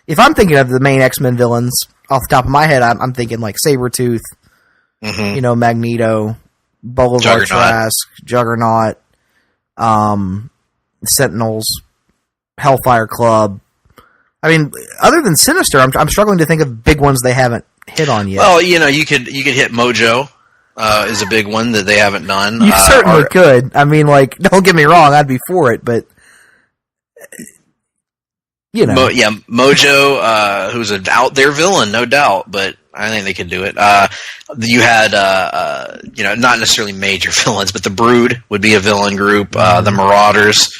if I'm thinking of the main X-Men villains, off the top of my head, I'm thinking, Sabretooth, Magneto, Bolivar Trask, Juggernaut, Sentinels, Hellfire Club. I mean, other than Sinister, I'm struggling to think of big ones they haven't hit on yet. Well, you could hit Mojo. Is a big one that they haven't done. You certainly could. I mean, don't get me wrong, I'd be for it, but Mojo, who's an out there villain, no doubt, but I think they could do it. You had, not necessarily major villains, but the Brood would be a villain group. The Marauders.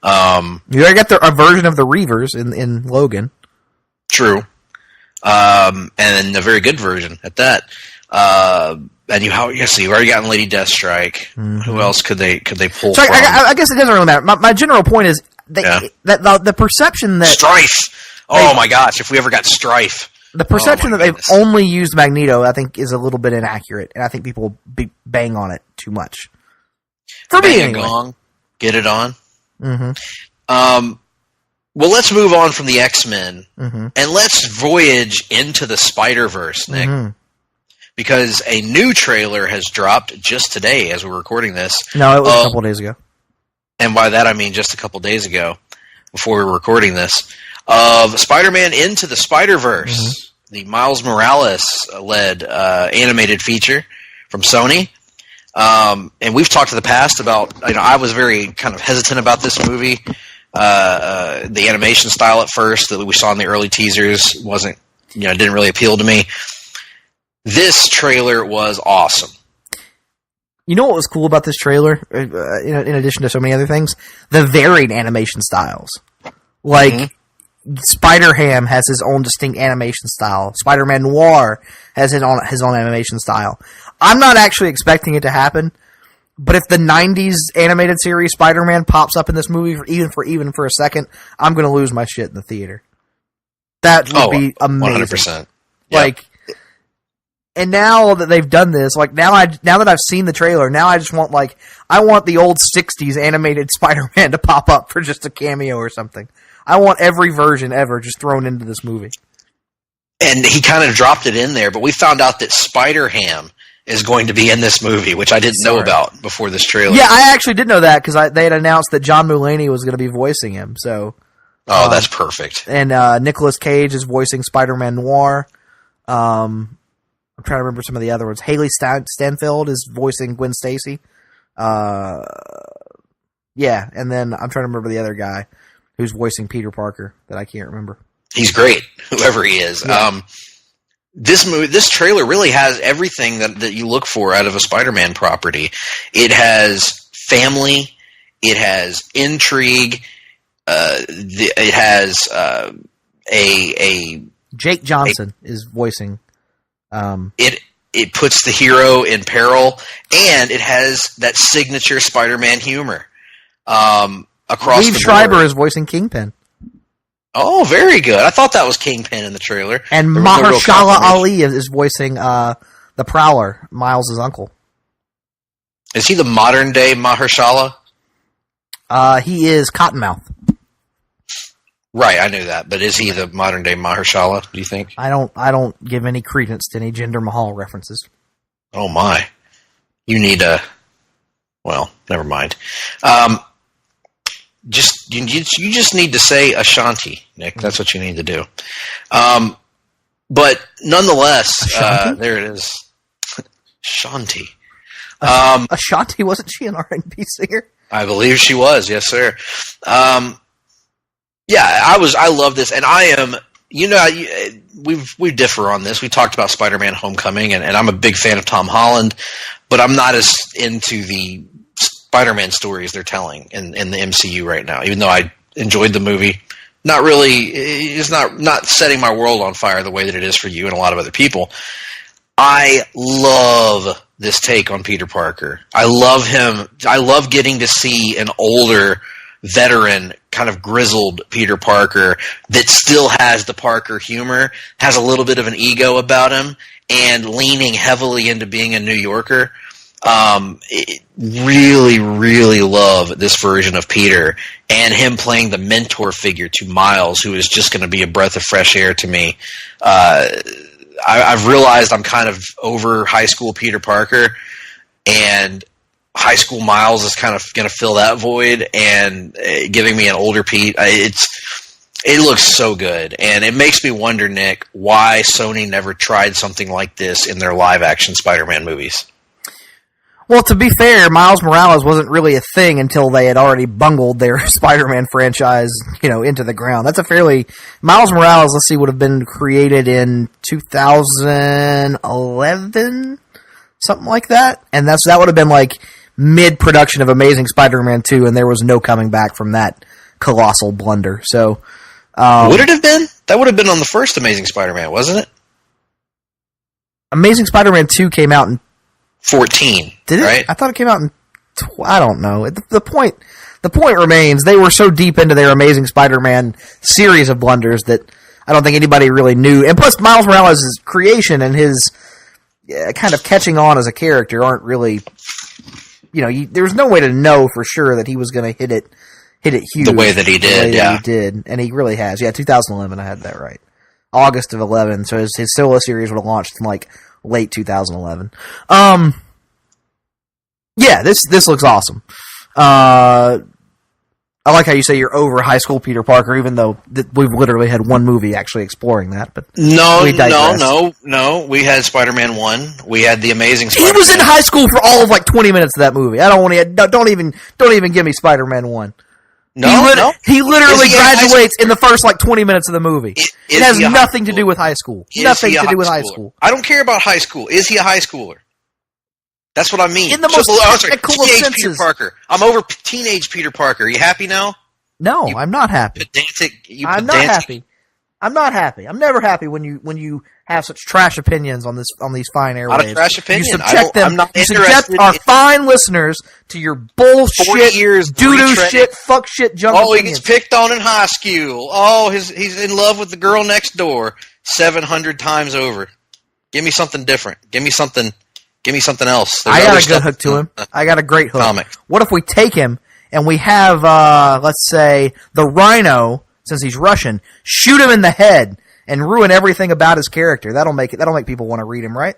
You already got a version of the Reavers in Logan. True. And a very good version at that. And you've already gotten Lady Deathstrike. Mm-hmm. Who else could they pull from? I guess it doesn't really matter. My general point is that the perception that Strife. Oh my gosh! If we ever got Strife, The perception that they've only used Magneto, I think, is a little bit inaccurate, and I think people bang on it too much. For me, anyway. Gong, get it on. Mm-hmm. Well, let's move on from the X-Men, Mm-hmm. and let's voyage into the Spider-Verse, Nick. Mm-hmm. Because a new trailer has dropped just today as we're recording this. No, it was a couple of days ago. And by that I mean just a couple days ago, before we were recording this, of Spider-Man Into the Spider-Verse, Mm-hmm. the Miles Morales-led animated feature from Sony. And we've talked in the past about, I was very kind of hesitant about this movie. The animation style at first that we saw in the early teasers didn't really appeal to me. This trailer was awesome. You know what was cool about this trailer, in addition to so many other things? The varied animation styles. Like, Spider-Ham has his own distinct animation style. Spider-Man Noir has his own animation style. I'm not actually expecting it to happen, but if the 90s animated series Spider-Man pops up in this movie even for a second, I'm going to lose my shit in the theater. That would be amazing. 100%. Like, and now that they've done this, like now that I've seen the trailer, now I just want I want the old 60s animated Spider-Man to pop up for just a cameo or something. I want every version ever just thrown into this movie. And he kind of dropped it in there, but we found out that Spider-Ham is going to be in this movie, which I didn't know about before this trailer. Yeah, I actually did know that because they had announced that John Mulaney was going to be voicing him. So, that's perfect. And Nicolas Cage is voicing Spider-Man Noir. I'm trying to remember some of the other ones. Haley Stanfield is voicing Gwen Stacy. Yeah, and then I'm trying to remember the other guy who's voicing Peter Parker that I can't remember. He's great, whoever he is. Yeah. This trailer really has everything that you look for out of a Spider-Man property. It has family. It has intrigue. It has a Jake Johnson is voicing. It puts the hero in peril, and it has that signature Spider-Man humor. Across Liev the Schreiber board. is voicing Kingpin. Oh, very good. I thought that was Kingpin in the trailer. And There was no real Mahershala confirmation. Ali is voicing the Prowler, Miles' uncle. Is he the modern day Mahershala? He is Cottonmouth. Right, I knew that. But is he the modern day Mahershala, do you think? I don't give any credence to any Jinder Mahal references. Oh my. You need well, never mind. You just need to say Ashanti, Nick. That's what you need to do. But nonetheless, Ashanti? there it is. Shanti. Ashanti, wasn't she an R&B singer? I believe she was, yes, sir. Yeah, I love this, and I am. We differ on this. We talked about Spider-Man: Homecoming, and I'm a big fan of Tom Holland, but I'm not as into the Spider-Man stories they're telling in the MCU right now. Even though I enjoyed the movie, not really. It's not setting my world on fire the way that it is for you and a lot of other people. I love this take on Peter Parker. I love him. I love getting to see an older, veteran, kind of grizzled Peter Parker that still has the Parker humor, has a little bit of an ego about him, and leaning heavily into being a New Yorker. Really, really love this version of Peter and him playing the mentor figure to Miles, who is just going to be a breath of fresh air to me. I've realized I'm kind of over high school Peter Parker, and high school Miles is kind of going to fill that void, and giving me an older Pete. It looks so good, and it makes me wonder, Nick, why Sony never tried something like this in their live-action Spider-Man movies. Well, to be fair, Miles Morales wasn't really a thing until they had already bungled their Spider-Man franchise, into the ground. Miles Morales, let's see, would have been created in 2011, something like that. And that would have been like mid-production of Amazing Spider-Man 2, and there was no coming back from that colossal blunder. So, would it have been? That would have been on the first Amazing Spider-Man, wasn't it? Amazing Spider-Man 2 came out in 14. Did it? Right? I thought it came out in. I don't know. The point remains they were so deep into their Amazing Spider-Man series of blunders that I don't think anybody really knew. And plus, Miles Morales' creation and his kind of catching on as a character aren't really, there's no way to know for sure that he was going to hit it huge. The way that he did, he did, and he really has. Yeah, 2011, I had that right. August of 11, so his solo series would have launched in like late 2011. Yeah, this looks awesome. I like how you say you're over high school Peter Parker, even though we've literally had one movie actually exploring that. But no. We had Spider-Man 1. We had the Amazing Spider-Man. He was in high school for all of like 20 minutes of that movie. I don't want to. Don't even give me Spider-Man 1. No, he literally graduates in the first like 20 minutes of the movie. It has nothing to do with high school. Nothing to do with high school. I don't care about high school. Is he a high schooler? That's what I mean. In the most technical of senses. Peter Parker. I'm over teenage Peter Parker. Are you happy now? No, I'm not happy. I'm not happy. I'm not happy. I'm never happy when you have such trash opinions on these fine airwaves. Not a trash opinion. You subject our fine listeners to your bullshit, doo-doo shit, fuck shit, junk opinions. He gets picked on in high school. Oh, he's in love with the girl next door 700 times over. Give me something different. Give me something else. I got a good hook to him. I got a great hook. Comic. What if we take him and we have, let's say, the Rhino, since he's Russian, shoot him in the head and ruin everything about his character? That'll make people want to read him, right?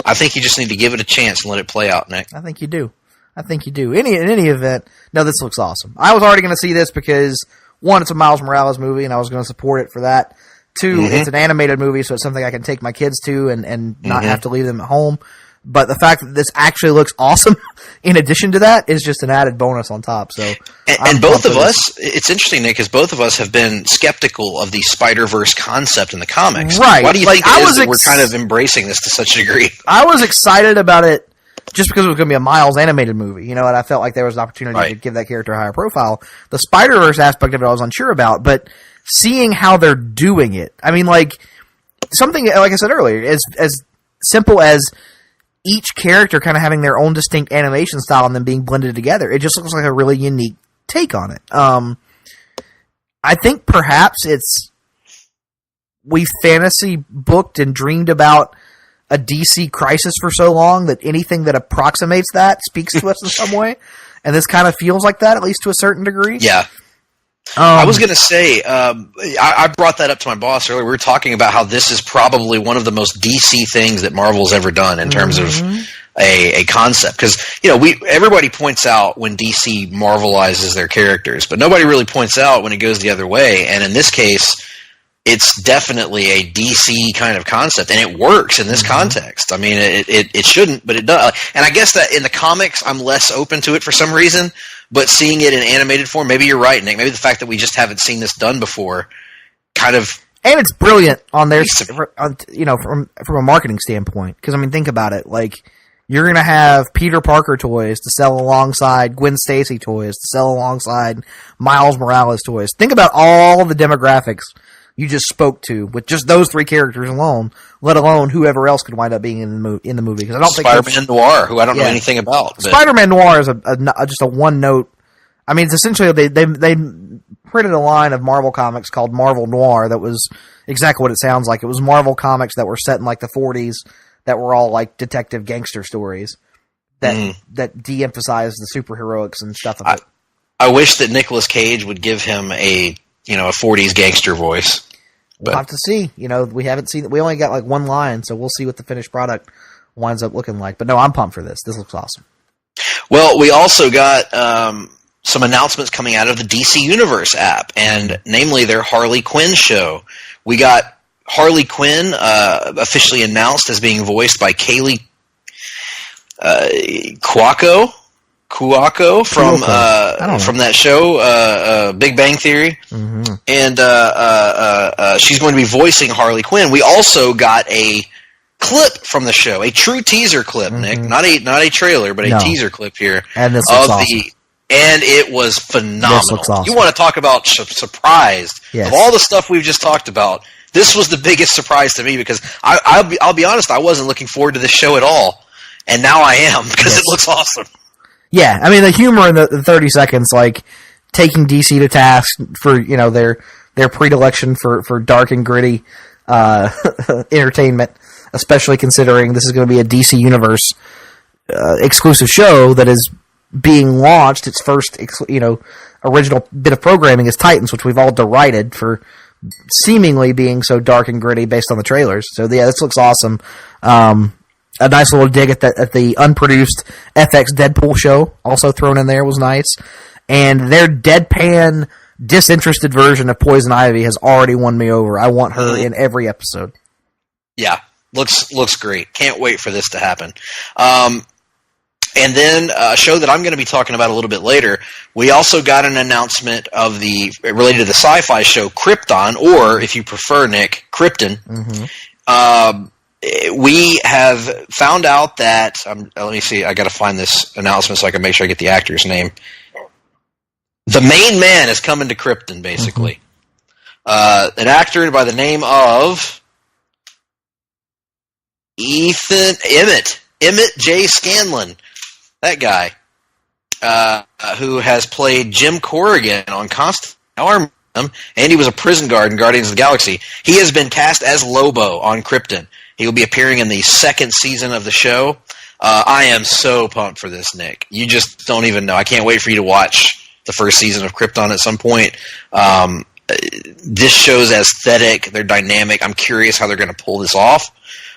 I think you just need to give it a chance and let it play out, Nick. I think you do. In any event, no, this looks awesome. I was already going to see this because, one, it's a Miles Morales movie, and I was going to support it for that. Two, it's an animated movie, so it's something I can take my kids to and not have to leave them at home. But the fact that this actually looks awesome, in addition to that, is just an added bonus on top. So, and both of us, it's interesting, Nick, because both of us have been skeptical of the Spider-Verse concept in the comics. Right. Why do you think we're kind of embracing this to such a degree? I was excited about it just because it was going to be a Miles animated movie, and I felt like there was an opportunity to give that character a higher profile. The Spider-Verse aspect of it I was unsure about, but seeing how they're doing it, I mean, like, something, like I said earlier, as simple as each character kind of having their own distinct animation style and then being blended together, it just looks like a really unique take on it. I think perhaps we fantasy booked and dreamed about a DC crisis for so long that anything that approximates that speaks to us in some way, and this kind of feels like that, at least to a certain degree. Yeah. I was going to say, I brought that up to my boss earlier. We were talking about how this is probably one of the most DC things that Marvel's ever done in terms of a concept. Because, everybody points out when DC Marvelizes their characters, but nobody really points out when it goes the other way. And in this case, it's definitely a DC kind of concept, and it works in this context. I mean, it shouldn't, but it does. And I guess that in the comics, I'm less open to it for some reason. But seeing it in animated form, maybe you're right, Nick. Maybe the fact that we just haven't seen this done before, kind of, and it's brilliant on their, from a marketing standpoint. Because I mean, think about it. Like, you're gonna have Peter Parker toys to sell alongside Gwen Stacy toys to sell alongside Miles Morales toys. Think about all the demographics you just spoke to with just those three characters alone, let alone whoever else could wind up being in the movie. Because I don't think Spider-Man Noir, who I don't know anything about. But Spider-Man Noir is just a one note. I mean, it's essentially they printed a line of Marvel comics called Marvel Noir that was exactly what it sounds like. It was Marvel comics that were set in like the 40s that were all like detective gangster stories that de-emphasized the superheroics and stuff of it. I wish that Nicolas Cage would give him a 40s gangster voice. We'll have to see. We haven't seen. We only got like one line, so we'll see what the finished product winds up looking like. But no, I'm pumped for this. This looks awesome. Well, we also got some announcements coming out of the DC Universe app, and namely their Harley Quinn show. We got Harley Quinn officially announced as being voiced by Kaylee Cuoco from that show, Big Bang Theory, and she's going to be voicing Harley Quinn. We also got a clip from the show, a true teaser clip, Nick, not a trailer, but a teaser clip here, and this looks awesome. And it was phenomenal. This looks awesome. You want to talk about surprised? Yes. Of all the stuff we've just talked about, this was the biggest surprise to me because I'll be honest, I wasn't looking forward to this show at all, and now I am because it looks awesome. Yeah, I mean, the humor in the 30 seconds, like taking DC to task for their their predilection for dark and gritty entertainment, especially considering this is going to be a DC Universe exclusive show that is being launched. Its first, original bit of programming is Titans, which we've all derided for seemingly being so dark and gritty based on the trailers. So yeah, this looks awesome. A nice little dig at the unproduced FX Deadpool show, also thrown in there, was nice. And their deadpan, disinterested version of Poison Ivy has already won me over. I want her in every episode. Yeah, looks great. Can't wait for this to happen. And then a show that I'm going to be talking about a little bit later, we also got an announcement of related to the sci-fi show Krypton, or if you prefer, Nick, Krypton. We have found out that, let me see, I got to find this announcement so I can make sure I get the actor's name. The main man is coming to Krypton, basically. An actor by the name of Emmett J. Scanlon. That guy, who has played Jim Corrigan on Constant Arm, and he was a prison guard in Guardians of the Galaxy. He has been cast as Lobo on Krypton. He will be appearing in the second season of the show. I am so pumped for this, Nick. You just don't even know. I can't wait for you to watch the first season of Krypton at some point. This show's aesthetic. They're dynamic. I'm curious how they're going to pull this off.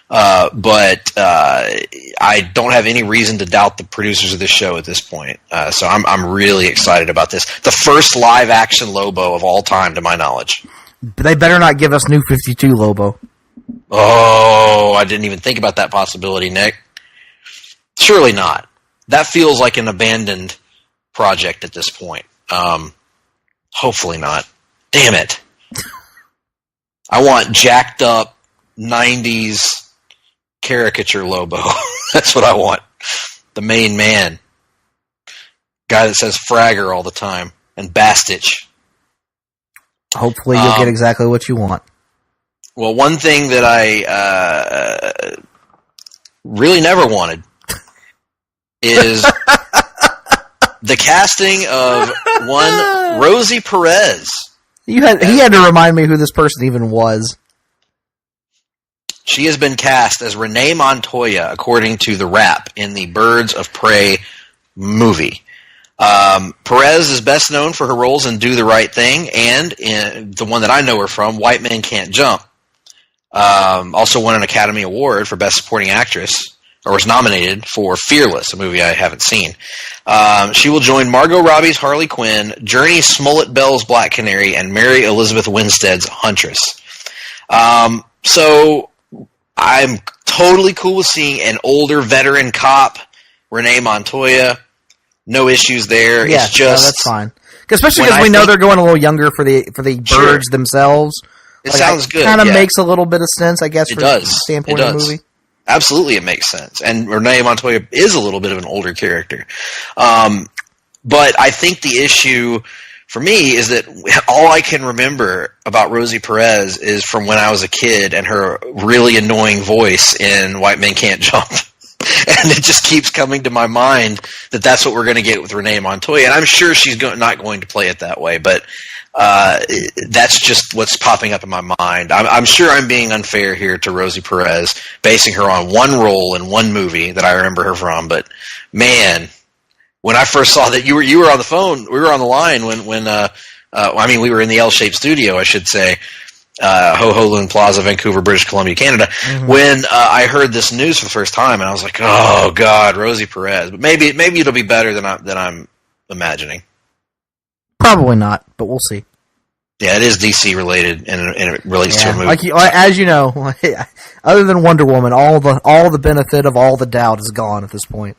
But I don't have any reason to doubt the producers of this show at this point. So I'm really excited about this. The first live-action Lobo of all time, to my knowledge. But they better not give us New 52 Lobo. Oh, I didn't even think about that possibility, Nick. Surely not. That feels like an abandoned project at this point. Hopefully not. Damn it. I want jacked up 90s caricature Lobo. That's what I want. The main man. Guy that says Fragger all the time. And Bastich. Hopefully you'll get exactly what you want. Well, one thing that I really never wanted is the casting of one Rosie Perez. He had to remind me who this person even was. She has been cast as Renee Montoya, according to The Wrap, in the Birds of Prey movie. Perez is best known for her roles in Do the Right Thing and in the one that I know her from, White Men Can't Jump. Also won an Academy Award for Best Supporting Actress, or was nominated for Fearless, a movie I haven't seen. She will join Margot Robbie's Harley Quinn, Journey Smollett-Bell's Black Canary, and Mary Elizabeth Winstead's Huntress. So I'm totally cool with seeing an older veteran cop, Renee Montoya. No issues there. Yeah, it's just that's fine. Especially because we know they're going a little younger for the birds themselves. It sounds good. Kind of makes a little bit of sense, I guess, from the standpoint of the movie. Absolutely, it makes sense. And Renee Montoya is a little bit of an older character. But I think the issue for me is that all I can remember about Rosie Perez is from when I was a kid and her really annoying voice in White Men Can't Jump. And it just keeps coming to my mind that that's what we're going to get with Renee Montoya. And I'm sure she's not going to play it that way, but that's just what's popping up in my mind. I'm sure I'm being unfair here to Rosie Perez, basing her on one role in one movie that I remember her from. But man, when I first saw that you were on the phone, we were on the line when we were in the L-shaped studio, I should say, Ho Ho Lune Plaza, Vancouver, British Columbia, Canada. Mm-hmm. When I heard this news for the first time, and I was like, "Oh God, Rosie Perez." But maybe it'll be better than I'm imagining. Probably not, but we'll see. Yeah, it is DC related, and it relates to a movie. As you know, other than Wonder Woman, all the benefit of all the doubt is gone at this point.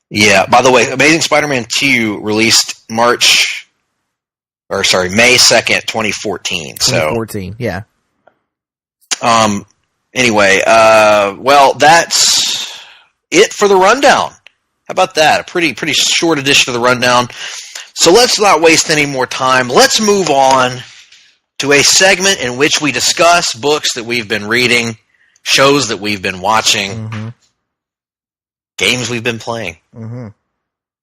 Yeah. By the way, Amazing Spider-Man 2 released May 2nd, 2014. 2014, yeah. Anyway, well, that's it for the rundown. How about that? A pretty short edition of the rundown. So let's not waste any more time. Let's move on to a segment in which we discuss books that we've been reading, shows that we've been watching, games we've been playing.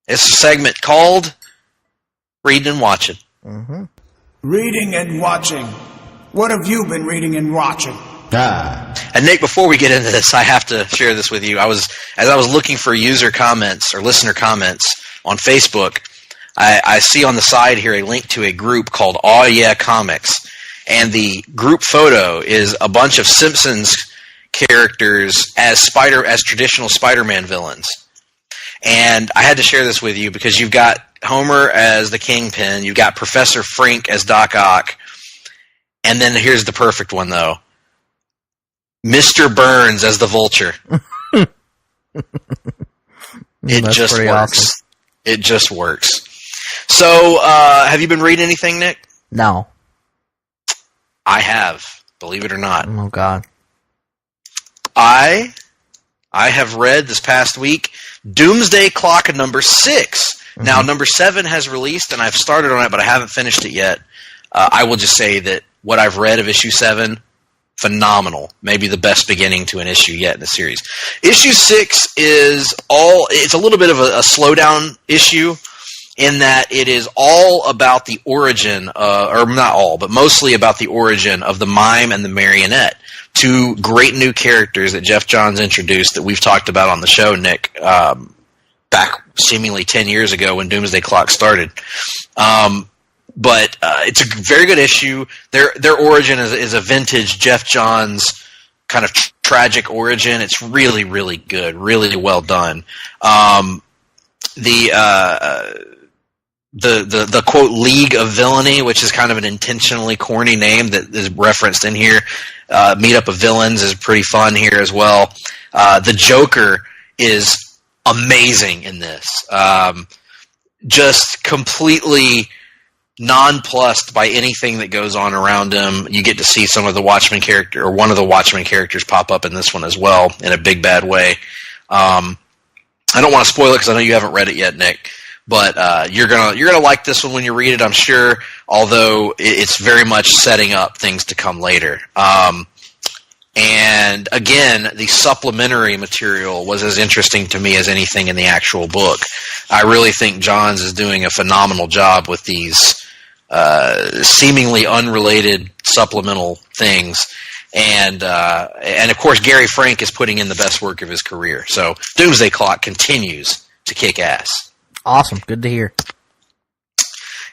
It's a segment called Reading and Watching. Reading and watching. What have you been reading and watching? And Nick, before we get into this, I have to share this with you. As I was looking for user comments or listener comments on Facebook, I see on the side here a link to a group called Aw Yeah Comics, and the group photo is a bunch of Simpsons characters as traditional Spider-Man villains. And I had to share this with you because you've got Homer as the Kingpin, you've got Professor Frink as Doc Ock, and then here's the perfect one though. Mr. Burns as the Vulture. It just works. Awesome. It just works. So, have you been reading anything, Nick? No. I have, believe it or not. Oh, God. I have read this past week Doomsday Clock number 6. Mm-hmm. Now, number 7 has released, and I've started on it, but I haven't finished it yet. I will just say that what I've read of issue 7, phenomenal. Maybe the best beginning to an issue yet in the series. Issue 6 it's a little bit of a slowdown issue in that it is all about the origin, or not all, but mostly about the origin of the Mime and the Marionette. 2 great new characters that Jeff Johns introduced that we've talked about on the show, Nick, back seemingly 10 years ago when Doomsday Clock started. But it's a very good issue. Their origin is a vintage Jeff Johns kind of tragic origin. It's really, really good, really well done. The quote League of Villainy, which is kind of an intentionally corny name that is referenced in here. Meetup of Villains is pretty fun here as well. The Joker is amazing in this. Just completely nonplussed by anything that goes on around him. You get to see some of the Watchmen character, or one of the Watchmen characters, pop up in this one as well in a big bad way. I don't want to spoil it because I know you haven't read it yet, Nick. But you're gonna like this one when you read it, I'm sure. Although it's very much setting up things to come later. And again, the supplementary material was as interesting to me as anything in the actual book. I really think Johns is doing a phenomenal job with these seemingly unrelated supplemental things. And of course, Gary Frank is putting in the best work of his career. So Doomsday Clock continues to kick ass. Awesome. Good to hear.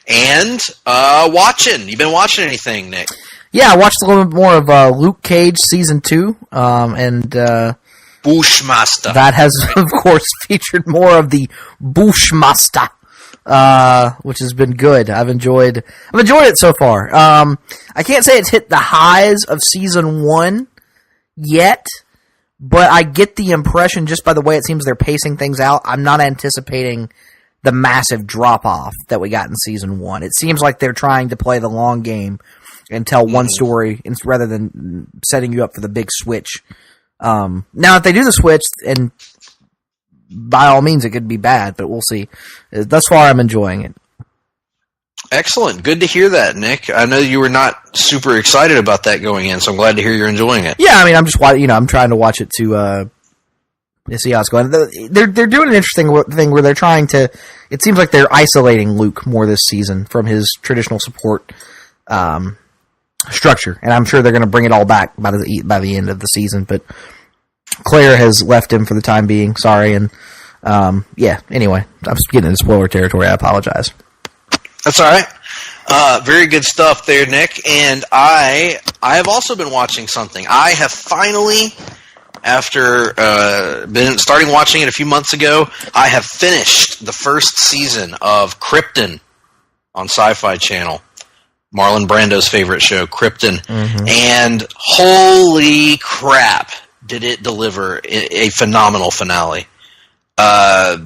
And watching. You been watching anything, Nick? Yeah, I watched a little bit more of Luke Cage Season 2. Bushmaster. That has, of course, featured more of the Bushmaster, which has been good. I've enjoyed it so far. I can't say it's hit the highs of Season 1 yet, but I get the impression, just by the way it seems they're pacing things out, I'm not anticipating the massive drop-off that we got in Season 1. It seems like they're trying to play the long game and tell one story rather than setting you up for the big switch. Now, if they do the switch, and by all means it could be bad, but we'll see. Thus far, I'm enjoying it. Excellent. Good to hear that, Nick. I know you were not super excited about that going in, so I'm glad to hear you're enjoying it. Yeah, I mean, I'm trying to watch it to see how it's going. They're doing an interesting thing where they're trying to. It seems like they're isolating Luke more this season from his traditional support structure, and I'm sure they're going to bring it all back by the end of the season. But Claire has left him for the time being. Sorry, and Anyway, I'm getting into spoiler territory. I apologize. That's all right. Very good stuff there, Nick. And I have also been watching something. I have finally, after starting watching it a few months ago, I have finished the first season of Krypton on Sci-Fi Channel. Marlon Brando's favorite show, Krypton. Mm-hmm. And holy crap, did it deliver a phenomenal finale. I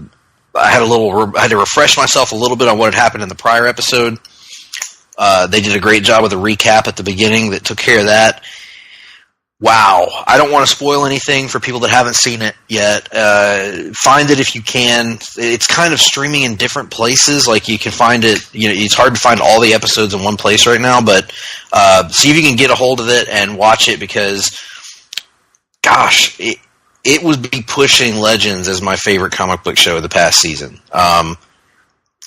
had to refresh myself a little bit on what had happened in the prior episode. They did a great job with a recap at the beginning that took care of that. Wow. I don't want to spoil anything for people that haven't seen it yet. Find it if you can. It's kind of streaming in different places. Like, you can find it, it's hard to find all the episodes in one place right now, but see if you can get a hold of it and watch it, because, gosh, it would be pushing Legends as my favorite comic book show of the past season.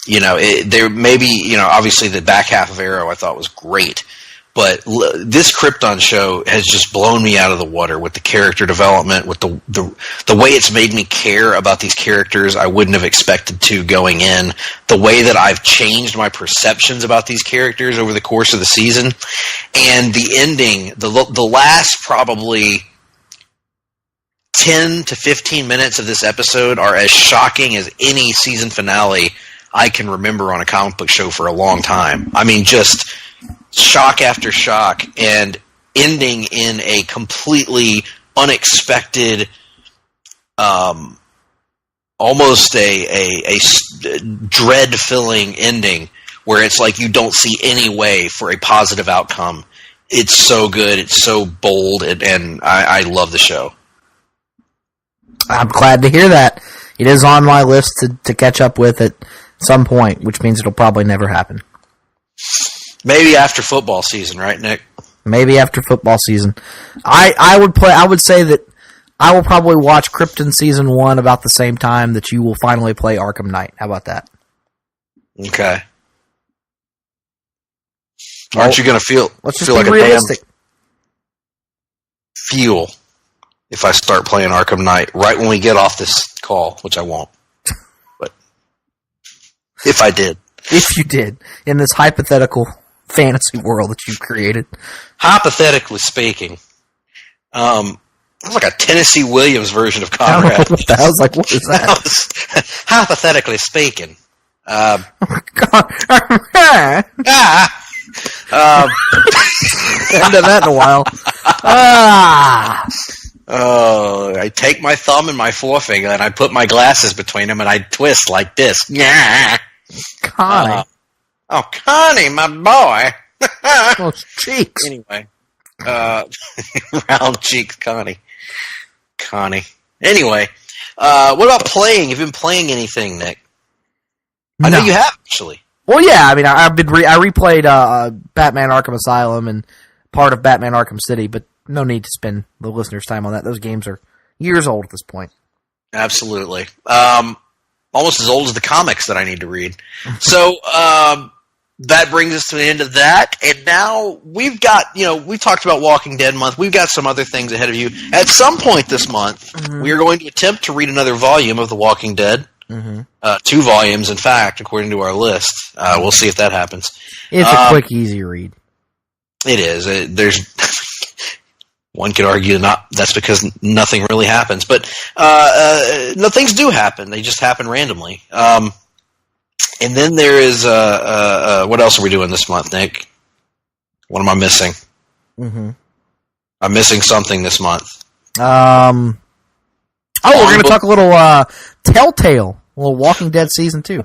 there maybe, obviously the back half of Arrow I thought was great, but this Krypton show has just blown me out of the water with the character development, with the way it's made me care about these characters I wouldn't have expected to going in, the way that I've changed my perceptions about these characters over the course of the season, and the ending, the last probably 10 to 15 minutes of this episode are as shocking as any season finale I can remember on a comic book show for a long time. I mean, just shock after shock, and ending in a completely unexpected, almost a dread-filling ending where it's like you don't see any way for a positive outcome. It's so good. It's so bold, and I love the show. I'm glad to hear that. It is on my list to catch up with at some point, which means it'll probably never happen. Maybe after football season, right, Nick? Maybe after football season. I would say that I will probably watch Krypton Season 1 about the same time that you will finally play Arkham Knight. How about that? Okay. Aren't you going to feel like a realistic. damn feel if I start playing Arkham Knight right when we get off this call, which I won't. But if I did. If you did, in this hypothetical fantasy world that you've created. Hypothetically speaking, it's like a Tennessee Williams version of Conrad. I was like, what is that? Hypothetically speaking. God. Haven't done that in a while. Oh, I take my thumb and my forefinger and I put my glasses between them and I twist like this. Yeah. Connie. Connie, my boy. Those cheeks. Anyway. Round cheeks, Connie. Anyway, what about playing? Have you been playing anything, Nick? I know you have, actually. Well, yeah. I mean, I replayed Batman Arkham Asylum and part of Batman Arkham City, but no need to spend the listeners' time on that. Those games are years old at this point. Absolutely. Almost as old as the comics that I need to read. So that brings us to the end of that. And now we've got, we've talked about Walking Dead month. We've got some other things ahead of you. At some point this month, we are going to attempt to read another volume of The Walking Dead. 2 volumes, in fact, according to our list. We'll see if that happens. It's a quick, easy read. It is. There's one could argue that's because nothing really happens, but no, things do happen. They just happen randomly. And then there is what else are we doing this month, Nick? What am I missing? I'm missing something this month. We're going to talk a little Telltale, a little Walking Dead Season 2.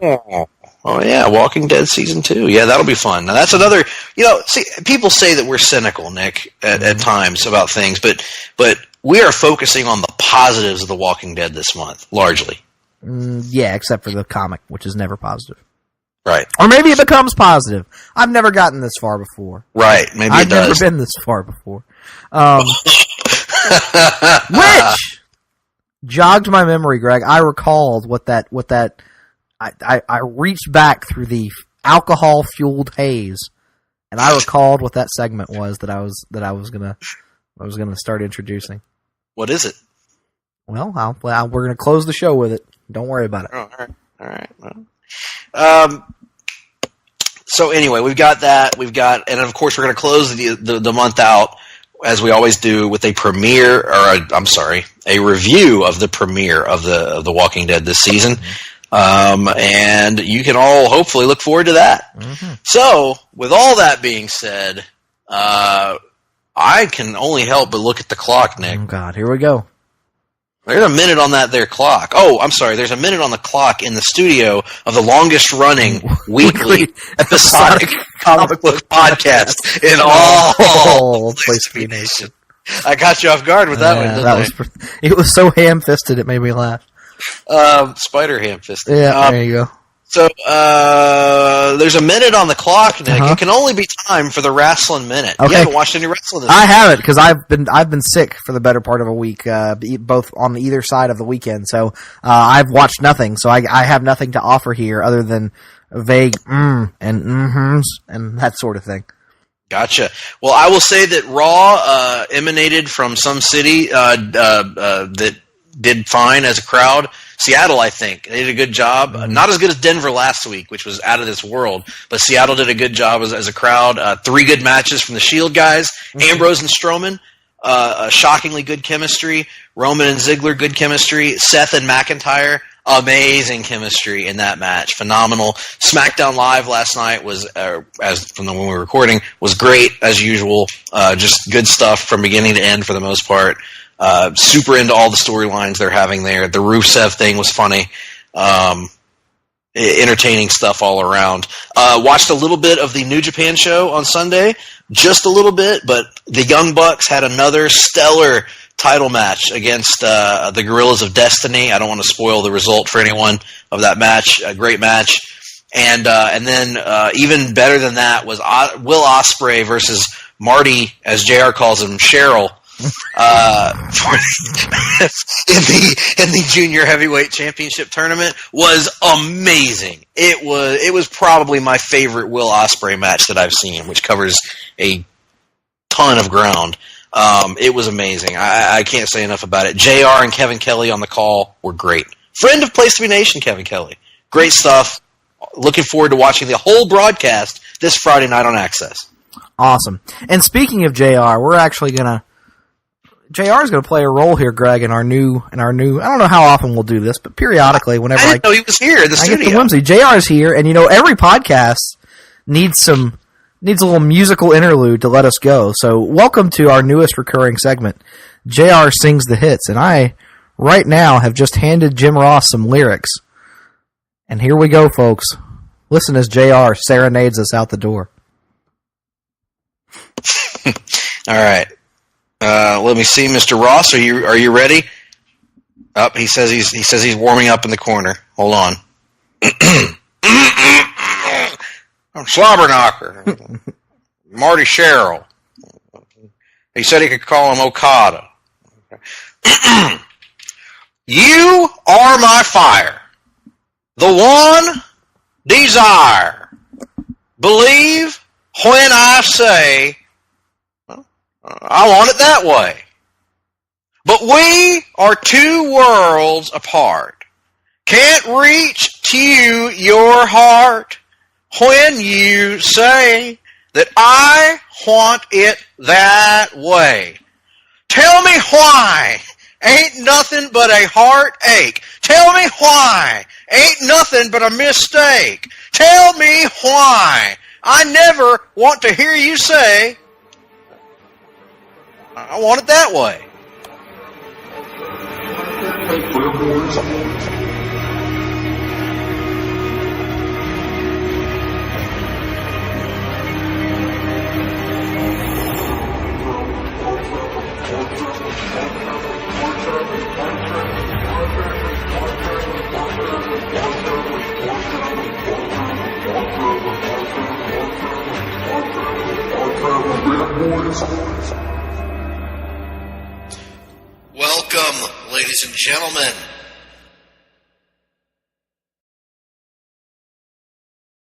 Oh, yeah, Walking Dead Season 2. Yeah, that'll be fun. Now, that's another, see, people say that we're cynical, Nick, at times about things, but we are focusing on the positives of The Walking Dead this month, largely. Yeah, except for the comic, which is never positive. Right. Or maybe it becomes positive. I've never gotten this far before. Right, maybe I've it does. never been this far before. Which jogged my memory, Greg. I recalled what that I reached back through the alcohol-fueled haze, and I recalled what that segment was that I was gonna start introducing. What is it? Well, we're gonna close the show with it. Don't worry about it. Oh, all right. Well, so anyway, we've got that. And of course, we're going to close the month out as we always do with a review of the premiere of the Walking Dead this season. And you can all hopefully look forward to that. So, with all that being said, I can only help but look at the clock, Nick. Oh, God, here we go. There's a minute on that there clock. Oh, I'm sorry. There's a minute on the clock in the studio of the longest-running weekly episodic comic book podcast in all Place to Be Nation. I got you off guard with that one, didn't I? It was so ham-fisted it made me laugh. Spider ham-fisted. Yeah, there you go. So there's a minute on the clock, Nick. It can only be time for the wrestling minute. Okay. You haven't watched any wrestling this I week. haven't, because I've been sick for the better part of a week, both on either side of the weekend. So I've watched nothing. So I have nothing to offer here other than vague and mm-hms and that sort of thing. Gotcha. Well, I will say that Raw emanated from some city that did fine as a crowd. Seattle, I think. They did a good job. Not as good as Denver last week, which was out of this world, but Seattle did a good job as a crowd. 3 good matches from the Shield guys. Ambrose and Strowman, shockingly good chemistry. Roman and Ziggler, good chemistry. Seth and McIntyre, amazing chemistry in that match. Phenomenal. SmackDown Live last night was, as from when we were recording, was great as usual. Just good stuff from beginning to end for the most part. Super into all the storylines they're having there. The Rusev thing was funny. Entertaining stuff all around. Watched a little bit of the New Japan show on Sunday. Just a little bit, but the Young Bucks had another stellar title match against the Guerrillas of Destiny. I don't want to spoil the result for anyone of that match. A great match. And then even better than that was Will Ospreay versus Marty, as JR calls him, Cheryl. In the junior heavyweight championship tournament was amazing. It was probably my favorite Will Ospreay match that I've seen, which covers a ton of ground. It was amazing. I can't say enough about it. JR and Kevin Kelly on the call were great. Friend of Place to Be Nation, Kevin Kelly. Great stuff. Looking forward to watching the whole broadcast this Friday night on Access. Awesome. And speaking of JR, we're actually JR is going to play a role here, Greg, in our new. I don't know how often we'll do this, but periodically, whenever I didn't know he was here in the studio. Get the whimsy. JR is here, and every podcast needs a little musical interlude to let us go. So, welcome to our newest recurring segment. JR sings the hits, and I right now have just handed Jim Ross some lyrics, and here we go, folks. Listen as JR serenades us out the door. All right. Let me see, Mr. Ross. Are you ready? He says he's warming up in the corner. Hold on. I'm Slobber Knocker. Marty Sherrill. He said he could call him Okada. You are my fire, the one desire. Believe when I say I want it that way. But we are 2 worlds apart. Can't reach to your heart when you say that I want it that way. Tell me why ain't nothing but a heartache. Tell me why ain't nothing but a mistake. Tell me why I never want to hear you say I want it that way. Welcome, ladies and gentlemen,